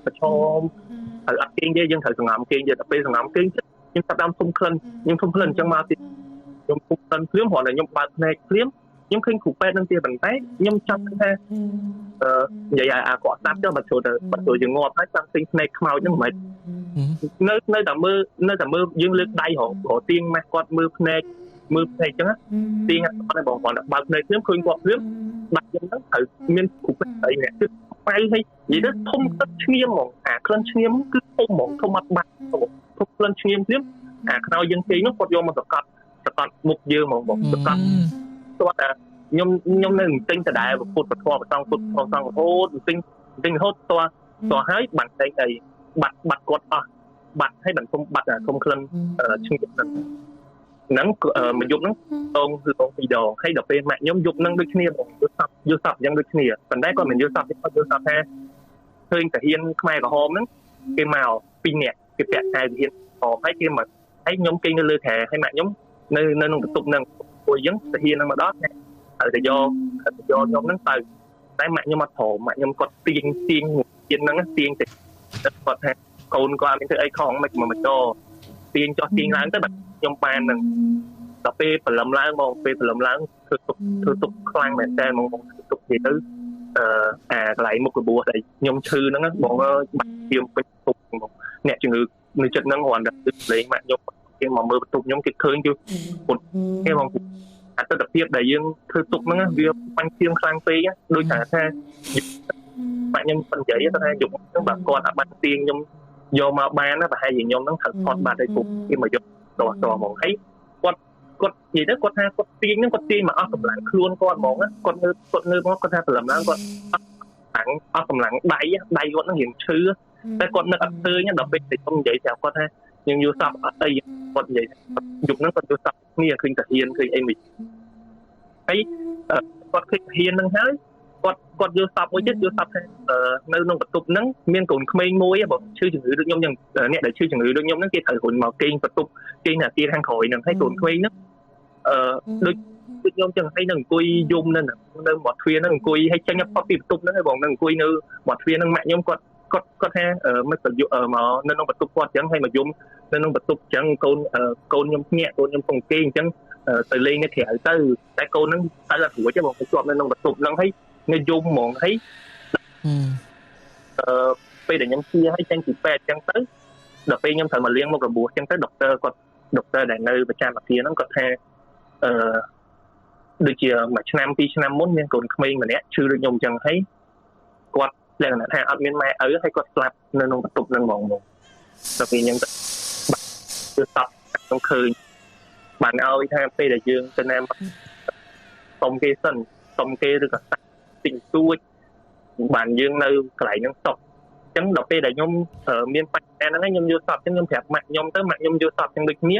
ប្រឈមហើយអត់គេងទេយើងត្រូវសង្ងំគេងទៀតដល់ពេលសង្ងំគេងខ្ញុំចាប់ដើមធំក្លិនអញ្ចឹងមកទៀតខ្ញុំពុកក្លិនព្រាមគ្រាន់តែខ្ញុំបើកភ្នែកព្រាមខ្ញុំឃើញគ្រូពេទ្យនឹងទៀតប៉ុន្តែខ្ញុំចាប់ថានិយាយឲ្យគាត់ស្ដាប់ចុះបើចូលយើងងាប់ហើយចាំទិញភ្នែកខ្មោចហ្នឹងមិននៅតែមើលយើងលើកដៃរកទៀងម៉ាស់គាត់មើលភ្នែក មើលផ្សេងចឹងទីហ្នឹងអត់បងគាត់បើកភ្នែកខ្ញុំឃើញគាត់ភ្លាមបាត់ចឹងទៅត្រូវមានគ្រូពេទ្យអីនេះគឺបែរឲ្យនិយាយទៅធំទឹកឈ្ងៀមហ្មងអាក្លិនឈ្ងៀមគឺធំហ្មងធំអត់បាត់ធំក្លិនឈ្ងៀមភ្លាមអាខ្នើយយើងពេកនោះគាត់យកមកសកាត់មុខយើងហ្មងសកាត់គាត់ខ្ញុំនៅទិញដដែលពុទ្ធពធបតង់ពុទ្ធសង្ឃរហូតទិញរហូតតហើយបាត់តែអីបាត់គាត់អស់បាត់ឲ្យបានធំបាត់ធំក្លិនឈ្ងៀមហ្នឹងមួយយប់ហ្នឹងតងគឺតងពីរដងហើយដល់ពេលម៉ាក់ខ្ញុំយប់ហ្នឹងដូចគ្នាបងយល់សពយ៉ាងដូចគ្នាប៉ុន្តែគាត់មិនយល់សពទេគាត់យល់សពថាឃើញតាហ៊ានខ្មែរក្រហមហ្នឹងគេមក2នាក់គេពាក់ខែតាហ៊ានហើយគេមកហើយខ្ញុំគេងនៅលើខែហើយម៉ាក់ខ្ញុំនៅក្នុងបន្ទប់ហ្នឹងពួកយើងតាហ៊ានហ្នឹងមកដល់ហើយទៅយកខ្ញុំហ្នឹងទៅតែម៉ាក់ខ្ញុំអត់ព្រមម៉ាក់ខ្ញុំគាត់ទាញទៀតហ្នឹងទាញទៅគាត់ថាកូនគាត់មានធ្វើអីខំមិនមកចោទាញចោះទាញឡើងទៅបាត់ខ្ញុំបានហ្នឹងដល់ពេលព្រលឹមឡើងមកពេលព្រលឹមឡើងធ្វើទុកខ្លាំងមែនតើមកធ្វើទុកនិយាយទៅអាកន្លែងមុខរបួសដែលខ្ញុំឈឺហ្នឹងបងអើយបាត់ជាពេញទុកអ្នកជំងឺនៅចិត្តហ្នឹងគាត់លេងម៉ាក់ខ្ញុំគេមកមើលបន្ទប់ខ្ញុំគេឃើញគឺពុតគេបងអត្តភាពដែលយើងធ្វើទុកហ្នឹងវាបាញ់ឈាមខ្លាំងពេកដូចថាម៉ាក់ខ្ញុំបញ្ជាក់ថាយប់ហ្នឹងបើគាត់អត់បានទាញខ្ញុំយកមកបានណាប្រហែលជាខ្ញុំហ្នឹងត្រូវផត់បាត់ឲ្យពុកគេមកយកតោះហ្មងហើយគាត់និយាយទៅគាត់ថាគាត់ទាញហ្នឹងគាត់ទាញមកអស់កម្លាំងខ្លួនគាត់ហ្មងគាត់ងើបមកគាត់ថាព្រលឹមឡើងគាត់អស់កម្លាំងដៃគាត់ហ្នឹងរៀងឈឺតែគាត់នឹកអត់ឃើញដល់ពេលតែខ្ញុំនិយាយប្រាប់គាត់ថាយើងយល់សពអត់អីគាត់និយាយយប់ហ្នឹងគាត់យល់សពគ្នាឃើញតាហ៊ានឃើញអីមិនហើយគាត់ឃើញតាហ៊ានហ្នឹងហើយគាត់យល់សពមួយទៀតយល់សពថានៅក្នុងបន្ទប់ហ្នឹងមានកូនក្មេងមួយបើឈឺជំងឺដូចខ្ញុំយ៉ាងអ្នកដែលឈឺជំងឺដូចខ្ញុំហ្នឹងគេត្រូវរុញមកគេងបន្ទប់គេងនៅទីខាងក្រោយហ្នឹងហើយកូនក្មេងហ្នឹងដូចខ្ញុំចឹងហើយនឹងអង្គុយយំនៅមាត់ទ្វារហ្នឹងអង្គុយឲ្យចេញផុតពីបន្ទប់ហ្នឹងហើយបងនឹងអង្គុយនៅមាត់ទ្វារហ្នឹងម៉ាក់ខ្ញុំគាត់ថាមិនទៅយកមកនៅក្នុងបន្ទប់គាត់ចឹងហើយមកយំនៅក្នុងបន្ទប់ចឹងកូនខ្ញុំភ្ញាក់កូនខ្ញុំកំគេអញ្ចឹងទៅលេងនៅក្រៅទៅតែកូនហ្នឹងទៅអត់រួចទេបងទៅជាប់នៅក្នុងបន្ទប់ហ្នឹងហើយនៅយំហ្មងហើយពេលដែលខ្ញុំជាឲ្យចេញពីពេទ្យចឹងទៅដល់ពេលខ្ញុំត្រូវមកលាងមុខរបួសចឹងទៅដុកទ័រដែលនៅប្រចាំអគារហ្នឹងគាត់ថាដូចជាមួយឆ្នាំ2ឆ្នាំមុនមានកូនក្មេងម្នាក់ឈឺដូចខ្ញុំចឹងហើយគាត់លក្ខណៈថាអត់មានម៉ែឪហើយគាត់ស្លាប់នៅក្នុងបន្ទប់ហ្នឹងហ្មងដល់ពេលខ្ញុំទៅគឺសពខ្ញុំឃើញបានឲ្យថាពេលដែលយើងទៅណាសុំគេសិនសុំគេឬក៏ទិញទួចបានយើងនៅកន្លែងហ្នឹងសុខអញ្ចឹងដល់ពេលដែលខ្ញុំមានបញ្ហាហ្នឹងខ្ញុំយល់សពអញ្ចឹងខ្ញុំប្រាប់ម៉ាក់ខ្ញុំទៅម៉ាក់ខ្ញុំយល់សពអញ្ចឹងដូចគ្នា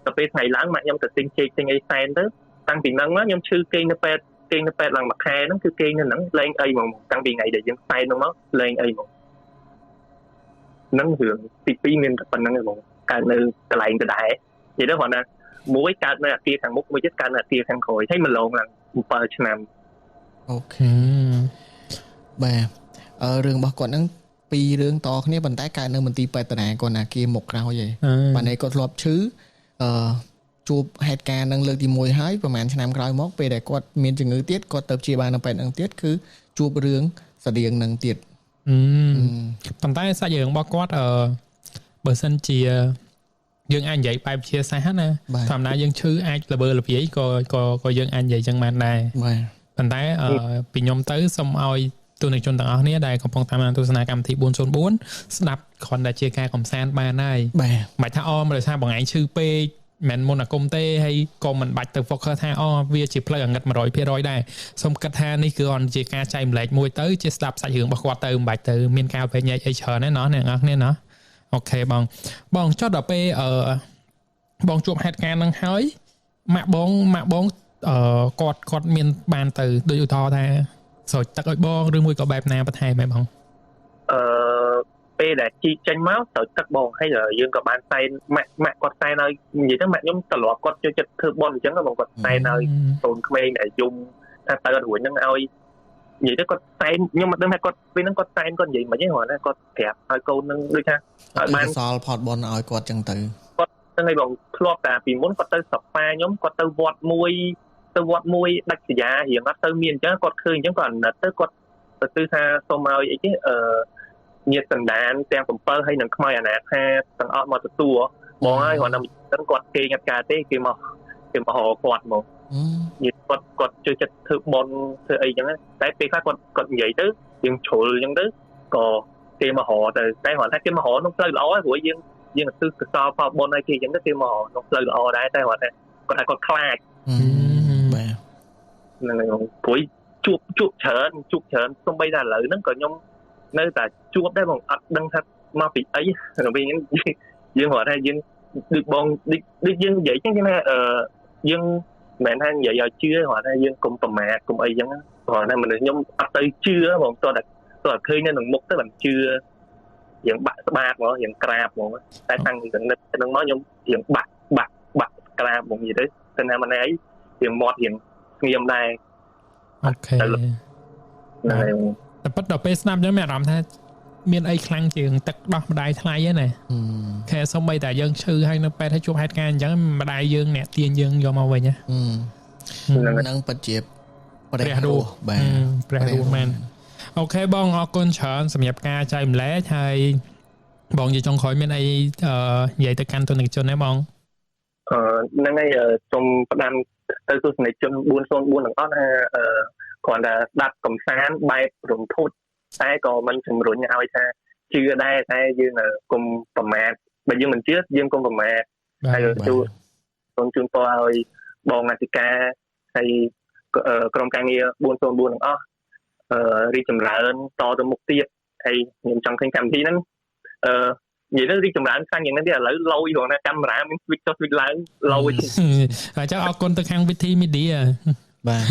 ដល់ពេលថ្ងៃឡើងម៉ាក់ខ្ញុំទៅទិញចេកទិញអីសែនទៅតាំងពីហ្នឹងខ្ញុំឈឺគេងនៅពេទ្យឡើងមួយខែហ្នឹងគឺគេងនៅហ្នឹងលែងអីហ្មងតាំងពីថ្ងៃដែលយើងសែនហ្នឹងមកលែងអីហ្មងហ្នឹងរឿងទី2មានតែប៉ុណ្្នឹងឯងហ្មងកើតនៅកន្លែងដដែលនិយាយទៅគាត់ថាមួយកើតនៅអគារខាងមុខមួយទៀតកើតនៅអគារខាងក្រោយហើយម្លងឡើង7ឆ្នាំអូខេបាទរឿងរបស់គាត់ហ្នឹង2រឿងតគ្នាប៉ុន្តែកើតនៅមន្ទីរពេទ្យតារាគាត់អាគារមុខក្រោយឯងបាទនេះគាត់ធ្លាប់ឈឺជួបហេតុការណ៍នឹងលើកទី1ហើយប្រហែលឆ្នាំក្រោយមកពេលដែលគាត់មានជំងឺទៀតគាត់ទៅព្យាបាលនៅពេទ្យនឹងទៀតគឺជួបរឿងស្តៀងនឹងទៀតប៉ុន្តែសាច់រឿងរបស់គាត់បើសិនជាយើងអាចនិយាយបែបជាសាសណាធម្មតាយើងឈឺអាចល្វើល្វាយក៏យើងអាចនិយាយចឹងបានដែរបាទប៉ុន្តែពីខ្ញុំទៅសូមឲ្យទូនជនទាំងអស់គ្នាដែលកំពុងតាមទស្សនាកម្មវិធី404ស្ដាប់គ្រាន់តែជាការកំសាន្តបានហើយមិនថាមិនថាបងឯងឈឺពេកមិនមុនអាគមទេហើយក៏មិនបាច់ទៅ focus ថាវាជាផ្លូវអាងឹត 100% ដែរសូមគិតថានេះគឺអនជាការចែកម្លែកមួយទៅជាស្ដាប់សាច់រឿងរបស់គាត់ទៅមិនបាច់ទៅមានការវិញ្ញាអីច្រើនទេណាអ្នកនរគ្នាណាអូខេបងចុះដល់ពេលបងជួបហេតុការណ៍ហ្នឹងហើយម៉ាក់បងគាត់មានបានទៅដូចឧទាហរណ៍ថាស្រោចទឹកឲ្យបងឬមួយក៏បែបណាបន្ថែមហ៎បងពេលដែលជីកចេញមកស្រោចទឹកបងហើយយើងក៏បានសែនម៉ាក់គាត់សែនឲ្យនិយាយទៅម៉ាក់ខ្ញុំត្រឡប់គាត់ចូលចិត្តធ្វើបន់អញ្ចឹងបងគាត់សែនឲ្យកូនក្មេងដែលយំថាទៅរួចហ្នឹងឲ្យនិយាយទៅគាត់សែនខ្ញុំមិនដឹងថាគាត់ពេលហ្នឹងគាត់សែនគាត់និយាយមិនទេគ្រាន់តែគាត់ប្រាប់ឲ្យកូនហ្នឹងដូចថាឲ្យបានសល់ផតបន់ឲ្យគាត់អញ្ចឹងទៅគាត់ហ្នឹងហើយបងធ្លាប់តែពីមុនគាត់ទៅស្រុកប៉ាខ្ញុំគាត់ទៅវត្តមួយដាច់ស្រយារៀងអត់ទៅមានអញ្ចឹងគាត់ឃើញអញ្ចឹងគាត់អាណិតទៅគាត់ទៅថាសូមឲ្យអីទេញាតិសន្តានទាំង7ហើយនឹងខ្មោចអាណាថាទាំងអស់មកទទួលបងហើយគាត់នឹងគាត់គេងអត់ការទេគេមក គេមកហៅគាត់មកនិយាយគាត់ជួយចិត្តធ្វើបនធ្វើអីចឹងតែពេលខ្លះគាត់និយាយទៅយើងជ្រុលចឹងទៅក៏គេមកហៅទៅតែគាត់ថាគេមកហៅក្នុងផ្លូវល្អព្រោះយើងទិសកសលផលបនឲ្យគេចឹងទៅគេមកហៅក្នុងផ្លូវល្អដែរតែគាត់ថាគាត់ខ្លាចបាទហ្នឹងហើយព្រោះជួបច្រើនសូម្បីតែឥឡូវហ្នឹងក៏ខ្ញុំនៅតែជួបដែរបងអត់ដឹងថាមកពីអីវិញយើងគាត់ថាយើងដូចបងដូចយើងនិយាយចឹងណាយើងមិនមែនថានិយាយឲ្យជឿគាត់ថាយើងកុំប្រមាថកុំអីចឹងគាត់ថាមនុស្សខ្ញុំអត់ទៅជឿបងតោះតែឃើញនៅក្នុងមុខទៅមិនជឿយើងបាក់ស្បាតហ្មងយើងក្រាបហ្មងតែតាំងពីនិតហ្នឹងមកខ្ញុំយើងបាក់ក្រាបហ្មងនិយាយទៅតែណាអីយើងមាត់យើងស្ងៀមដែរអូខេតែប៉ុន្តែដល់ពេលស្ដាប់ចឹងមានអារម្មណ៍ថាមានអីខ្លាំងជាងទឹកដោះម្ដាយថ្លៃហ្នឹងណាខែសំបីតែយើងឈឺហើយនៅពេទ្យឲ្យជួបហេតុការណ៍អញ្ចឹងម្ដាយយើងអ្នកទាញយើងយកមកវិញណានឹងពិតជាព្រះរស់បាទព្រះរស់មែនអូខេបងអរគុណច្រើនសម្រាប់ការចែកម្លែកហើយបងនិយាយចុងក្រោយមានអីនិយាយទៅកាន់ទស្សនិកជនទេបងហ្នឹងហើយសូមផ្ដាំទៅទស្សនិកជន404ទាំងអស់ថាគ្រាន់តែស្ដាប់កំសាន្តបែបរំភើបតែក៏មិនជំរុញឲ្យថាជឿដែរតែយើងកុំប្រមាថបើយើងមិនជឿយើងកុំប្រមាថហើយសូមជូនពរឲ្យបងអធិការហើយក្រុមការងារ404ទាំងអស់រីកចម្រើនតទៅមុខទៀតហើយខ្ញុំចង់ឃើញកម្មវិធីហ្នឹងនិយាយទៅរីកចម្រើនខ្លាំងយ៉ាងនេះឥឡូវឡូយរហូតណាកាមេរ៉ាមាន switch ចុះ switch ឡើងឡូយហើយចឹងអរគុណទៅខាងវិធី media បាទ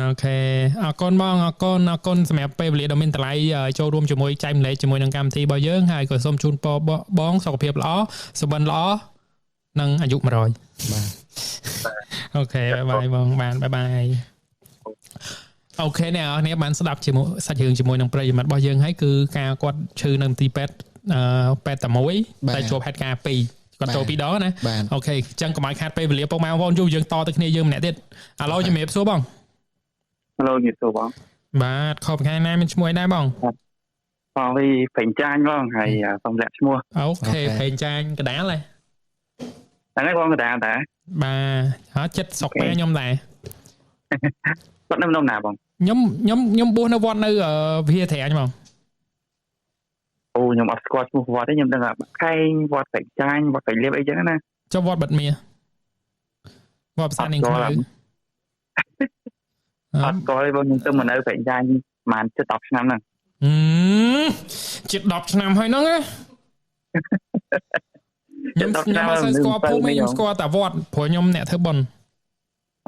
អូខេអរគុណបងអរគុណសម្រាប់ពេលវេលាដ៏មានតម្លៃចូលរួមជាមួយចែកម្លែកជាមួយនឹងកម្មវិធីរបស់យើងហើយក៏សូមជូនពរបងសុខភាពល្អសុបិនល្អនិងអាយុ100បាទអូខេបាយបងបានបាយអូខេអ្នកនរបានស្ដាប់ជាមួយសាច់រឿងជាមួយនឹងប្រិយមិត្តរបស់យើងហើយគឺការគាត់ឈឺនៅទីពេទ្យពេទ្យតែមួយតែជួបហេតុការណ៍2គាត់ចូល2ដងណាអូខេអញ្ចឹងកុំឲ្យខាតពេលវេលាពុកម៉ែបងប្អូនយើងតទៅគ្នាយើងម្នាក់ទៀតឥឡូវជំរាបសួរបងឥឡូវជំរាបសួរបងបាទខបខាងណាមានឈ្មោះអីដែរបងបងវិញពេញចាញ់បងហើយសូមលាក់ឈ្មោះអូខេពេញចាញ់កដាលហ្នឹងហើយបងកដាលតាបាទហើយចិត្តស្រុកម៉ែខ្ញុំដែរគាត់នៅណាបងខ្ញុំបួសនៅវត្តនៅវាត្រាញបងអូខ្ញុំអត់ស្គាល់ឈ្មោះវត្តទេខ្ញុំដឹងថាខេងវត្តពេជ្រចាញ់វត្តកៃលៀបអីចឹងណាចុះវត្តបាត់មាវត្តផ្សារនាងខ្មៅអត់ស្គាល់ទេបងខ្ញុំទៅមកនៅពេជ្រចាញ់ប្រហែលជិត10ឆ្នាំហ្នឹងជិត10ឆ្នាំហើយហ្នឹងណាខ្ញុំអត់ស្គាល់ភូមិខ្ញុំស្គាល់តែវត្តព្រោះខ្ញុំអ្នកធ្វើបុណ្យ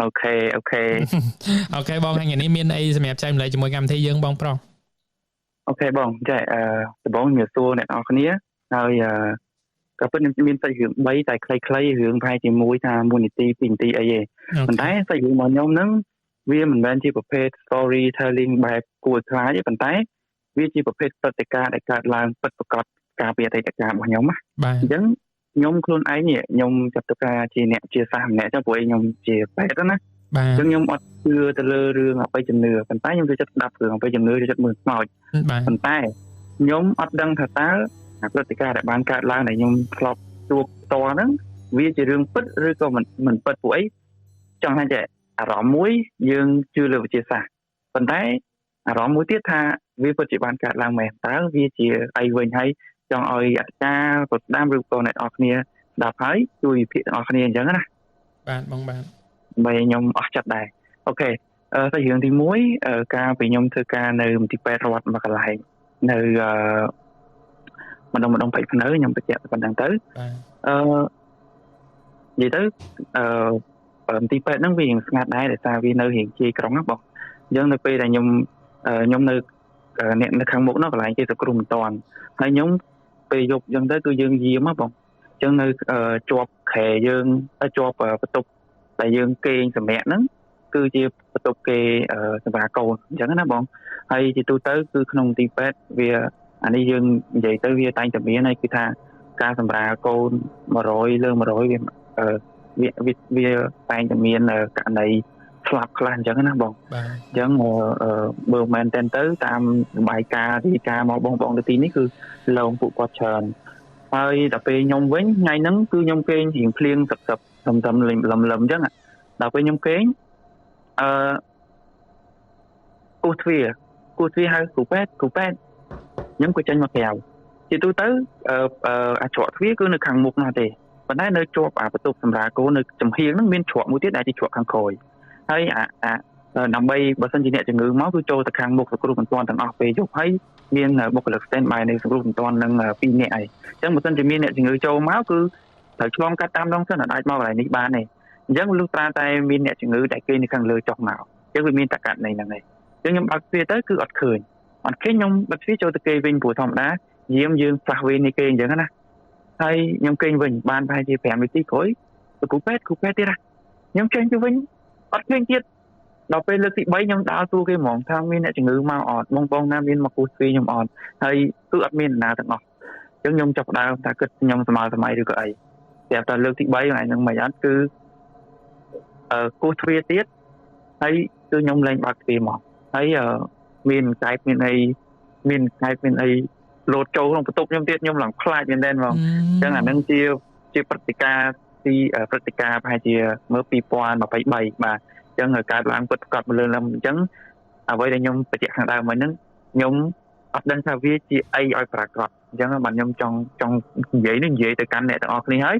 អូខេបងថ្ងៃនេះមានអីសម្រាប់ចែកម្លែកជាមួយកម្មវិធីយើងបងប្រុសអូខេបងចាដំបូងជំរាបសួរអ្នកនរគ្នាហើយក៏ពិតខ្ញុំមានសាច់រឿង3តែខ្លីៗរឿងប្រហែលជាមួយថា1នាទី2នាទីអីទេប៉ុន្តែសាច់រឿងរបស់ខ្ញុំហ្នឹងវាមិនមែនជាប្រភេទ story telling បែបគួរខ្លាចទេប៉ុន្តែវាជាប្រភេទព្រឹត្តិការណ៍ដែលកើតឡើងពិតប្រាកដការពីអតីតកាលរបស់ខ្ញុំណាអញ្ចឹងខ្ញុំខ្លួនឯងខ្ញុំចាប់ទុកថាជាអ្នកជាសាស្ត្រម្នាក់ចឹងព្រោះខ្ញុំជាពេទ្យណាអញ្ចឹងខ្ញុំអត់ជឿទៅលើរឿងអបិយជំនឿប៉ុន្តែខ្ញុំចូលចិត្តស្ដាប់រឿងអបិយជំនឿចូលចិត្តមើលខ្មោចប៉ុន្តែខ្ញុំអត់ដឹងថាតើព្រឹត្តិការណ៍ដែលបានកើតឡើងដែលខ្ញុំធ្លាប់ជួបផ្ទាល់ហ្នឹងវាជារឿងពិតឬក៏មិនពិតពួកអីចង់ថាចេះអារម្មណ៍មួយយើងជឿលើវិទ្យាសាស្ត្រប៉ុន្តែអារម្មណ៍មួយទៀតថាវាពិតជាបានកើតឡើងមែនតើវាជាអីវិញហើយចង់ឲ្យអាចារ្យក៏ស្ដាប់ឬក៏អ្នកនរគ្នាស្ដាប់ហើយជួយវិភាគទាំងអស់គ្នាអញ្ចឹងណាបាទបងបាទបីខ្ញុំអស់ចិត្តដែរអូខេសាច់រឿងទី1ការពីខ្ញុំធ្វើការនៅមន្ទីរពេទ្យរដ្ឋមួយកន្លែងនៅម្ដងពេជ្រភ្នៅខ្ញុំបញ្ជាក់ប៉ុណ្្នឹងទៅនិយាយទៅមន្ទីរពេទ្យហ្នឹងវារៀងស្ងាត់ដែរដោយសារវានៅរៀងជាយក្រុងណាបងអញ្ចឹងនៅពេលដែលខ្ញុំនៅអ្នកនៅខាងមុខនោះកន្លែងគេសង្គ្រោះមិនតាន់ហើយខ្ញុំពេលយប់អញ្ចឹងទៅគឺយើងយាមហ៎បងអញ្ចឹងនៅជាប់ខែយើងជាប់បន្ទប់ដែលយើងគេងសម្រាប់ហ្នឹងគឺជាបន្ទប់គេសម្រាប់កូនអញ្ចឹងណាបងហើយជាទូទៅគឺក្នុងទីពេទ្យវាអានេះយើងនិយាយទៅវាតែងតែមានហើយគឺថាការសម្រាប់កូន100លើ100វាតែងតែមានករណីស្លាប់ខ្លះអញ្ចឹងណាបងអញ្ចឹងបើមែនតែនទៅតាមរបាយការណ៍ទីការមកបងទៅទីនេះគឺឡងពួកគាត់ច្រើនហើយដល់ពេលខ្ញុំវិញថ្ងៃហ្នឹងគឺខ្ញុំគេងរៀងភ្លៀងទឹកត្រឹមលឹមអញ្ចឹង ដល់ពេលខ្ញុំគេងគូទ្វារហៅគ្រូពេទ្យខ្ញុំក៏ចេញមកក្រៅជាទូទៅអាច្រកទ្វារគឺនៅខាងមុខនោះទេប៉ុន្តែនៅជាប់បន្ទប់សម្រាប់គោនៅចំហៀងហ្នឹងមានច្រកមួយទៀតដែលជាច្រកខាងក្រោយហើយដើម្បីបើសិនជាអ្នកជំងឺមកគឺចូលទៅខាងមុខសង្គ្រោះបន្ទាន់ទាំងអស់ពេលយប់ហើយមានបុគ្គលិក stand by នៅសង្គ្រោះបន្ទាន់នឹង2នាក់ហើយអញ្ចឹងបើសិនជាមានអ្នកជំងឺចូលមកគឺត្រូវឆ្លងកាត់តាមដងសិនអាចមកកន្លែងនេះបានទេអញ្ចឹងលុះត្រាតែមានអ្នកជំងឺដែលគេនៅខាងលើចុះមកអញ្ចឹងវាមានតកាត់នៃហ្នឹងហើយអញ្ចឹងខ្ញុំបើកទ្វារទៅគឺអត់ឃើញខ្ញុំបិទទ្វារចូលទៅគេវិញព្រោះធម្មតាយាមយើងផ្លាស់វេននេះគេអញ្ចឹងណាហើយខ្ញុំគេងវិញបានប្រហែលជា5នាទីក្រោយគ្រូពេទ្យទៀតខ្ញុំចេញទៅវិញអត់ឃើញទៀតដល់ពេលលើកទី3ខ្ញុំដើរទូគេហ្មងថាមានអ្នកជំងឺមកអត់បងណាមានមកគូទ្វារខ្ញុំអត់ហើយគឺអត់មានណាទាំងអស់អញ្ចឹងខ្ញុំចាប់ដើមថាគិតខ្ញុំសម័យឬក៏អីតែតែលើកទី3ហ្នឹងមិនអត់គឺគូទ្វារទៀតហើយគឺខ្ញុំលែងបើកទ្វារមកហើយមានកែបមានអីលោតចូលក្នុងបន្ទប់ខ្ញុំទៀតខ្ញុំឡើងខ្លាចមែនទេហ្មងអញ្ចឹងអាហ្នឹងជាព្រឹត្តិការណ៍ប្រហែលជាមើល2023បាទអញ្ចឹងកើតឡើងពិតប្រាកដមកលើឡើងអញ្ចឹងអ្វីដែលខ្ញុំបញ្ជាក់ខាងដើមមិញហ្នឹងខ្ញុំអត់ដឹងថាវាជាអីឲ្យប្រាកដអញ្ចឹងបាទខ្ញុំចង់និយាយទៅកាន់អ្នកទាំងអស់គ្នាហើយ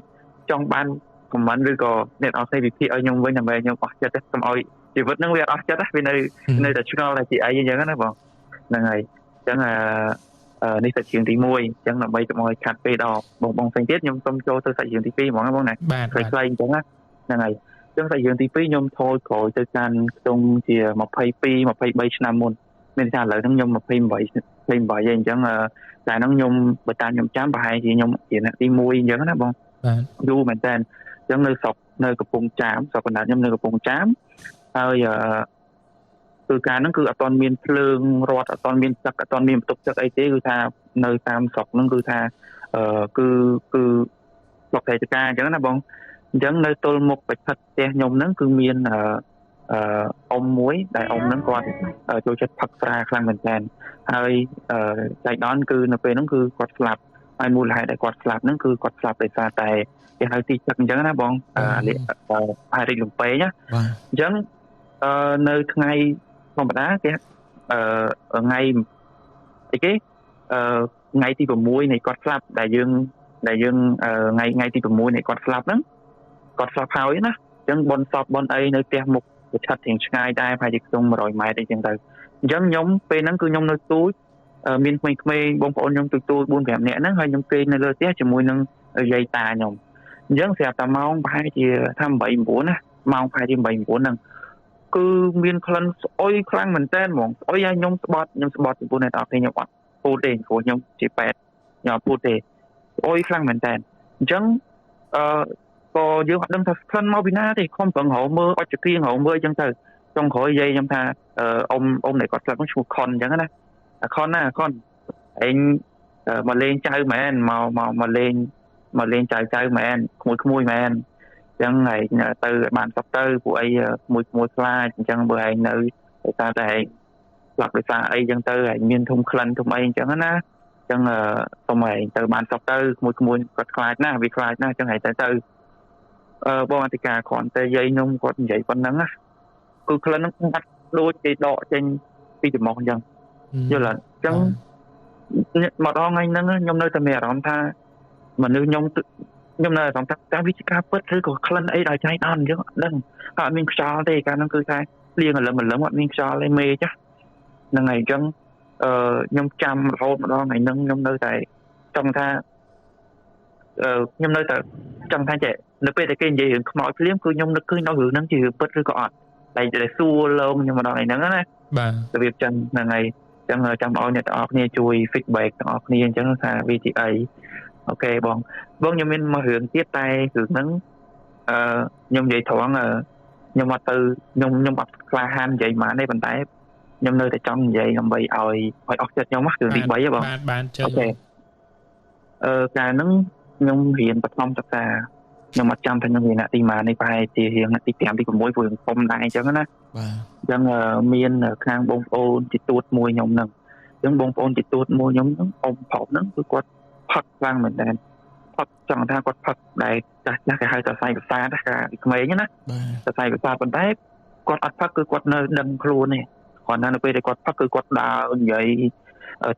ចង់បានខមមិនឬក៏អ្នកអស់គ្នាវិភាគឲ្យខ្ញុំវិញដើម្បីខ្ញុំអស់ចិត្តទេកុំឲ្យជីវិតហ្នឹងវាអត់អស់ចិត្តទេវានៅតែឆ្ងល់តែជាអីអញ្ចឹងណាបងហ្នឹងហើយអញ្ចឹងនេះសាច់រឿងទី1អញ្ចឹងដើម្បីកុំឲ្យខាត់ពេលដល់បងផ្សេងទៀតខ្ញុំសូមចូលទៅសាច់រឿងទី2ហ្មងណាបងណាខ្លីៗអញ្ចឹងណាហ្នឹងហើយអញ្ចឹងសាច់រឿងទី2ខ្ញុំថយក្រោយទៅកាន់ខ្ទង់ជា22 23ឆ្នាំមុនមានថាឥឡូវហ្នឹងខ្ញុំ28ហើយអញ្ចឹងតែហ្នឹងខ្ញុំបើតាមខ្ញុំចាំប្រហែលជាខ្ញុំជាអ្នកទី1អញ្ចឹងណាបងបាទយូរមែនតើអញ្ចឹងនៅស្រុកនៅកំពង់ចាមស្រុកកណ្ដាលខ្ញុំនៅកំពង់ចាមហើយគឺការហ្នឹងគឺអត់ទាន់មានភ្លើងរត់អត់ទាន់មានទឹកអត់ទាន់មានបន្ទប់ទឹកអីទេគឺថានៅតាមស្រុកហ្នឹងគឺថាគឺស្រុកតែចការអញ្ចឹងណាបងអញ្ចឹងនៅទល់មុខបិទផ្ទះខ្ញុំហ្នឹងគឺមានអ៊ំមួយដែលអ៊ំហ្នឹងគាត់ចូលចិត្តផឹកស្រាខ្លាំងមែនទែនហើយចៃដន្យគឺនៅពេលហ្នឹងគឺគាត់ស្លាប់ហើយមូលហេតុដែលគាត់ស្លាប់ហ្នឹងគឺគាត់ស្លាប់ដោយសារតែគេហៅទីទឹកអញ្ចឹងណាបងហើយរិចលំពេងណាអញ្ចឹងនៅថ្ងៃធម្មតាគេថ្ងៃអីគេថ្ងៃទី6នៃគាត់ស្លាប់ដែលយើងថ្ងៃទី6នៃគាត់ស្លាប់ហ្នឹងគាត់ស្លាប់ហើយណាអញ្ចឹងបនសពបនអីនៅផ្ទះមុខប្រឆិតរៀងឆ្ងាយដែរប្រហែលជាខ្ទង់100ម៉ែត្រអីចឹងទៅអញ្ចឹងខ្ញុំពេលហ្នឹងគឺខ្ញុំនៅទូចមានក្មេងៗបងប្អូនខ្ញុំទូច 4-5 នាក់ហ្នឹងហើយខ្ញុំគេងនៅលើផ្ទះជាមួយនឹងយាយតាខ្ញុំអញ្ចឹងស្រាប់តែម៉ោងប្រហែលជាថា8-9ណាម៉ោងប្រហែលជា8-9ហ្នឹងគឺមានក្លិនស្អុយខ្លាំងមែនតើហ្មងស្អុយឲ្យខ្ញុំស្បត់ពីពូអ្នកនរខ្ញុំអត់ពូទេព្រោះខ្ញុំជាពេទ្យខ្ញុំអត់ពូទេស្អុយខ្លាំងមែនតើអញ្ចឹងក៏យើងអត់ដឹងថាក្លិនមកពីណាទេខំប្រឹងរកមើលអុចគ្រៀងរកមើលអញ្ចឹងទៅចុងក្រោយយាយខ្ញុំថាអ៊ំដែលគាត់ស្លាប់នោះឈ្មោះខុនអញ្ចឹងណាខុនឯងមកលេងចៅមែនមកលេងចៅមែនក្មួយមែនអញ្ចឹងឯងទៅបានសពទៅពួកអីមួយខ្លាចអញ្ចឹងបើឯងនៅតែឯងស្លាប់ដោយសារអីអញ្ចឹងទៅឯងមានធំក្លិនធំអីអញ្ចឹងណាអញ្ចឹងសុំឯងទៅបានសពទៅក្មួយគាត់ខ្លាចណាវាខ្លាចណាអញ្ចឹងឯងទៅបងអធិការគ្រាន់តែយាយខ្ញុំគាត់និយាយប៉ុណ្ណឹងណាគឺក្លិនហ្នឹងបាត់ដូចគេដកចេញពីច្រមុះអញ្ចឹងយល់អត់អញ្ចឹងមកដល់ថ្ងៃហ្នឹងខ្ញុំនៅតែមានអារម្មណ៍ថាមនុស្សខ្ញុំនៅអារម្មណ៍ថាតើវាជាការពិតឬក៏ក្លិនអីដល់ចៃដន្យអញ្ចឹងអត់ដឹងអត់មានខ្យល់ទេកាលហ្នឹងគឺថាលៀងអលឹមអត់មានខ្យល់ទេមេចាស់ហ្នឹងហើយអញ្ចឹងខ្ញុំចាំរហូតមកដល់ថ្ងៃហ្នឹងខ្ញុំនៅតែចង់ថាខ្ញុំនៅតែចង់ថាចេះនៅពេលដែលគេនិយាយរឿងខ្មោចភ្លាមគឺខ្ញុំនឹកឃើញដល់រឿងហ្នឹងជារឿងពិតឬក៏អត់តែសួរលោកខ្ញុំមកដល់ថ្ងៃហ្នឹងណាបាទរបៀបចឹងហ្នឹងហើយអញ្ចឹងចាំឲ្យអ្នកទាំងអស់គ្នាជួយ feedback ទាំងអស់គ្នាអញ្ចឹងថាវាជាអីអូខេបងខ្ញុំមានមករឿងទៀតតែរឿងហ្នឹងខ្ញុំនិយាយត្រង់ខ្ញុំអត់ទៅខ្ញុំអត់ក្លាហាននិយាយប៉ុន្មានទេប៉ុន្តែខ្ញុំនៅតែចង់និយាយដើម្បីឲ្យអស់ចិត្តខ្ញុំហ្នឹងរឿងទី3ហ៎បងបានជើអូខេកាលហ្នឹងខ្ញុំរៀនបឋមសិក្សាខ្ញុំអត់ចាំថាខ្ញុំរៀនអ្នកទីម៉ានេះប្រហែលជារៀនអ្នកទី5ទី6ព្រោះខ្ញុំធំដែរអញ្ចឹងណាបាទអញ្ចឹងមានខាងបងប្អូនជាទួតមួយខ្ញុំហ្នឹងអញ្ចឹងបងប្អូនជាទួតមួយខ្ញុំហ្នឹងអ៊ំប្រុសហ្នឹងគឺគាត់ផឹកខ្លាំងមែនតើផ ផឹកចង់ថាគាត់ផឹកដែលចាស់គេហៅថាសៃប្រសាទថាក្មេងណាសៃប្រសាទប៉ុន្តែគាត់អត់ផឹកគឺគាត់នៅដឹងខ្លួនទេគាត់នៅពេលដែលគាត់ផឹកគឺគាត់ដើរនិយាយ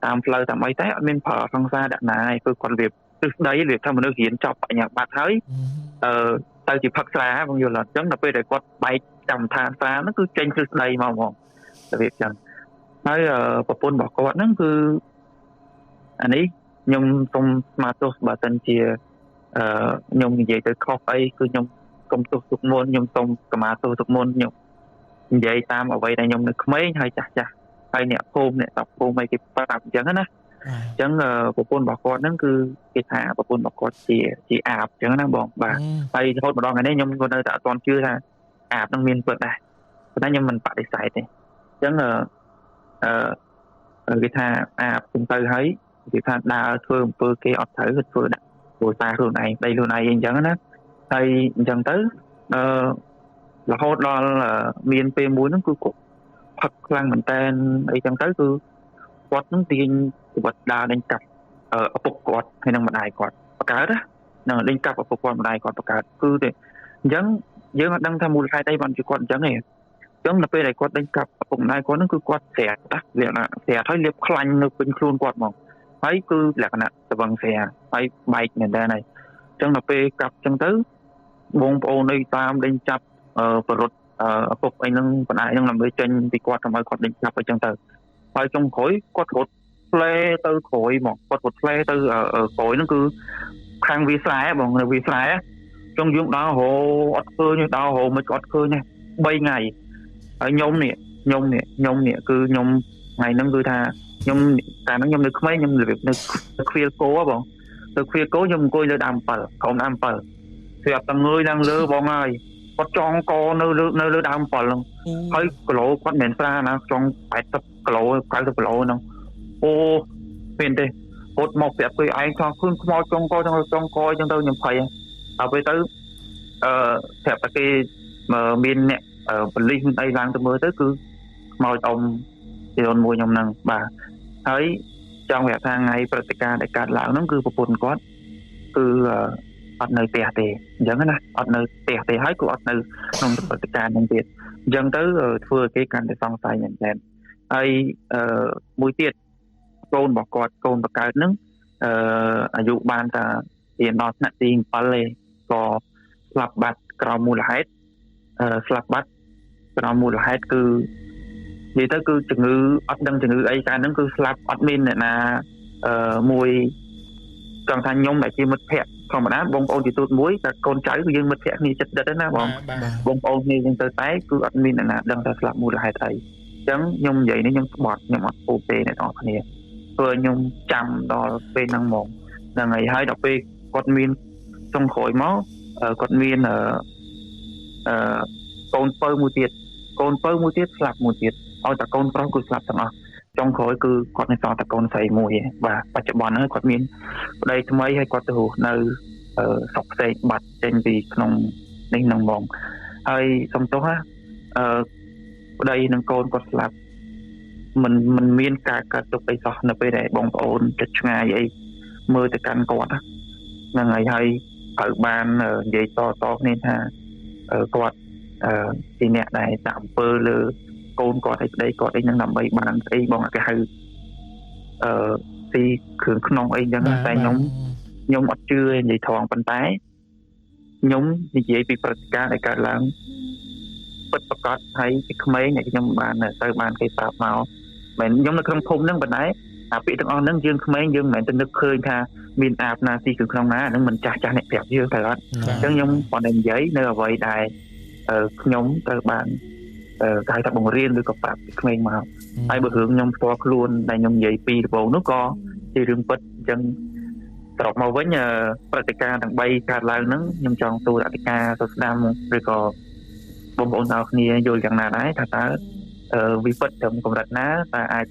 តាមផ្លូវតាមអីតែអត់មានប្រើសង្សារដាក់ណាឯងគឺគាត់វាទិសដីវាថាមនុស្សរៀនចប់បញ្ញាបត្រហើយទៅជាផឹកស្រាបងយល់អត់ចឹងដល់ពេលដែលគាត់បែកកម្មដ្ឋានស្រាហ្នឹងគឺចេញទិសដីមកហ្មងរបៀបចឹងហើយប្រពន្ធរបស់គាត់ហ្នឹងគឺអានេះខ្ញុំសូមស្មាតទោសបើសិនជាខ្ញុំនិយាយទៅខុសអីគឺខ្ញុំសូមទោសទុកមុនខ្ញុំសូមកម្មាទោសទុកមុនខ្ញុំនិយាយតាមអ្វីដែលខ្ញុំនៅក្មេងហើយចាស់ហើយអ្នកភូមិអ្នកតាភូមិអីគេប្រាប់អញ្ចឹងណាអញ្ចឹងប្រពន្ធរបស់គាត់ហ្នឹងគឺគេថាប្រពន្ធរបស់គាត់ជាអាបអញ្ចឹងណាបងបាទហើយរហូតម្ដងថ្ងៃនេះខ្ញុំក៏នៅតែអត់ទាន់ជឿថាអាបហ្នឹងមានពិតដែរប៉ុន្តែខ្ញុំមិនបដិសេធទេអញ្ចឹងគេថាអាបទៅហើយគេថាដើរធ្វើអំពើគេអត់ត្រូវគឺធ្វើដាក់គ្រួសារខ្លួនឯងដីខ្លួនឯងអញ្ចឹងណាហើយអញ្ចឹងទៅរហូតដល់មានពេលមួយហ្នឹងគឺគាត់ផឹកខ្លាំងមែនតើអីចឹងទៅគឺគាត់នឹងទាញជីវិតដើរដេញកាប់ឪពុកគាត់ហើយនឹងម្ដាយគាត់បង្កើតណានឹងដេញកាប់ឪពុកគាត់ម្ដាយគាត់បង្កើតគឺទេអញ្ចឹងយើងអត់ដឹងថាមូលហេតុអីបានជាគាត់អញ្ចឹងទេអញ្ចឹងនៅពេលដែលគាត់ដេញកាប់ឪពុកម្ដាយគាត់ហ្នឹងគឺគាត់ស្រាក់លក្ខណៈស្រាក់ហើយលាបខ្លាញ់នៅពេញខ្លួនគាត់ហ្មងហើយគឺលក្ខណៈស្វឹងស្រាហើយបែកមែនតើហើយអញ្ចឹងដល់ពេលកាប់អញ្ចឹងទៅបងប្អូននៅតាមដេញចាប់បរុតឪពុកអីហ្នឹងបណ្ដាយហ្នឹងដើម្បីចេញពីគាត់ដើម្បីគាត់ដេញចាប់អញ្ចឹងទៅហើយចុងក្រោយគាត់រត់ផ្លេទៅក្រោយមកគាត់រត់ផ្លេទៅក្រោយហ្នឹងគឺខាងវាស្រែបងវាស្រែចុងយើងដើររអត់ឃើញដើររមិនក៏អត់ឃើញទេ3ថ្ងៃហើយខ្ញុំនេះគឺខ្ញុំថ្ងៃហ្នឹងគឺថាខ្ញុំកាលហ្នឹងខ្ញុំនៅក្មេងខ្ញុំរបៀបនៅខ្វៀលគោបងទៅខ្វៀលគោខ្ញុំអង្គុយលើដើមអំពិលក្រោមដើមអំពិលស្រាប់តែងើយឡើងលើបងហើយគាត់ចងកនៅលើដើមអំពិលហ្នឹងហើយគីឡូគាត់មិនស្រាណាចង80គីឡូ90គីឡូហ្នឹងអូពេលទេហត់មកប្រាប់គេឯងថាឃើញខ្មោចចងកអញ្ចឹងទៅខ្ញុំភ័យហើយពេលទៅប្រាប់តែគេមានអ្នកប៉ូលីសអីឡើងទៅមើលទៅគឺខ្មោចអ៊ំជាអូនមួយខ្ញុំហ្នឹងបាទហើយចង់ប្រាប់ថាថ្ងៃព្រឹត្តិការណ៍ដែលកើតឡើងហ្នឹងគឺប្រពន្ធគាត់គឺអត់នៅផ្ទះទេអញ្ចឹងណាអត់នៅផ្ទះទេហើយក៏អត់នៅក្នុងព្រឹត្តិការណ៍ហ្នឹងទៀតអញ្ចឹងទៅធ្វើឲ្យគេកាន់តែសង្ស័យមែនទែនហើយមួយទៀតកូនរបស់គាត់កូនបកើតហ្នឹងអាយុបានតែរៀនដល់ថ្នាក់ទី7ទេក៏ស្លាប់បាត់ក្រោមមូលហេតុស្លាប់បាត់ក្រោមមូលហេតុគឺនិយាយទៅគឺជំងឺអត់ដឹងជំងឺអីកាលហ្នឹងគឺស្លាប់អត់មានអ្នកណាមួយចង់ថាខ្ញុំដែលជាមិត្តភក្តិធម្មតាបងប្អូនជាទូតមួយតែកូនចៅគឺយើងមិត្តភក្តិគ្នាចិត្តដិតណាបងប្អូនគ្នាយើងទៅតែគឺអត់មានអ្នកណាដឹងថាស្លាប់មូលហេតុអីអញ្ចឹងខ្ញុំនិយាយនេះខ្ញុំស្បត់ខ្ញុំអត់ពោទេអ្នកនរគ្នាព្រោះខ្ញុំចាំដល់ពេលហ្នឹងហ្មងហ្នឹងហើយដល់ពេលគាត់មានចុងក្រោយមកគាត់មានកូនពៅមួយទៀតស្លាប់មួយទៀតឲ្យតែកូនប្រុសគឺស្លាប់ទាំងអស់ចុងក្រោយគឺគាត់នៅសល់តែកូនស្រីមួយឯងបាទបច្ចុប្បន្នហ្នឹងគាត់មានប្តីថ្មីហើយគាត់ទៅរស់នៅស្រុកផ្សេងបាត់ចេញពីក្នុងនេះហ្នឹងហ្មងហើយសំទោសណាប្តីនិងកូនគាត់ស្លាប់មិនមានការកាត់ទុកអីសោះនៅពេលដែលបងប្អូនចិត្តឆ្ងាយអីមើលទៅកាន់គាត់ហ្នឹងហើយត្រូវបាននិយាយតគ្នាថាគាត់ជាអ្នកដែលដាក់អំពើលើកូនគាត់ឲ្យប្តីគាត់អីហ្នឹងដើម្បីបានស្អីបងគេហៅទីគ្រឿងក្នុងអីចឹងតែខ្ញុំអត់ជឿនិយាយត្រង់ប៉ុន្តែខ្ញុំនិយាយពីព្រឹត្តិការណ៍ដែលកើតឡើងពិតប្រាកដហើយពីក្មេងដែលខ្ញុំបានទៅបានគេប្រាប់មកមិនខ្ញុំនៅក្នុងភូមិហ្នឹងប៉ុន្តែអាពាក្យទាំងអស់ហ្នឹងយើងក្មេងយើងមិនមែនទៅនឹកឃើញថាមានអាបណាទីគ្រឿងក្នុងណាហ្នឹងមិនចាស់អ្នកប្រាប់យើងទៅអត់អញ្ចឹងខ្ញុំគាត់តែនិយាយនៅអ្វីដែលខ្ញុំទៅបានគេថាបង្រៀនឬក៏ប្រាប់ពីក្មេងមកហើយបើរឿងខ្ញុំផ្ទាល់ខ្លួនដែលខ្ញុំនិយាយពីដំបូងនោះក៏ជារឿងពិតអញ្ចឹងត្រកមកវិញព្រឹត្តិការណ៍ទាំង3កើតឡើងហ្នឹងខ្ញុំចង់ទូលអធិការសស្ដាមឬក៏បងប្អូនទាំងគ្នាយល់យ៉ាងណាដែរថាតើវិពិតត្រឹមកម្រិតណាតើអាច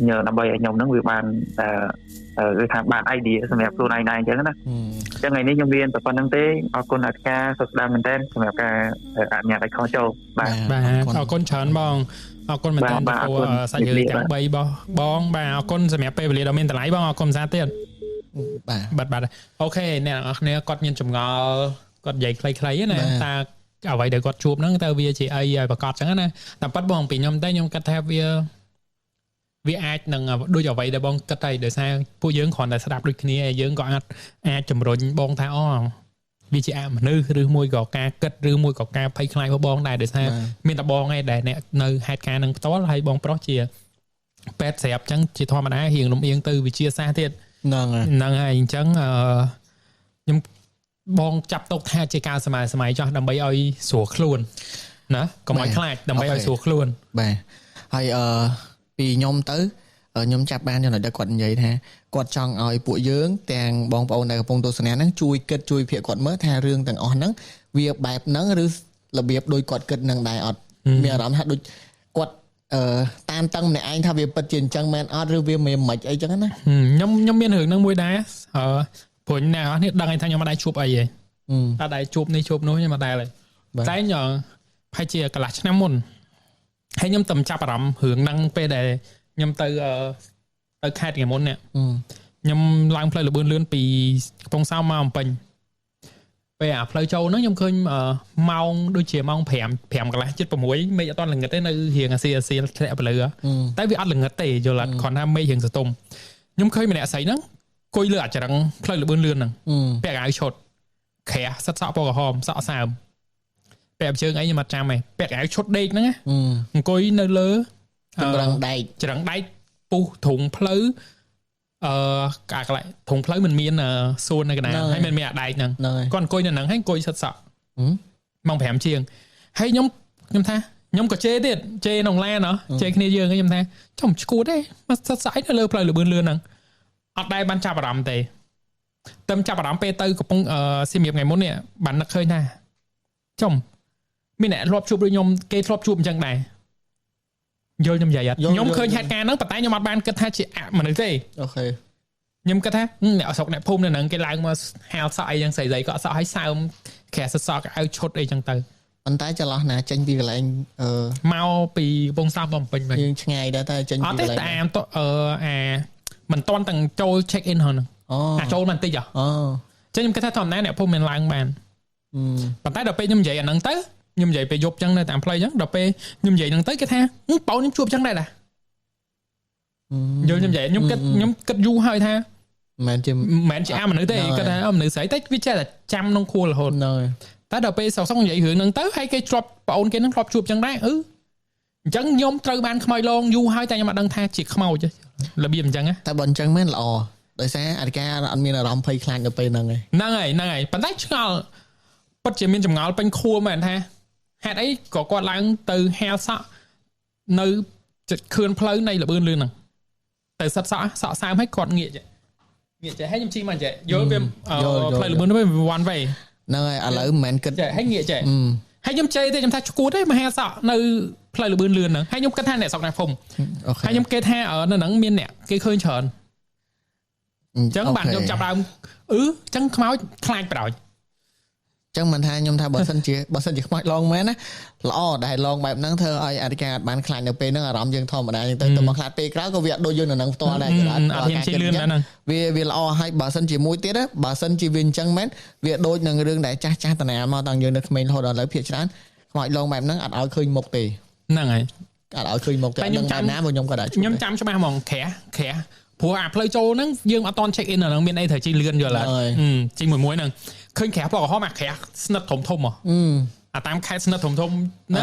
ញើដើម្បីឲ្យខ្ញុំហ្នឹងវាបានគឺថាបាន idea សម្រាប់ខ្លួនឯងដែរអញ្ចឹងណាអញ្ចឹងថ្ងៃនេះខ្ញុំមានតែប៉ុណ្្នឹងទេអរគុណអធិការសស្ដាមមែនតើសម្រាប់ការអនុញ្ញាតឲ្យខុសចូលបាទអរគុណច្រើនបងអរគុណមែនតើចំពោះសាច់រឿងទាំង3របស់បងបាទអរគុណសម្រាប់ពេលវេលាដ៏មានតម្លៃបងអរគុណសាទៀត បាទអូខេអ្នកនរគាត់មានចម្ងល់គាត់និយាយខ្លីៗណាតាអ្វីដែលគាត់ជួបហ្នឹងតើវាជាអីឲ្យប្រកាសចឹងណាតែប៉ាត់បងពីខ្ញុំតែខ្ញុំគិតថាវាអាចនឹងដូចអ្វីដែលបងគិតហើយដោយសារពួកយើងគ្រាន់តែស្ដាប់ដូចគ្នាយើងក៏អាចជំរុញបងថាវាជាអមនុស្សឬមួយក៏ការគិតឬមួយក៏ការភ័យខ្លាចរបស់បងដែរដោយសារមានតែបងឯងដែលអ្នកនៅហេតុការណ៍នឹងផ្ទាល់ហើយបងប្រុសជាពេទ្យស្រាប់ចឹងជាធម្មតារៀងលំអៀងទៅវិទ្យាសាស្ត្រទៀតហ្នឹងហើយអញ្ចឹងខ្ញុំបងចាប់ទុកថាជាការសម័យចោះដើម្បីឲ្យស្រួលខ្លួនណាកុំឲ្យខ្លាចដើម្បីឲ្យស្រួលខ្លួនបាទហើយពីខ្ញុំទៅខ្ញុំចាប់បានចំណុចដែលគាត់និយាយថាគាត់ចង់ឲ្យពួកយើងទាំងបងប្អូនដែលកំពុងទស្សនាហ្នឹងជួយគិតជួយភាគគាត់មើលថារឿងទាំងអស់ហ្នឹងវាបែបហ្នឹងឬរបៀបដូចគាត់គិតនឹងដែរអត់មានអារម្មណ៍ថាដូចគាត់តាមតឹងម្នាក់ឯងថាវាពិតជាអញ្ចឹងមែនអត់ឬវាមិនមិនអីចឹងណាខ្ញុំមានរឿងហ្នឹងមួយដែរព្រោះអ្នកនរនេះដឹងថាខ្ញុំមិនដែរជួបអីទេអត់ដែរជួបនេះជួបនោះខ្ញុំមិនដែរទេតែប្រហែលជាកន្លះឆ្នាំមុនហើយខ្ញុំតំចាប់អារម្មណ៍រឿងហ្នឹងពេលដែលខ្ញុំទៅខេត្តថ្ងៃមុននេះខ្ញុំឡើងផ្លូវលបឿនលឿនពីកំពង់សោមមកអំពេញពេលអាផ្លូវចូលហ្នឹងខ្ញុំឃើញម៉ោងដូចជាម៉ោង5កន្លះជិត6មេឃអត់ល្ងឹតទេនៅរៀងអាស៊ីធ្លាក់ទៅលើតែវាអត់ល្ងឹតទេយល់អត់គ្រាន់ថាមេឃរៀងសតុំខ្ញុំឃើញម្នាក់ស្រីហ្នឹងគួយលើអាចរឹងផ្លូវលបឿនលឿនហ្នឹងពាក់អាវឈុតក្រាស់សិតសក់ពណ៌ក្រហមសក់សើមពាក់ជើងអីខ្ញុំអត់ចាំទេពាក់អាវឈុតដេកហ្នឹងអង្គុយនៅលើច្រឹងដែកពុះធុងផ្លូវកាកន្លែងធុងផ្លូវមិនមានសួននៅកណ្ដាលហើយមិនមានអាដែកហ្នឹងគាត់អង្គុយនៅហ្នឹងហើយអង្គុយសិតសក់ម៉ោង5ជាងហើយខ្ញុំថាខ្ញុំក៏ជេរទៀតជេរក្នុងឡានជេរគ្នាយើងខ្ញុំថាចំឈួតទេមកសិតសក់នៅលើផ្លូវលបឿនលឿនហ្នឹងអត់ដែរបានចាប់អារម្មណ៍ទេតែចាប់អារម្មណ៍ពេលទៅកំពុងសៀមរាបថ្ងៃមុននេះបាននឹកឃើញថាចំមានអ្នកធ្លាប់ជួបដូចខ្ញុំគេធ្លាប់ជួបអញ្ចឹងដែរយល់ខ្ញុំនិយាយអត់ខ្ញុំឃើញហេតុការណ៍ហ្នឹងប៉ុន្តែខ្ញុំអត់បានគិតថាជាអមនុស្សទេអូខេខ្ញុំគិតថាអ្នកស្រុកអ្នកភូមិនៅហ្នឹងគេឡើងមកហាលសក់អីយ៉ាងស្រីៗក៏អត់សក់ឲ្យសើមក្រាស់សក់ឲ្យឈុតអីចឹងទៅប៉ុន្តែចន្លោះណាចេញពីកន្លែងមកពីកំពង់សោមបំពេញវិញយើងឆ្ងាយដែរតែចេញពីកន្លែងអត់ទេតាមមិនតាន់ទាំងចូល check in ហ្នឹងចូលមិនតិចចឹងខ្ញុំគិតថាធម្មតាអ្នកភូមិមិនឡើងបានប៉ុន្តែដល់ពេលខ្ញុំនិយាយអាហ្នឹងទៅខ្ញុំនិយាយពេលយប់ចឹងនៅតាមផ្លូវចឹងដល់ពេលខ្ញុំនិយាយហ្នឹងទៅគេថាបងខ្ញុំជួបចឹងដែរយល់ខ្ញុំនិយាយខ្ញុំគិតយូរហើយថាមិនជាអាមនុស្សទេគាត់ថាមនុស្សស្រីតែវាចេះតែចាំក្នុងខួររហូតតែដល់ពេលសោកនិយាយរឿងហ្នឹងទៅហើយគេធ្លាប់បងអូនគេហ្នឹងធ្លាប់ជួបចឹងដែរអញ្ចឹងខ្ញុំត្រូវបានខ្មោចលងយូរហើយតែខ្ញុំអត់ដឹងថាជាខ្មោចរបៀបអញ្ចឹងតែបើអញ្ចឹងមែនល្អដោយសារអធិការអត់មានអារម្មណ៍ភ័យខ្លាចនៅពេលហ្នឹងហើយប៉ុន្តែឆ្ងល់ពិតជាមានចម្ងល់ពេញខួរមែនថាហេតុអីក៏គាត់ឡើងទៅហាលសក់នៅចិត្តខឿនផ្លូវនៃលបឿនលឿនហ្នឹងទៅសិតសក់សើមឲ្យគាត់ងាកចេះហើយខ្ញុំជិះមកចេះយល់វាផ្លូវលបឿនទៅវាone way ហ្នឹងហើយឥឡូវមិនមែនគិតចេះហើយងាកចេះហើយខ្ញុំជេរទេខ្ញុំថាឈួតទេមកហាលសក់នៅផ្លូវលបឿនលឿនហ្នឹងហើយខ្ញុំគិតថាអ្នកស្រុកអ្នកភូមិហើយខ្ញុំគេថានៅហ្នឹងមានអ្នកគេឃើញច្រើនអញ្ចឹងបាទខ្ញុំចាប់ដើមអញ្ចឹងខ្មោចខ្លាចប្រោចចឹងមិនថាខ្ញុំថាបើសិនជាខ្មោចឡងមែនណាល្អដែលឡងបែបហ្នឹងធ្វើឲ្យអធិការអត់បានខ្លាចនៅពេលហ្នឹងអារម្មណ៍យើងធម្មតាអញ្ចឹងទៅមកខ្លាចពេលក្រោយក៏វាអត់ដូចយើងនៅហ្នឹងផ្ទាល់ដែរអត់ហ៊ានជិះលឿនហ្នឹងវាល្អហើយបើសិនជាមួយទៀតបើសិនជាវាអញ្ចឹងមែនវាដូចនឹងរឿងដែលចាស់តាណាមកតាំងយើងនៅក្មេងរហូតដល់ឥឡូវភាគច្រើនខ្មោចឡងបែបហ្នឹងអត់ឲ្យឃើញមុខទេហ្នឹងហើយអត់ឲ្យឃើញមុខទេខ្ញុំចាំណាមកខ្ញុំក៏ដែរខ្ញុំចាំច្បាស់ហ្មងក្រាស់ព្រោះអាផ្លូវចូលហ្នឹងយើងអត់តន់ check in ហ្នឹងមានអីត្រូវជិះលឿនយល់អត់ជិះមួយហ្នឹងឃើញក្រាស់ពណ៌ក្រហមអាក្រាស់ស្និតធំអាតាមខេត្តស្និតធំណា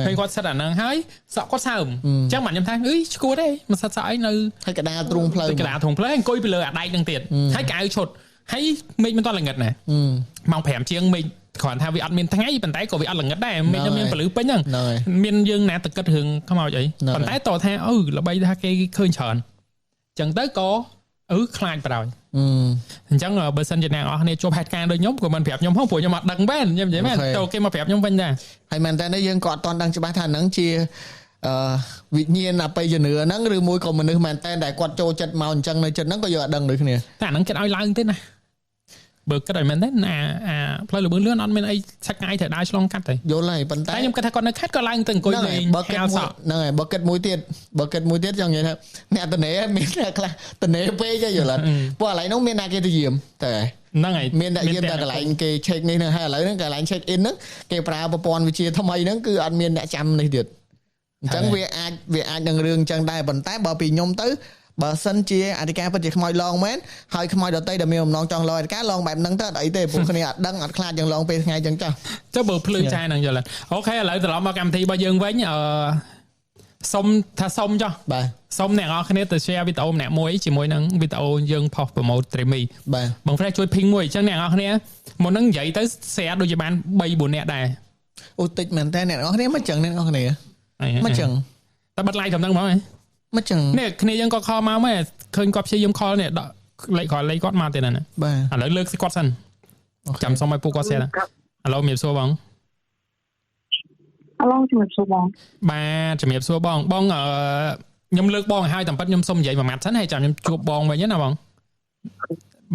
ឃើញគាត់សិតអាហ្នឹងហើយសក់គាត់សើមអញ្ចឹងបាទខ្ញុំថាឈួតទេមិនសិតសក់អីនៅហើយកដាលទ្រូងផ្លូវអង្គុយពីលើអាដែកហ្នឹងទៀតហើយកៅឈុតហើយមេឃមិនតន់ល្ងឹតណាម៉ោង5ជាងមេឃគ្រាន់ថាវាអត់មានថ្ងៃប៉ុន្តែក៏វាអត់ល្ងឹតដែរមេឃខ្ញុំមានពលឺពេញហ្នឹងមានយើងណាទៅគិតរឿងខ្មោចអីប៉ុន្តែតថាល្បីថាគេឃើញច្រើនចឹងទៅក៏ខ្លាចបណ្ដោយអញ្ចឹងបើសិនជាអ្នកនរគ្នាជួបហេតុការណ៍ដូចខ្ញុំក៏មិនប្រាប់ខ្ញុំផងព្រោះខ្ញុំអត់ដឹងមែនខ្ញុំនិយាយមែនតើគេមកប្រាប់ខ្ញុំវិញដែរហើយមែនតើយើងក៏អត់ទាន់ដឹងច្បាស់ថាហ្នឹងជាវិញ្ញាណអបិយជំនឿហ្នឹងឬមួយក៏មនុស្សមែនតើដែលគាត់ចូលចិត្តមកអញ្ចឹងនៅចិត្តហ្នឹងក៏យើងអត់ដឹងដូចគ្នាតែអាហ្នឹងគេឲ្យឡើងទេណា បើគិតឲ្យមែនទេផ្លូវលឿនអត់មានអីឆាក់ងាយត្រូវដើរឆ្លងកាត់ទេយល់ហើយប៉ុន្តែខ្ញុំគិតថាគាត់នៅខេត្តក៏ឡើងទៅអង្គុយលេងបើគិតហ្នឹងហើយបើគិតមួយទៀតចង់និយាយថាអ្នកតនេមានអ្នកខ្លះតនេពេកយល់អត់ព្រោះឥឡូវហ្នឹងមានអ្នកគេទៅយាមតែហ្នឹងហើយមានអ្នកយាមតែកន្លែងគេ check នេះហ្នឹងហើយឥឡូវហ្នឹងកន្លែង check in ហ្នឹងគេប្រើប្រព័ន្ធវិទ្យាថ្មីហ្នឹងគឺអត់មានអ្នកចាំនេះទៀតអញ្ចឹងវាអាចនឹងរឿងអញ្ចឹងដែរប៉ុន្តែបើពីខ្ញុំទៅបើសិនជាអធិការពិតជាខ្មោចឡងមែនហើយខ្មោចដតីដែលមានបំណងចង់ឡងអធិការឡងបែបហ្នឹងទៅអត់អីទេពួកគ្នាអត់ដឹងអត់ខ្លាចយ៉ាងឡងពេលថ្ងៃអញ្ចឹងចាស់ចុះបើភ្លឺចាយហ្នឹងយល់អូខេឥឡូវត្រឡប់មកកម្មវិធីរបស់យើងវិញសុំចុះបាទសុំអ្នកនរគ្នាទៅ share វីដេអូម្នាក់មួយជាមួយនឹងវីដេអូយើងផុស promote Dreamy បាទបង Fresh ជួយ ping មួយអញ្ចឹងអ្នកនរគ្នាមុនហ្នឹងនិយាយទៅ share ដូចជាបាន 3-4 នាក់ដែរអូតិចមែនតើអ្នកនរគ្នាមិនចឹងអ្នកនរគ្នាមិនចឹងតែបិទ live ត្រឹមហ្នឹងហ្មងមិនចឹងនេះគ្នាយើងក៏ខលមកមែនឃើញគាត់ព្យាយាមខលនេះលេខគាត់មកទៀតណាបាទឥឡូវលើកគាត់សិនចាំសុំឲ្យពួកគាត់ share ឥឡូវជំរាបសួរបងឥឡូវជំរាបសួរបងបាទជំរាបសួរបងខ្ញុំលើកបងឲ្យតែប៉ិតខ្ញុំសុំនិយាយមួយម៉ាត់សិនហើយចាំខ្ញុំជួបបងវិញណាបង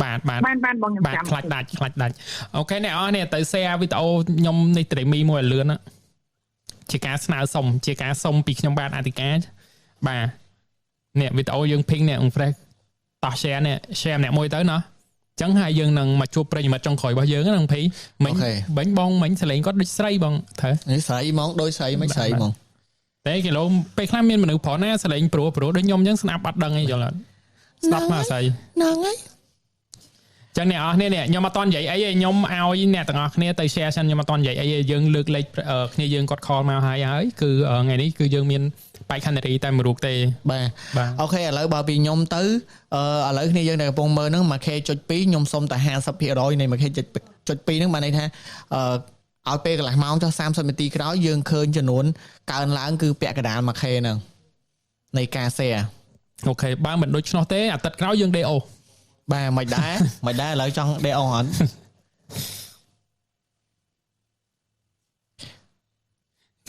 បាទបានបងខ្ញុំចាំខ្លាច់ដាច់អូខេអ្នកអរនេះទៅ share វីដេអូខ្ញុំនេះ Dreamy មួយឲ្យលឿនជាការស្នើសុំជាការសុំពីខ្ញុំបាទអធិការបាទនេះវីដេអូយើង ping នេះ Fresh តោះ share នេះ share ម្នាក់មួយទៅណាចឹងហើយយើងនឹងមកជួបប្រិយមិត្តចុងក្រោយរបស់យើងហ្នឹងភីមិញបងមិញសលេងគាត់ដូចស្រីបងត្រូវនេះស្រីហ្មងដូចស្រីមិនស្រីហ្មងតែគីឡូពេលខ្លះមានមនុស្សប្រុសណាសលេងព្រោះដូចខ្ញុំចឹងស្ដាប់អត់ដឹងអីយល់អត់ស្ដាប់មកស្រីហ្នឹងហើយចឹងអ្នកនរគ្នានេះខ្ញុំអត់តន់និយាយអីទេខ្ញុំឲ្យអ្នកទាំងអស់គ្នាទៅ share សិនខ្ញុំអត់តន់និយាយអីទេយើងលើកលេខគ្នាយើងគាត់ call មកហើយគឺថ្ងៃនេះគឺយើងមានបែកខណ្ឌរីតែមួយរូបទេបាទអូខេឥឡូវបើពីខ្ញុំទៅឥឡូវគ្នាយើងដែលកំពុងមើលហ្នឹង 1K.2 ខ្ញុំសុំតែ 50% នៃ 1K.2 ហ្នឹងបានន័យថាឲ្យពេលកន្លះម៉ោងចុះ30នាទីក្រោយយើងឃើញចំនួនកើនឡើងគឺពាក់កណ្ដាល 1K ហ្នឹងនៃការ share អូខេបើមិនដូច្នោះទេអាទិត្យក្រោយយើងដេអូបាទមិនដែរឥឡូវចង់ដេអូអត់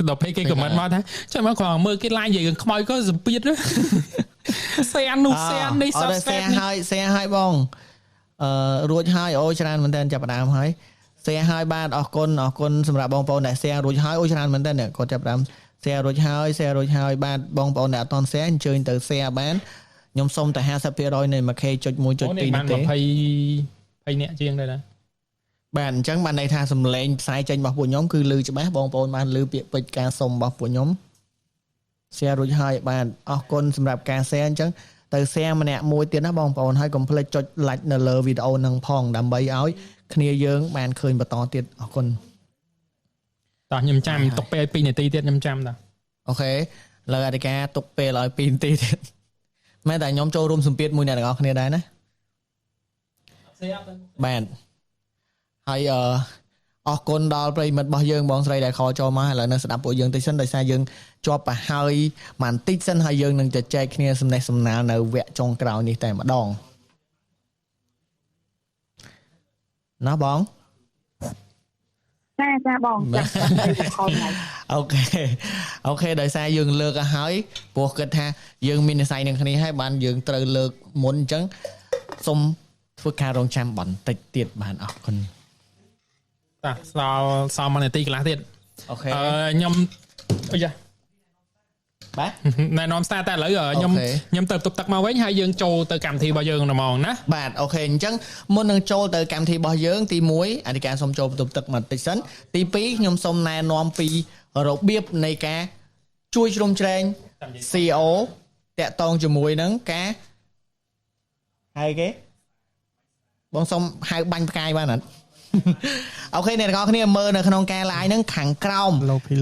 ដល់ពេលគេ comment មកថាចាំមកគាត់មើលគេ live យើងខ្មោចក៏សម្ពាធshare នោះ share នេះ subscribe share ឲ្យបងរួចហើយអូច្រើនមែនតើចាប់ផ្ដើមហើយ share ឲ្យបាទអរគុណសម្រាប់បងប្អូនដែល share រួចហើយអូច្រើនមែនតើគាត់ចាប់ផ្ដើម share រួចហើយបាទបងប្អូនដែលអត់ទាន់ share អញ្ជើញទៅ share បានខ្ញុំសុំតែ 50% នៃ 1K.1.2 នេះទេ20នាក់ជាងដែរបាទអញ្ចឹងបានន័យថាសំឡេងផ្សាយចេញរបស់ពួកខ្ញុំគឺឮច្បាស់បងប្អូនបានឮពាក្យពេចន៍ការសុំរបស់ពួកខ្ញុំ share រួចហើយបាទអរគុណសម្រាប់ការ share អញ្ចឹងទៅ share ម្នាក់មួយទៀតណាបងប្អូនហើយកុំភ្លេចចុច like នៅលើវីដេអូហ្នឹងផងដើម្បីឲ្យគ្នាយើងបានឃើញបន្តទៀតអរគុណតោះខ្ញុំចាំទុកពេល2នាទីទៀតខ្ញុំចាំតាអូខេលើអធិការទុកពេលឲ្យ2នាទីទៀតមែនតែខ្ញុំចូលរួមសម្ពាធមួយអ្នកទាំងអស់គ្នាដែរណាបាទហើយអរគុណដល់ប្រិយមិត្តរបស់យើងបងស្រីដែលខលចូលមកឥឡូវនៅស្ដាប់ពួកយើងតិចសិនដោយសារយើងជាប់ប្រហើយបន្តិចសិនហើយយើងនឹងជជែកគ្នាសំណេះសំណាលនៅវគ្គចុងក្រោយនេះតែម្ដងណាបងចាបងអូខេដោយសារយើងលើកឲ្យហើយព្រោះគិតថាយើងមាននិស្ស័យនឹងគ្នាហើយបានយើងត្រូវលើកមុនអញ្ចឹងសូមធ្វើការរងចាំបន្តិចទៀតបានអរគុណតាសល់1នាទីកន្លះទៀតអូខេខ្ញុំអូយ៉ាបាទណែនាំស្តាតែឥឡូវខ្ញុំទៅទប់ទឹកមកវិញហើយយើងចូលទៅកម្មវិធីរបស់យើងហ្មងណាបាទអូខេអញ្ចឹងមុននឹងចូលទៅកម្មវិធីរបស់យើងទី1អធិការសូមចូលទប់ទឹកបន្តិចសិនទី2ខ្ញុំសូមណែនាំពីរបៀបនៃការជួយជ្រោមជ្រែង CEO តាក់ទងជាមួយនឹងការហៅគេបងសូមហៅបាញ់ផ្កាយបានអត់អូខេអ្នកទាំងអស់គ្នាមើលនៅក្នុងការ live ហ្នឹងខាងក្រោមលោកភី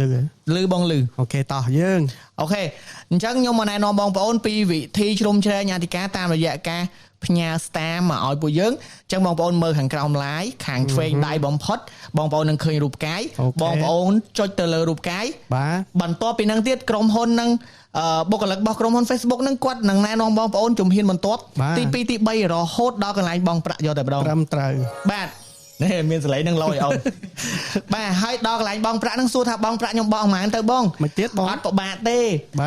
លឺបងលឺអូខេតោះយើងអូខេអញ្ចឹងខ្ញុំមកណែនាំបងប្អូនពីវិធីជ្រោមជ្រែងអធិការតាមរយៈការផ្ញើ star មកឲ្យពួកយើងអញ្ចឹងបងប្អូនមើលខាងក្រោម live ខាងឆ្វេងដៃបំផុតបងប្អូននឹងឃើញរូបកាយបងប្អូនចុចទៅលើរូបកាយបាទបន្ទាប់ពីហ្នឹងទៀតក្រុមហ៊ុននឹងបុគ្គលិករបស់ក្រុមហ៊ុន Facebook ហ្នឹងគាត់នឹងណែនាំបងប្អូនជំហានបន្ទាប់ទី2ទី3រហូតដល់កន្លែងបងប្រាក់យកតែម្ដងត្រឹមត្រូវបាទអ នេះមានសលេងនឹងលយអូនបាទហើយដល់កន្លែងបងប្រាក់នឹងសួរថាបងប្រាក់ខ្ញុំបោះប៉ុន្មានទៅបងមិនទៀតបងអត់ពិបាកទេ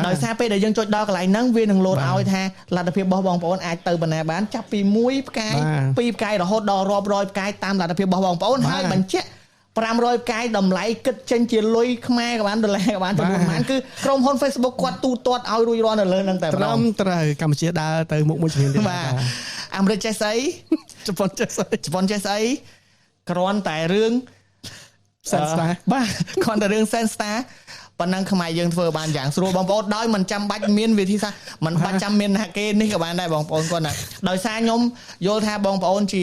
ដោយសារពេលដែលយើងចុចដល់កន្លែងហ្នឹងវានឹងលោតឲ្យថាលទ្ធភាពរបស់បងប្អូនអាចទៅបណ្ណាបានចាប់ពី1ផ្កាយ2ផ្កាយរហូតដល់រាប់រយផ្កាយតាមលទ្ធភាពរបស់បងប្អូនហើយបញ្ជាក់500ផ្កាយតម្លៃគិតចេញជាលុយខ្មែរក៏បានដុល្លារក៏បានចំនួនប៉ុន្មានគឺក្រុមហ៊ុន Facebook គាត់ទូទាត់ឲ្យរួចរាល់នៅលើហ្នឹងតែម្ដងត្រូវកម្ពុជាដើរទៅមុខមួយជំនាញទៀតបាទអាមេរិកចេះស្អីជប៉ុនចេះស្អីគ្រាន់តែរឿង Senstar បាទគ្រាន់តែរឿង Senstar ប៉ុណ្ណឹងខ្មែរយើងធ្វើបានយ៉ាងស្រួលបងប្អូនដោយមិនចាំបាច់មានវិធីសាស្ត្រមិនបាច់ចាំមានណាគេនេះក៏បានដែរបងប្អូនគាត់ណាដោយសារខ្ញុំយល់ថាបងប្អូនជា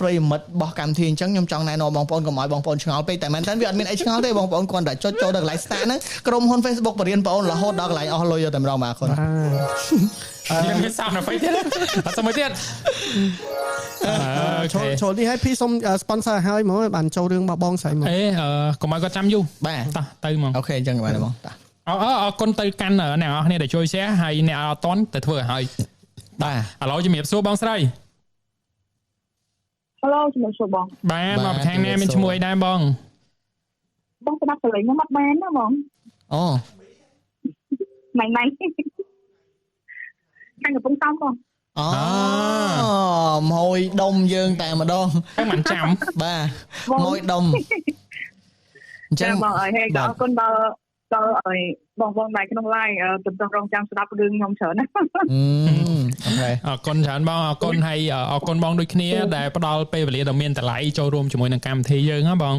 ប្រិយមិត្តរបស់កម្មវិធីអញ្ចឹងខ្ញុំចង់ណែនាំបងប្អូនកុំឲ្យបងប្អូនឆ្ងល់ពេកតែមែនតើវាអត់មានអីឆ្ងល់ទេបងប្អូនគាត់តែចុចចូលដល់កន្លែង Star ហ្នឹងក្រុមហ៊ុន Facebook បរៀនបងប្អូនរហូតដល់កន្លែងអស់លុយតែម្ដងបាទគាត់ខ្ញុំមានសាប់ណាស់ពេកទៀតអត់សមទៀតចូលនេះឲ្យ P សុំ sponsor ឲ្យហ្មងបានចូលរឿងរបស់បងស្រីមកកុំឲ្យគាត់ចាំយូរបាទតោះទៅហ្មងអូខេអញ្ចឹងបាទបងតោះអរគុណទៅកាន់អ្នកនរគ្នាដែលជួយ share ហើយអ្នកអត់តន់ទៅធ្វើឲ្យបាទឥឡូវជំរាបសួរបងស្រី Hello ជំរាបសួរបងបាទមកខាងនេះមានឈ្មោះអីដែរបងស្ដាប់សលេងខ្ញុំអត់បានណាបងអូម៉ៃខាងកំពង់សោមបងម៉ួយដុំយើងតែម្ដងមិនចាំបាទម៉ួយដុំអញ្ចឹងបងអរគុណដល់ឲ្យបងដែរក្នុង live ទំរងចាំស្ដាប់រឿងខ្ញុំច្រើនណាអូខេអរគុណច្រើនបងអរគុណហើយអរគុណបងដូចគ្នាដែលផ្ដល់ពេលវេលាដ៏មានតម្លៃចូលរួមជាមួយនឹងកម្មវិធីយើងហ៎បង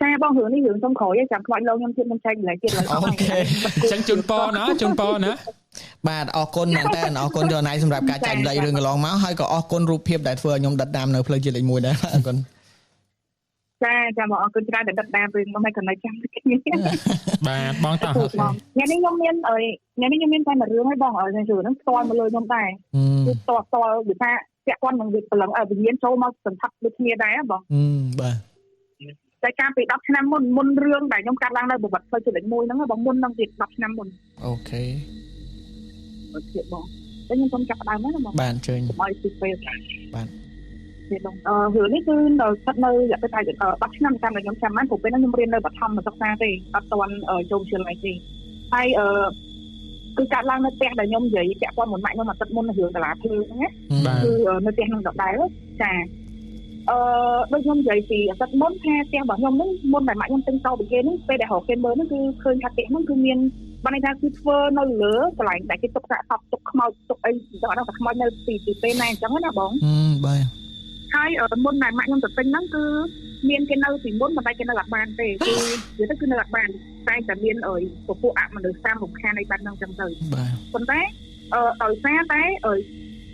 ចាបងរឿងនេះរឿងសុំក្រោយចាំខ្លាចលោកខ្ញុំទៀតមិនចែកម្លែកទៀតឡើយអូខេអញ្ចឹងជូនពរណាបាទអរគុណមែនតើអរគុណយូរណាស់សម្រាប់ការចែកម្លែករឿងកន្លងមកហើយក៏អរគុណរូបភាពដែលធ្វើឲ្យខ្ញុំដិតដាមនៅផ្លូវជាតិលេខ1ដែរអរគុណចាបងអរគុណច្រើនដែលដិតដាមរឿងមកឲ្យកាន់តែចាំគ្នាបាទបងតោះថ្ងៃនេះខ្ញុំមានតែមួយរឿងឲ្យបងឲ្យរឿងហ្នឹងផ្ទាល់មកលើខ្ញុំដែរគឺផ្ទាល់វាថាពាក់ព័ន្ធនឹងវិទ្យាវិញ្ញាណចូលមកសន្តិភាពដូចគ្នាដែរបងបាទតែកាលពី10ឆ្នាំមុនរឿងដែលខ្ញុំកាត់ឡើងនៅប្រវត្តិផ្លូវជាតិលេខ1ហ្នឹងបងមុននឹងទៀត10ឆ្នាំមុនអូខេបងតែខ្ញុំសូមចាប់ដើមណាបងបាទអញ្ជើញឲ្យទីពេលបាទទេបងរឿងនេះគឺនៅស្ថិតនៅរយៈពេលតែ10ឆ្នាំតាមដែលខ្ញុំចាំបានព្រោះពេលហ្នឹងខ្ញុំរៀននៅបឋមសិក្សាទេអត់ទាន់ចូលវិទ្យាល័យទេហើយគឺកាត់ឡើងនៅផ្ទះដែលខ្ញុំនិយាយពាក់ព័ន្ធមួយម៉ាក់ខ្ញុំអាទិត្យមុនរឿងតាឡាភ្លើងណាគឺនៅផ្ទះហ្នឹងដដែលចាដូចខ្ញុំនិយាយពីអាទិត្យមុនថាផ្ទះរបស់ខ្ញុំហ្នឹងមុនដែលម៉ាក់ខ្ញុំទិញតោពីគេហ្នឹងពេលដែលរកគេមើលហ្នឹងគឺឃើញថាផ្ទះហ្នឹងគឺមានបានន័យថាគឺធ្វើនៅលើកន្លែងដែលគេទុកដាក់សពទុកខ្មោចទុកអីទៅអត់ដល់តែខ្មោចនៅពីពេលណាអញ្ចឹងណាបងបាទហើយមុនដែលម៉ាក់ខ្ញុំទៅទិញហ្នឹងគឺមានគេនៅពីមុនមិនតែគេនៅអត់បានទេគឺនិយាយទៅគឺនៅអត់បានតែតែមានពពួកអមនុស្សតាមរំខានអីបាត់ហ្នឹងចឹងទៅប៉ុន្តែដោយសារតែ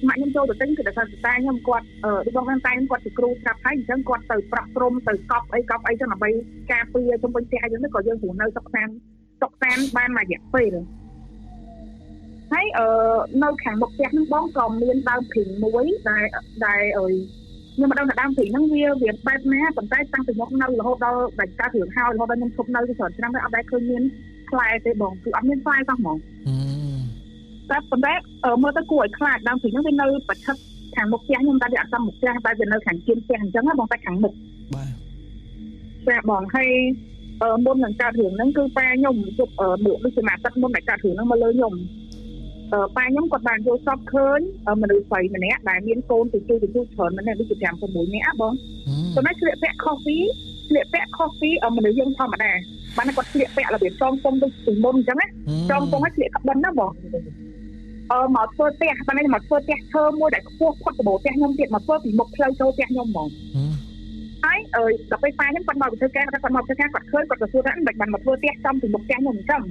ម៉ាក់ខ្ញុំចូលទៅទិញគឺដោយសារតាខ្ញុំគាត់ដូចបងតាខ្ញុំគាត់ជាគ្រូស្រាប់ហើយអញ្ចឹងគាត់ទៅប្រាក់ព្រំទៅកប់អីចឹងដើម្បីការពារជុំវិញផ្ទះអីចឹងក៏យើងព្រមនៅសុខសាន្តបានមួយរយៈពេលហើយនៅខាងមុខផ្ទះហ្នឹងបងក៏មានដើមព្រីងមួយដែលខ្ញុំមិនដឹងថាដើមព្រីងហ្នឹងវាបែបណាប៉ុន្តែតាំងពីខ្ញុំនៅរហូតដល់តែការរឿងហើយរហូតដល់ខ្ញុំឈប់នៅគឺច្រើនឆ្នាំហើយអត់ដែលឃើញមានផ្លែទេបងគឺអត់មានផ្លែសោះហ្មងតែប៉ុន្តែមើលទៅគួរឲ្យខ្លាចដើមព្រីងហ្នឹងវានៅប្រឆិតខាងមុខផ្ទះខ្ញុំតែវាអត់សមមុខផ្ទះតែវានៅខាងជើងផ្ទះអញ្ចឹងណាបងតែខាងមុខបាទចាបងហើយមុននឹងកើតរឿងហ្នឹងគឺប៉ាខ្ញុំជប់មើលដូចជាអាទិត្យមុនដែលកើតរឿងហ្នឹងមកលើខ្ញុំប៉ាខ្ញុំគាត់បានយកសពឃើញមនុស្សស្រីម្នាក់ដែលមានកូនទៅជួយច្រើនមែនទេដូចជា5 6នាក់បងប៉ុន្តែស្លៀកពាក់ខុសពីមនុស្សយើងធម្មតាបានគាត់ស្លៀកពាក់របៀបចងពងដូចពីមុនអញ្ចឹងណាចងពងឲ្យស្លៀកក្បិនណាបងមកធ្វើផ្ទះប៉ុន្តែមកធ្វើផ្ទះឈើមួយដែលខ្ពស់ផុតដំបូលផ្ទះខ្ញុំទៀតមកធ្វើពីមុខផ្លូវចូលផ្ទះខ្ញុំហ្មងហើយដល់ពេលប៉ាខ្ញុំគាត់មកធ្វើការគាត់ឃើញគាត់ទៅសួរថាមិនបានមកធ្វើផ្ទះចំពីមុខផ្ទះខ្ញុំអញ្ចឹង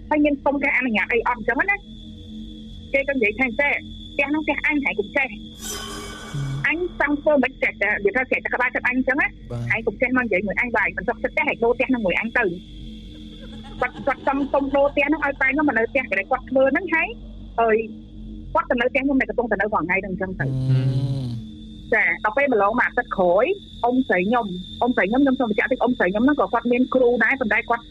ហើយមានសុំការអនុញ្ញាតអីអត់អញ្ចឹងណាគេក៏និយាយថាចេះផ្ទះនោះផ្ទះអញហើយកុំចេះអញចង់ធ្វើមិនចេះតែនិយាយថាចេះតែក្បាលចិត្តអញអញ្ចឹងណាហើយកុំចេះមកនិយាយមួយអញបាយមិនចង់ចិត្តទេហើយដូរផ្ទះនឹងមួយអញទៅគាត់ចង់សុំដូរផ្ទះនោះឲ្យតែខ្ញុំមកនៅផ្ទះគេគាត់ធ្វើហ្នឹងហើយគាត់ទៅនៅផ្ទះខ្ញុំតែកំពុងទៅនៅថ្ងៃហ្នឹងអញ្ចឹងទៅចាដល់ពេលម្លងមកអាទិត្យក្រោយអ៊ំស្រីខ្ញុំខ្ញុំសូមបញ្ជាក់តិចអ៊ំស្រីខ្ញុំហ្នឹងក៏គាត់មានគ្រូដែរប៉ុន្តែគាត់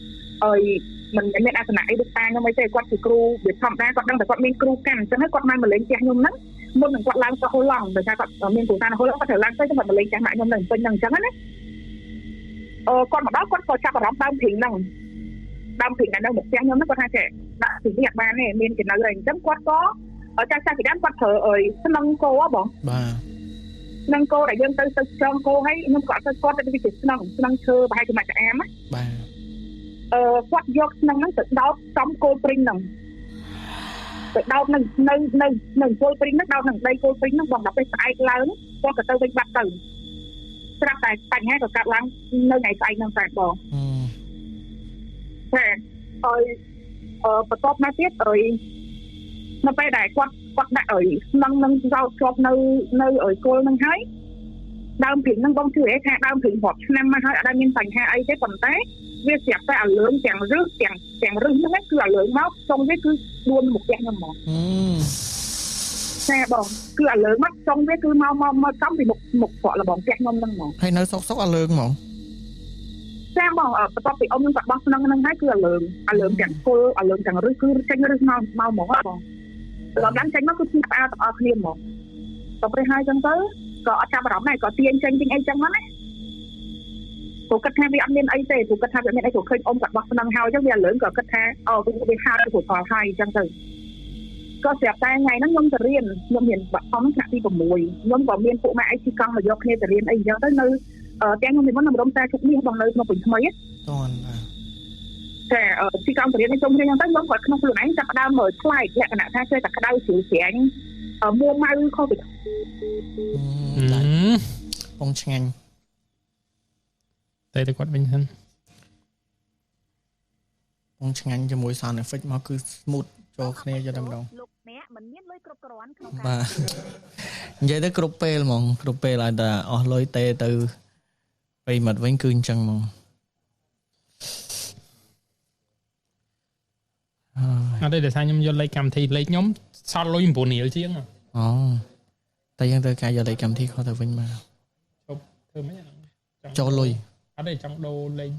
មិនមានអាសនៈអីដូចតាខ្ញុំអីទេគាត់ជាគ្រូវាធម្មតាគាត់ដឹងតែគាត់មានគ្រូកាន់អញ្ចឹងហើយគាត់មកលេងផ្ទះខ្ញុំហ្នឹងមុននឹងគាត់ឡើងទៅហូឡង់ដោយសារគាត់មានគ្រូតានៅហូឡង់គាត់ត្រូវឡើងទៅគាត់មកលេងផ្ទះម៉ាក់ខ្ញុំនៅពេញហ្នឹងអញ្ចឹងណាគាត់មកដល់គាត់ក៏ចាប់អារម្មណ៍ដើមព្រីងហ្នឹងដើមព្រីងនៅមុខផ្ទះខ្ញុំហ្នឹងគាត់ថាចេះដាក់ទីនេះអត់បានទេមានចំណៅរែងអញ្ចឹងគាត់ក៏ចាស់ពីដើមគាត់ប្រើអើយស្នឹងគោហ៎បងបាទស្នឹងគោដែលយើងទៅចងគោហើយខ្ញុំក៏អត់ទៅគាត់ទៅវាជាស្នឹងឈើប្រហែលជាមកក្អាមណាបាទគាត់យកស្នឹងហ្នឹងទៅដោតចំគោលព្រីងហ្នឹងទៅដោតនៅគោលព្រីងហ្នឹងដោតនឹងដីគោលព្រីងហ្នឹងបងដល់ពេលស្អែកឡើងគាត់ក៏ទៅវិញបាត់ទៅស្រាប់តែបញ្ហាក៏កើតឡើងនៅថ្ងៃស្អែកហ្នឹងតែបងតែហើយបន្ទាប់មកទៀតហើយនៅពេលដែលគាត់ដាក់អីស្នឹងនឹងរោតជាប់នៅគល់នឹងហើយដើមព្រីងហ្នឹងបងជឿថាដើមព្រីងរាប់ឆ្នាំមកហើយអត់ដែលមានបញ្ហាអីទេប៉ុន្តែវាស្រាប់តែអាលើងទាំងរឹសទាំងរឹសហ្នឹងគឺអាលើងមកចុងវាគឺដួលមកផ្ទះខ្ញុំហ្មងតែបងគឺអាលើងមកចុងវាគឺមកចំពីមុខប្រក់របស់ផ្ទះខ្ញុំហ្នឹងហ្មងហើយនៅសុកអាលើងហ្មងចាបងបន្ទាប់ពីអ៊ំនឹងគាត់បោះស្នឹងហ្នឹងហើយគឺអាលើងទាំងគល់អាលើងទាំងរឹសគឺចេញរឹសមកហ្មងបងដល់ឡើងចេញមកគឺស្អាតទាំងអស់គ្នាហ្មងទៅព្រៃហើយចឹងទៅក៏អត់ចាប់អារម្មណ៍ដែរក៏ទាញចេញវិញអីចឹងមកណាព្រោះគាត់ថាវាអត់មានអីទេព្រោះគាត់ថាវាមានអីព្រោះឃើញអ៊ំគាត់បោះស្នឹងហើយចឹងវាលើងក៏គាត់ថាវាហាត់ព្រោះផលហើយចឹងទៅក៏ស្រាប់តែថ្ងៃហ្នឹងខ្ញុំទៅរៀនខ្ញុំរៀនបឋមថ្នាក់ទី6ខ្ញុំក៏មានពួកម៉ែអីជិះកង់មកយកគ្នាទៅរៀនអីចឹងទៅនៅទាំងខ្ញុំមានមុនរំតែជុកនេះបងនៅក្នុងពេញថ្មីហ្នឹងតែជិះកង់ទៅរៀនខ្ញុំរៀនចឹងទៅខ្ញុំគាត់ក្នុងខ្លួនឯងចាប់ដើមមើលឆ្លែកលក្ខណៈថាចេះតែក្តៅជ្រូកច្រាញ់មួម៉ៅខុសពីបងឆ្ងាញ់តែគាត់វិញហ្នឹងបងឆ្ងាញ់ជាមួយ sound effect មកគឺ smooth ចូលគ្នាយកតែម្ដងលោកអ្នកមិនមានលុយគ្រប់គ្រាន់ក្នុងការបាទនិយាយទៅគ្រប់ពេលហ្មងគ្រប់ពេលឲ្យតែអស់លុយទេទៅពេលមកវិញគឺអញ្ចឹងហ្មងអត់ទេតែថាខ្ញុំយកលេខកម្មវិធីលេខខ្ញុំសល់លុយ9រៀលជាងអូតែយើងត្រូវការយកលេខកម្មវិធីខុសទៅវិញមកជប់ធ្វើម៉េចចូលលុយអត់ទេចង់ដូរលេខ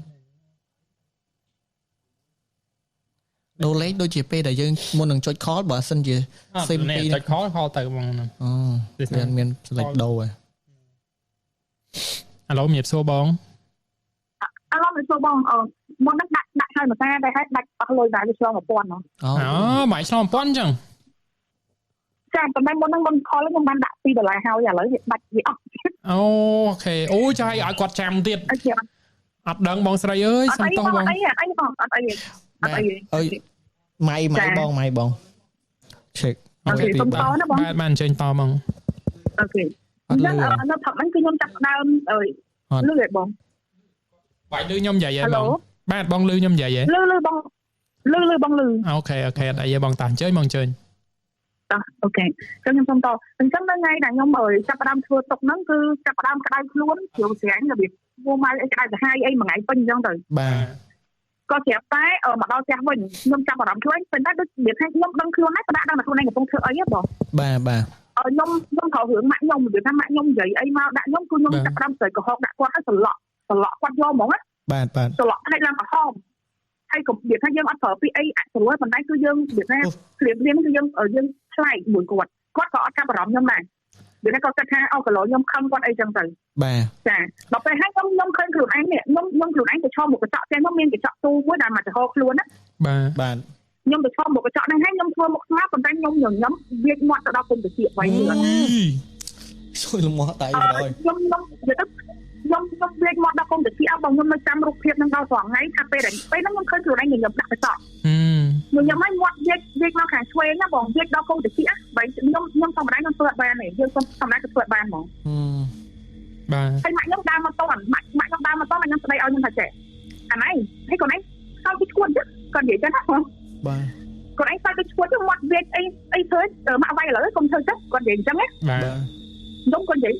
ដូចជាពេលដែលយើងមុននឹងចុច call បើសិនជា SIM ពីចុច call ទៅហ្មងអូមាន select ដូរហើយអាឡូមានសួរបងអាឡូមានសួរបងមុនហ្នឹងដាក់ឲ្យមកតាតែឲ្យដាច់អស់លុយដែរវាឆ្លង 1000 អូមិនឆ្លង 1000 អញ្ចឹងចាប៉ុន្តែមុនហ្នឹងមុន call ខ្ញុំបានដាក់$2ហើយឥឡូវវាដាច់វាអស់អូខេអូចាឲ្យគាត់ចាំទៀតអត់ដឹងបងស្រីអើយសុំទោសបងអីបងអត់អីអើយម៉ៃបង check អូខេសុំតណាបងបានអញ្ជើញតហ្មងអូខេអញ្ចឹងនៅផឹកហ្នឹងគឺខ្ញុំចាប់ដើមលឺហ៎បងបាយលឺខ្ញុំនិយាយហ៎បងបាទបងលឺខ្ញុំនិយាយហ៎លឺបងលឺអូខេអត់អីទេបងតាអញ្ជើញបងអញ្ជើញអូខេចឹងខ្ញុំសុំតអញ្ចឹងនៅថ្ងៃដែលខ្ញុំចាប់ដើមធ្វើទុកហ្នឹងគឺចាប់ដើមក្តៅខ្លួនជ្រៅស្រាញ់របៀបមួម៉ៅអីក្តៅសាហាយអីមួយថ្ងៃពេញអញ្ចឹងទៅបាទក៏ស្រាប់តែមកដល់ផ្ទះវិញខ្ញុំចាប់អារម្មណ៍ខ្លួនប៉ុន្តែដូចនិយាយថាខ្ញុំដឹងខ្លួនហើយក៏ដាក់ដឹងថាខ្លួនឯងកំពុងធ្វើអីហ៎បងបាទខ្ញុំក៏រឿងម៉ាក់ខ្ញុំនិយាយថាម៉ាក់ខ្ញុំនិយាយអីមកដាក់ខ្ញុំគឺខ្ញុំចាប់ដើមស្រីកុហកដាក់គាត់ឲ្យសន្លក់គាត់យកហ្មងណាបាទសន្លក់ឲ្យឡើងក្រហមហើយកុំនិយាយថាយើងអត់ប្រើពីអីអត់ស្រួលប៉ុន្តែគឺយើងនិយាយថាព្រៀបគឺយើងឆ្លៃមួយគាត់ក៏អត់ចាប់អារម្មណ៍ខ្ញុំដែរវាគាត់គិតថាកន្លោខ្ញុំខំគាត់អីចឹងទៅបាទចាដល់ពេលហើយខ្ញុំឃើញខ្លួនឯងនេះខ្ញុំខ្លួនឯងទៅឈរមុខកញ្ចក់ទាំងនោះមានកញ្ចក់ទូមួយដែលមកចំហខ្លួនណាបាទខ្ញុំទៅឈរមុខកញ្ចក់ហ្នឹងហើយខ្ញុំធ្វើមុខស្មាប៉ុន្តែខ្ញុំញញឹមវាចមាត់ទៅដល់ពុំទៅជាໄວលឿនជួយលំមាត់តែហើយខ្ញុំវាទៅវាចមាត់ដល់ពុំទៅជាបងខ្ញុំនៅចាំរូបភាពហ្នឹងដល់ត្រង់ថ្ងៃថាពេលហ្នឹងខ្ញុំឃើញខ្លួនឯងញញឹមដាក់កញ្ចក់ញញឹមហើយមាត់វាចមកខាងឆ្វេងណាបងវាចដល់ពុំទៅជាបើខ្ញុំធម្មតាខ្ញុំធ្វើអត់បានទេយើងធម្មតាគឺធ្វើអត់បានហ្មងបាទហើយម៉ាក់ខ្ញុំដើរមកតន់ម៉ាក់ខ្ញុំដើរមកតន់ខ្ញុំស្ដីឲ្យខ្ញុំថាចេះអាណៃហើយកូនឯងសើពីឈួតគាត់និយាយចឹងណាបងបាទកូនឯងសើពីឈួតមាត់វាចអីធ្វើម៉ាក់វាយឥឡូវកុំធ្វើចិត្តគាត់និយាយចឹងណាបាទខ្ញុំគាត់និ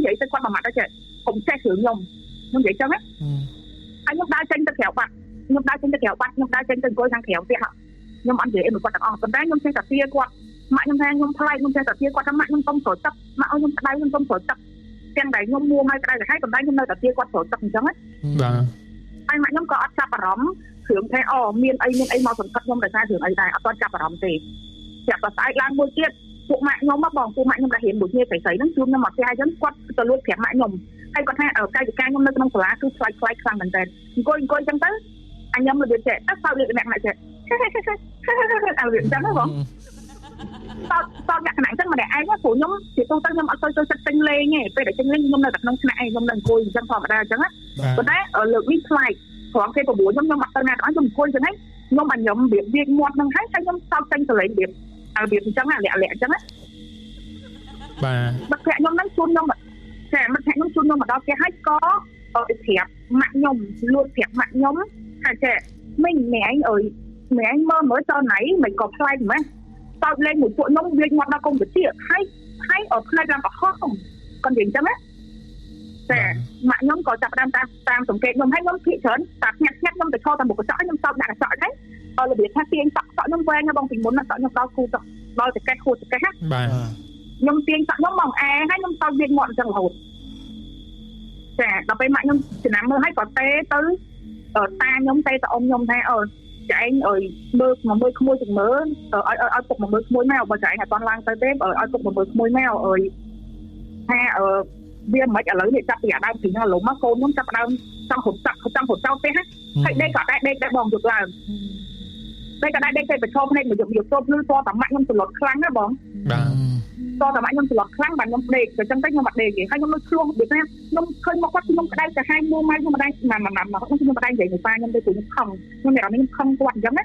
យាយទៅគាត់មួយម៉ាត់ទៅចេះកុំចេះគ្រឿងខ្ញុំនិយាយចឹងណាហើយខ្ញុំដើរចេញទៅក្រៅបាត់ខ្ញុំដើរចេញទៅអង្គុយខាងក្រៅផ្ទះខ្ញុំអត់និយាយអីមួយគាត់ទាំងអស់ប៉ុន្តែខ្ញុំចេះតែទាគាត់ម៉ាក់ខ្ញុំថាខ្ញុំថ្លៃខ្ញុំចេះតែទាគាត់ថាម៉ាក់ខ្ញុំសុំស្រួលទឹកម៉ាក់ឲ្យខ្ញុំក្តៅខ្ញុំសុំស្រួលទឹកទាំងដែលខ្ញុំមួមកក្តៅទៅហើយប៉ុន្តែខ្ញុំនៅតែទាគាត់ស្រួលទឹកអញ្ចឹងណាបាទហើយម៉ាក់ខ្ញុំក៏អត់ចាប់អារម្មណ៍ រឿងថាមានអីមកសង្កត់ខ្ញុំដោយសាររឿងអីដែរអត់ទាន់ចាប់អារម្មណ៍ទេចាប់តែស្អែកឡើងមួយទៀតពួកម៉ាក់ខ្ញុំមកបងពួកម៉ាក់ខ្ញុំដែលរៀនមួយគ្នាស្រីហ្នឹងជួបខ្ញុំមកផ្ទះអញ្ចឹងគាត់ទៅលួចប្រាប់ម៉ាក់ខ្ញុំហើយគាត់ថាកាយវិការខ្ញុំនៅក្នុងសាលាគឺខ្លាចខ្លាំងមែនតើអង្គុយអញ្ចឹងទៅអញខ្ញុំរបៀបចេះតែសោកលៀកអ្នកណាចេះអើវាអញ្ចឹងហ្នឹងបងតោះលក្ខណៈអញ្ចឹងម្នាក់ឯងព្រោះខ្ញុំជាទូទៅខ្ញុំអត់ចូលចិត្តចេញលេងទេពេលដែលចេញលេងខ្ញុំនៅតែក្នុងថ្នាក់ឯងខ្ញុំនៅអង្គុយអញ្ចឹងធម្មតាអញ្ចឹងណាប៉ុន្តែលើកនេះខ្លាចព្រមគេ9ខ្ញុំអត់ទៅណាដល់ខ្ញុំអង្គុយអញ្ចឹងហ្នឹងខ្ញុំអញខ្ញុំរៀបវាមាត់ហ្នឹងហើយខ្ញុំសោកចេញទៅលេងរៀបអញ្ចឹងណាលាក់អញ្ចឹងណាបាទមិត្តភក្តិខ្ញុំហ្នឹងជួនខ្ញុំតែមិត្តភក្តិខ្ញុំជួនខ្ញុំមកដល់ផ្ទះហើយក៏ទៅប្រាប់ម៉ាក់ខ្ញុំលួចប្រាប់ម៉ាក់ខ្ញុំថាចេះមិញម៉ែឯងអើយម៉ែឯងមើលតណៃមិនក៏ប្លែកម៉េះតោតលេងមួយពួកខ្ញុំវាមាត់ដល់កុំវិជាហើយផ្នែកឡើងប្រហោះគាត់និយាយអញ្ចឹងណាតែម៉ាក់ខ្ញុំក៏ចាប់តាមសង្កេតខ្ញុំហើយខ្ញុំភាកច្រើនតែញ៉ាក់ខ្ញុំទៅឈរតាមមុខកញ្ចក់ខ្ញុំសោកដាក់កញ្ចក់ហ្នឹងរបៀបថាទាញសក់ខ្ញុំវែងបងពីមុនសក់ខ្ញុំដល់គូដល់ចកេះខួរចកេះណាបាទខ្ញុំទាញសក់ខ្ញុំមកអែហើយខ្ញុំសោកវាមាត់អញ្ចឹងរហូតចាដល់ពេលម៉ាក់ខ្ញុំចំណាំមើលហើយក៏ទេទៅតាខ្ញុំទេទៅអ៊ំខ្ញុំថាចែងអើយមើលក្មួយទាំងមើលឲ្យពុកមើលក្មួយមកបើចែងអត់ឡើងទៅទេឲ្យពុកមើលក្មួយមកអើយថាវាមិនឥឡូវនេះចាប់ពីអាដើមពីហ្នឹងលំមកកូនខ្ញុំចាប់ដើមចង់រត់ចោលទេណាហើយដេកក៏ដេកបងយប់ឡើងដេកទៅប្រឈមភ្នែកមកយប់ទៅភ្លឺតតែម៉ាក់ខ្ញុំសន្លត់ខ្លាំងណាបងបាទតតែម៉ាក់ខ្ញុំសន្លត់ខ្លាំងបាទខ្ញុំដេកទៅចឹងទៅខ្ញុំអត់ដេកទេហើយខ្ញុំនៅឆ្លោះដូចថាខ្ញុំឃើញមកគាត់ខ្ញុំក្តៅទៅហាយមួម៉ៅខ្ញុំមិនដែរខ្ញុំមិនដែរនិយាយនឹងប៉ាខ្ញុំទៅខ្ញុំខំខ្ញុំមានអារម្មណ៍ខ្ញុំខំគាត់អញ្ចឹងណា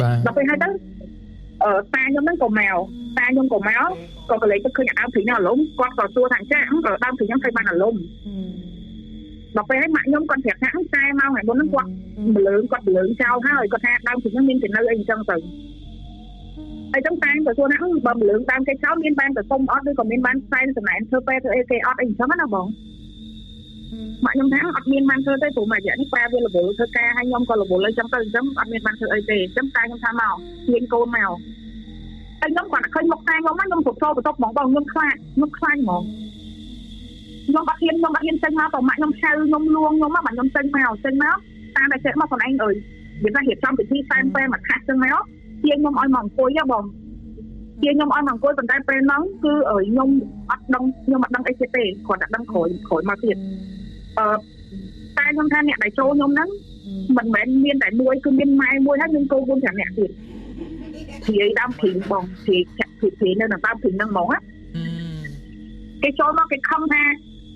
បាទដល់ពេលហើយទៅតាខ្ញុំហ្នឹងក៏មកតាខ្ញុំក៏មកក៏កលេចទៅឃើញអាដើមព្រីហ្នឹងអាលំគាត់ក៏សួរថាចាដើមព្រីហ្នឹងធ្វើបានអាលំដល់ពេលហើយម៉ាក់ខ្ញុំគាត់ប្រាប់ថាតែមកថ្ងៃមុនហ្នឹងគាត់ម្លើងចោលហើយគាត់ថាដើមព្រីហ្នឹងមានទៅនៅអីអញ្ចឹងទៅហើយចឹងតែទៅសួរថាបើម្លើងដើមគេចោលមានបានទៅសុំអត់ឬក៏មានបានផ្សាយសំណែនធ្វើពេលធ្វើអីគេអត់អីអញ្ចឹងណាបងម៉ាក់ខ្ញុំថាអត់មានបានធ្វើទេព្រោះមួយរយៈនេះប៉ាវារវល់ធ្វើការហើយខ្ញុំក៏រវល់អីចឹងទៅអញ្ចឹងអត់មានបានធ្វើអីទេអញ្ចឹងតែខ្ញុំថាមកហ៊ានកូនមកហើយខ្ញុំគាត់ឃើញមុខតាខ្ញុំខ្ញុំទៅចូលបន្ទប់ហ្មងបងខ្ញុំខ្លាចហ្មងខ្ញុំអត់ហ៊ានចេញមកទៅម៉ាក់ខ្ញុំហៅខ្ញុំលួងខ្ញុំមកបាទខ្ញុំចេញមកតាមតែចេះមកខ្លួនឯងអើយវាថារៀបចំពិធីសែនពេលមកខាស់ចឹងមកជាខ្ញុំឲ្យមកអង្គុយបងជាខ្ញុំឲ្យមកអង្គុយប៉ុន្តែពេលហ្នឹងគឺខ្ញុំអត់ដឹងអីទៀតទេគាត់តែដឹងក្រោយមកទៀតតែខ្ញុំថាអ្នកដែលចូលខ្ញុំហ្នឹងមិនមែនមានតែមួយគឺមានម៉ែមួយហើយមានកូន5នាក់ទៀតព្រាយដើមព្រីបងព្រាយនៅតាមដើមព្រីហ្នឹងហ្មងណាគេចូលមកគេខំថា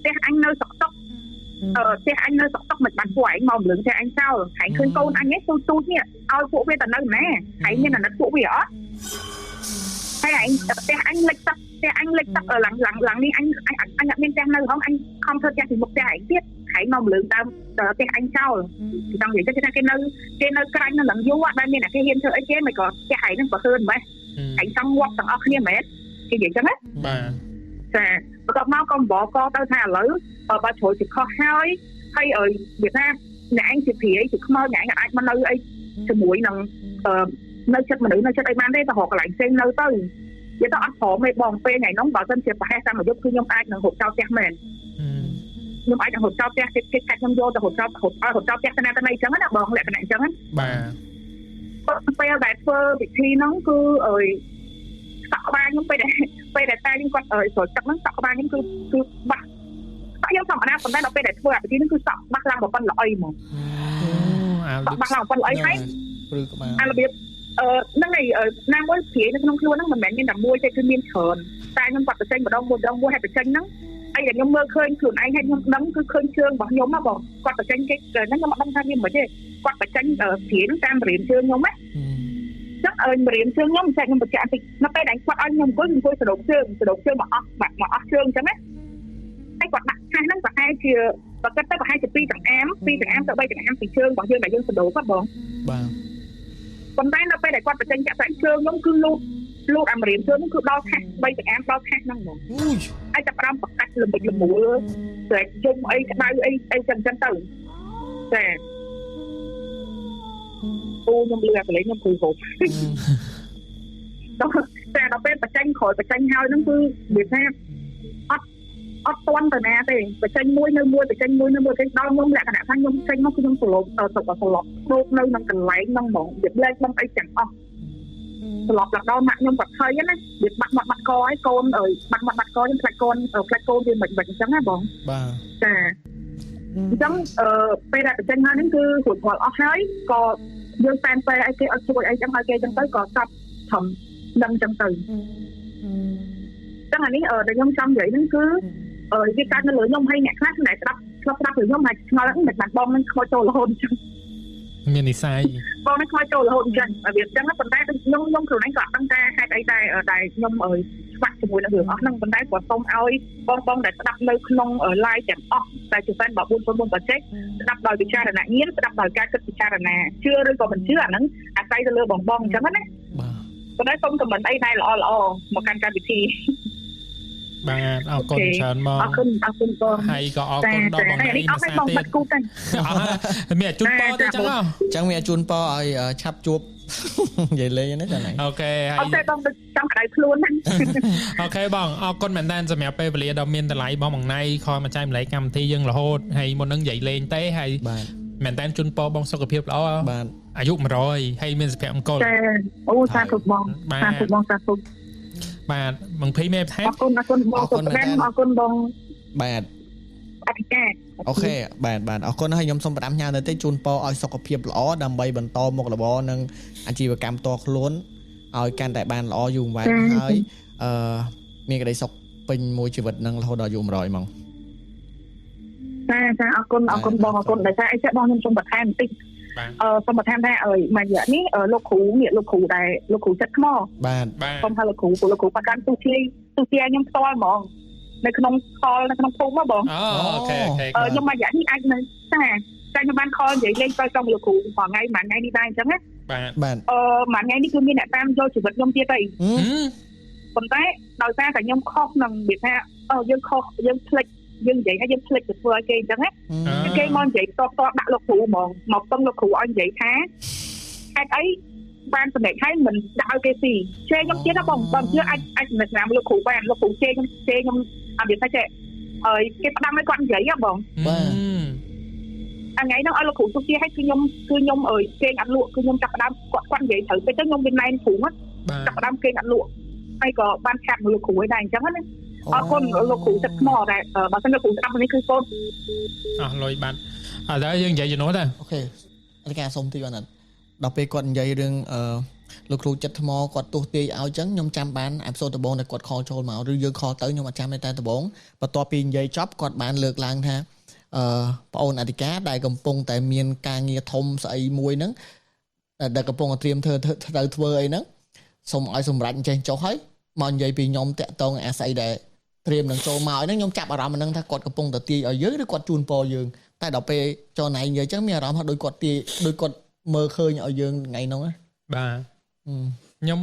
ផ្ទះអញនៅសុកតុកផ្ទះអញនៅសុកតុកមិនបានពួកឯងមកម្លឹងផ្ទះអញចោលហើយឃើញកូនអញនេះទូចនេះឲ្យពួកវាទៅនៅណាហើយមានអាណិតពួកវាអត់ហើយឯងផ្ទះអញលិចទឹកឡើងនេះអញអត់មានផ្ទះនៅហងអញខំធ្វើផ្ទះពីមុខផ្ទះឯងទៀតហើយមកម្លឹងដើមផ្ទះអញចោលចង់និយាយថាគេនៅក្រាញ់នៅឡើងយូរដែរមានតែគេហ៊ានធ្វើអីគេមិនក៏ផ្ទះឯងហ្នឹងបើឃើញម៉េះឯងចង់ងាប់ទាំងអស់គ្នាមែនគេនិយាយចឹងណាបាទចាបន្ទាប់មកក៏បកទៅថាឥឡូវបើជ្រុលជាខុសហើយវាថាអ្នកឯងជាព្រាយជាខ្មោចអ្នកឯងអាចមកនៅអីជាមួយនឹងនៅចិត្តមនុស្សនៅចិត្តអីបានទេទៅរកកន្លែងផ្សេងនៅទៅនិយាយទៅអត់ព្រមទេបងពេលថ្ងៃហ្នឹងបើមិនជាប្រហែសតាមមួយយប់គឺខ្ញុំអាចនឹងរត់ចោលផ្ទះមែនខ្ញុំអាចនឹងរត់ចោលផ្ទះគេកាច់ខ្ញុំយកទៅរត់ចោលផ្ទះទៅណាទៅណីអញ្ចឹងណាបងលក្ខណៈអញ្ចឹងណាបាទពេលដែលធ្វើពិធីហ្នឹងគឺសក់ក្បាលខ្ញុំពេលដែលតែខ្ញុំគាត់ស្រួលទឹកហ្នឹងសក់ក្បាលខ្ញុំគឺបាក់សក់ខ្ញុំធម្មតាប៉ុន្តែដល់ពេលដែលធ្វើអាពិធីហ្នឹងគឺសក់បាក់ឡើងប៉ុណ្ណឹងល្អីហ្មងបាក់ឡើងប៉ុណ្ណឹងល្អីហើយព្រឺក្បាលអារបៀបហ្នឹងឯងណាមួយព្រាយនៅក្នុងខ្លួនហ្នឹងមិនមែនមានតែមួយទេគឺមានច្រើនតែខ្ញុំគាត់ទៅចេញម្ដងមួយហើយទៅចេញហ្នឹងអីដែលខ្ញុំមើលឃើញខ្លួនឯងហើយខ្ញុំដឹងគឺឃើញជើងរបស់ខ្ញុំណាបងគាត់ទៅចេញគេហ្នឹងខ្ញុំអត់ដឹងថាវាមិនទេគាត់ទៅចេញព្រាយហ្នឹងតាមរៀនជើងខ្ញុំណាចឹងរៀនជើងខ្ញុំខ្ញុំបញ្ជាក់តិចនៅពេលដែលគាត់ឲ្យខ្ញុំអង្គុយសដុកជើងមកអស់ជើងចឹងណាហើយគាត់ដាក់ខាសហ្នឹងប្រហែលជាបើគិតទៅប្រហែលជា2ចង្អាមទៅ3ចង្អាមពីជើងរបស់យើងដែលយើងសដុកគាត់បងបាទប៉ុន្តែនៅពេលដែលគាត់បញ្ចេញចាក់ស្ដែងជើងខ្ញុំគឺលូតអាមរៀនជើងហ្នឹងគឺដល់ខាស3ចង្អាមដល់ខាសហ្នឹងហ្មងហើយចាប់ផ្ដើមប្រកាសល្មិចល្មួលតែជុំអីក្តៅអីចឹងទៅចាខ្ញុំលឺអាកលេងខ្ញុំគូហូបតែដល់ពេលបញ្ចេញក្រោយបញ្ចេញហើយហ្នឹងគឺវាថា អត់ទាន់ទៅណាទេបញ្ចេញមួយនៅមួយបញ្ចេញមួយនៅមួយគេដល់ខ្ញុំលក្ខណៈថាខ្ញុំចេញមកខ្ញុំសឡប់សឡប់ដូចនៅក្នុងកន្លែងហ្នឹងហ្មងវាលែកបងអីទាំងអស់សឡប់ដល់ម៉ាក់ខ្ញុំគាត់ថៃណាវាបាត់កឲ្យកូនអើយបាត់កខ្ញុំផ្លាច់កូនវាមិនអញ្ចឹងណាបងបាទចាអញ្ចឹងពេលដែលបញ្ចេញហើយហ្នឹងគឺរួចរាល់អស់ហើយក៏យើងតែនពេលឲ្យគេអត់ជួយអីចឹងហើយគេចឹងទៅក៏ស្ដាប់ធំដឹងចឹងទៅចឹងអានេះដែលខ្ញុំចង់និយាយហ្នឹងគឺវាកើតនៅលើខ្ញុំហើយអ្នកខ្លះដែលស្ដាប់ពីខ្ញុំហើយឆ្ងល់មិនបានបងនឹងខ្មោចចូលរហូតចឹងមាននិស័យបងនឹងខ្មោចចូលរហូតចឹងវាចឹងប៉ុន្តែខ្ញុំខ្លួនឯងក៏អត់ដឹងថាហេតុអីដែលខ្ញុំច្បាក់ជាមួយនឹងរឿងអស់ហ្នឹងប៉ុន្តែគាត់សូមឲ្យបងដែលស្ដាប់នៅក្នុង live ទាំងអស់តែជាfan 4 project ស្ដាប់ដោយវិចារណញ្ញាណស្ដាប់ដោយការគិតពិចារណាជឿឬក៏មិនជឿអាហ្នឹងអាស្រ័យទៅលើបងអញ្ចឹងណាបាទប៉ុន្តែសូមខមមិនអីដែលល្អមកកាន់កម្មវិធីបាទអរគុណច្រើនមកអរគុណបងហើយក៏អរគុណដល់បងនេះមកសាទៀតមានជូនពរទៅចឹងចឹងមានជូនពរឲ្យឆាប់ជួបនិយាយលេងណាចា៎អូខេហើយអត់ទេបងចង់ក្តៅខ្លួនអូខេបងអរគុណមែនតើសម្រាប់ពេលវេលាដ៏មានតម្លៃបងបងណៃខំមកចែកម្លែកកម្មវិធីយើងរហូតហើយមុននឹងនិយាយលេងទេហើយមែនតើជូនពរបងសុខភាពល្អបាទអាយុ100ហើយមានសុភមង្គលចាអូសាធុបងសាធុបងសាធុបាទបងភីមេថែមអរគុណបងអរគុណបងបាទអធិការអូខេបាទអរគុណហើយខ្ញុំសូមផ្ដាំញ៉ានៅទេជូនពរឲ្យសុខភាពល្អដើម្បីបន្តមុខរបរនិងអាជីវកម្មតខ្លួនឲ្យកាន់តែបានល្អយូរអង្វែងហើយមានក្តីសុខពេញមួយជីវិតនឹងរហូតដល់អាយុ100ហ្មងចាអរគុណបងអរគុណដោយសារអីចេះបងខ្ញុំសូមបន្ថែមបន្តិចសូមបន្ថែមថាមួយរយៈនេះលោកគ្រូដែលលោកគ្រូចិត្តថ្មបាទសូមហៅលោកគ្រូប្រកាន់ទូជាខ្ញុំផ្ទាល់ហ្មងនៅក្នុងខលនៅក្នុងភូមិហ្មងអូខេខ្ញុំមួយរយៈនេះអាចនៅតែខ្ញុំបានខលនិយាយលេងទៅលោកគ្រូមួយថ្ងៃនេះដែរអញ្ចឹងណាបាទមួយថ្ងៃនេះគឺមានអ្នកតាមយកជីវិតខ្ញុំទៀតហើយប៉ុន្តែដោយសារតែខ្ញុំខុសនឹងវាថាយើងខុសយើងភ្លេចយើងនិយាយថាយើងភ្លេចទៅធ្វើឲ្យគេអញ្ចឹងណាគេមកនិយាយតបដាក់លោកគ្រូហ្មងមកពឹងលោកគ្រូឲ្យនិយាយថាហេតុអីបានសម្រេចឲ្យមិនដាក់ឲ្យគេស៊ីជេរខ្ញុំទៀតណាបងជឿអាចសម្រេចណាលោកគ្រូបានលោកគ្រូជេរខ្ញុំអត់និយាយថាចេះហើយគេផ្ដាំឲ្យគាត់និយាយហ៎បងបាទថ្ងៃហ្នឹងឲ្យលោកគ្រូទុកជាឲ្យគឺខ្ញុំគេងអត់លក់គឺខ្ញុំចាប់ផ្ដើមគាត់និយាយត្រូវទៅខ្ញុំមានណែនគ្រូហ្នឹងចាប់ផ្ដើមគេងអត់លក់ហើយក៏បានឆាប់មកលោកគ្រូឲ្យដែរអញ្ចឹងណាអរគុណលោកគ្រូចិត្តថ្មដែរបើសិនលោកគ្រូស្ដាប់នេះគឺកូនអស់លុយបាត់ឥឡូវយើងនិយាយជំនួសទៅអូខេអរការសុំទីបានដល់ពេលគាត់និយាយរឿងលោកគ្រូចិត្តថ្មគាត់ទោះទាយឲ្យចឹងខ្ញុំចាំបានអេពីសូតដំបូងដែលគាត់ខលចូលមកឬយើងខលទៅខ្ញុំអត់ចាំទេតែដំបូងបន្ទាប់ពីនិយាយចប់គាត់បានលើកឡើងថាប្អូនអធិការដែលកំពុងតែមានការងារធំស្អីមួយហ្នឹងដែលកំពុងតែត្រៀមធ្វើអីហ្នឹងសូមឲ្យសម្រេចចេះចុះហើយមកនិយាយពីខ្ញុំតាក់តងអាស្អីដែលត្រៀមនឹងចូលមកហ្នឹងខ្ញុំចាប់អារម្មណ៍ហ្នឹងថាគាត់កំពុងតែទាយឲ្យយើងឬគាត់ជូនពរយើងតែដល់ពេលចូលណៃនិយាយចឹងមានអារម្មណ៍ថាដូចគាត់ទាយដូចគាត់មើលឃើញឲ្យយើងថ្ងៃហ្នឹងបាទខ្ញុំ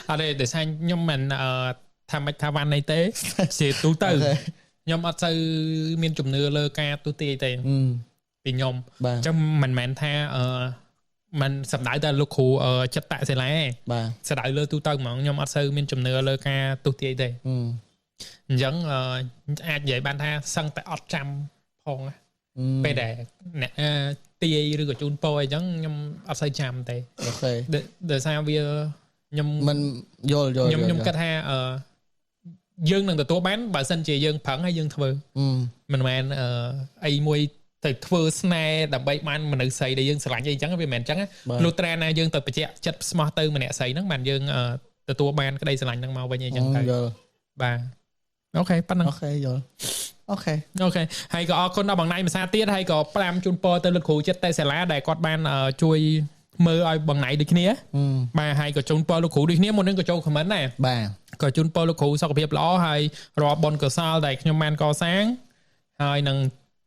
អត់ទេតែខ្ញុំមិនថាមិនថាវ៉ាន់អីទេជាទូទៅខ្ញុំអត់សូវមានជំនឿលើការទូទាយទេពីខ្ញុំអញ្ចឹងមិនមែនថាมันសម្ដៅតែលោកគ្រូចិត្តតសិលាបាទសម្ដៅលើទូទៅហ្មងខ្ញុំអត់សូវមានជំនឿលើការទូទាយទេអញ្ចឹងអាចនិយាយបានថាសឹងតែអត់ចាំផងពេលដែលអ្នកទាយឬក៏ជូនពរអីចឹងខ្ញុំអត់សូវចាំទេអូខេដោយសារវាខ្ញុំមិនយល់ខ្ញុំគិតថាយើងនឹងទទួលបានបើសិនជាយើងប្រឹងហើយយើងធ្វើមិនមែនអីមួយទៅធ្វើស្នេហ៍ដើម្បីបានមនុស្សស្រីដែលយើងស្រឡាញ់អីចឹងវាមិនមែនចឹងលុះត្រាណាយើងទៅបញ្ជាក់ចិត្តស្មោះទៅម្នាក់ស្រីហ្នឹងបានយើងទទួលបានក្តីស្រឡាញ់ហ្នឹងមកវិញអីចឹងទៅបាទអូខេប៉ុណ្ណឹងអូខេយល់អូខេហើយក៏អរគុណដល់បងណៃភាសាទៀតហើយក៏ផ្ដាំជូនពរទៅលោកគ្រូចិត្តតែសាលាដែលគាត់បានជួយមើលឲ្យបងណៃដូចគ្នាបាទហើយក៏ជូនពរលោកគ្រូដូចគ្នាមុននឹងក៏ចូលខមមិនដែរបាទក៏ជូនពរលោកគ្រូសុខភាពល្អហើយរាល់បុណ្យកុសលដែលខ្ញុំបានកសាងហើយនឹង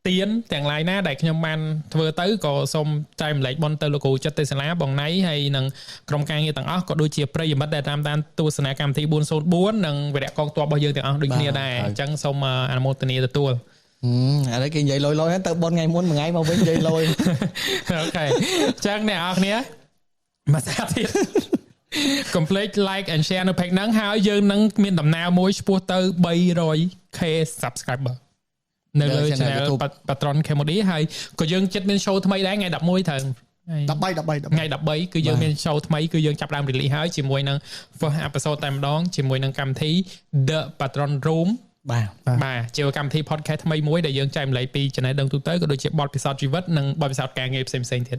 ទៀនទាំងឡាយណាដែលខ្ញុំបានធ្វើទៅក៏សូមចែកម្លែកបុណ្យទៅលោកគ្រូចិត្តទេសាលាបងណៃហើយនឹងក្រុមការងារទាំងអស់ក៏ដូចជាប្រិយមិត្តដែលតាមដានទស្សនាកម្មវិធី404និងវគ្គកងទ័ពរបស់យើងទាំងអស់ដូចគ្នាដែរអញ្ចឹងសូមអនុមោទនាទទួលឥឡូវគេនិយាយលយទៅបុណ្យថ្ងៃមុនមួយថ្ងៃមកវិញនិយាយលយអូខេអញ្ចឹងអ្នកនរគ្នាមកសាទៀត complete like and share នៅ page ហ្នឹងហើយយើងនឹងមានដំណើរមួយឆ្ពោះទៅ 300k subscriber នៅលើ channel Patron Cambodia ហើយក៏យើងចិត្តមាន show ថ្មីដែរថ្ងៃ11ត្រូវថ្ងៃ13គឺយើងមាន show ថ្មីគឺយើងចាប់ដើម release ហើយជាមួយនឹង first episode តែម្ដងជាមួយនឹងកម្មវិធី The Patron Room បាទជាកម្មវិធី podcast ថ្មីមួយដែលយើងចែករំលែកពីចំណេះដឹងទូទៅក៏ដូចជាបទពិសោធន៍ជីវិតនិងបទពិសោធន៍ការងារផ្សេងៗទៀត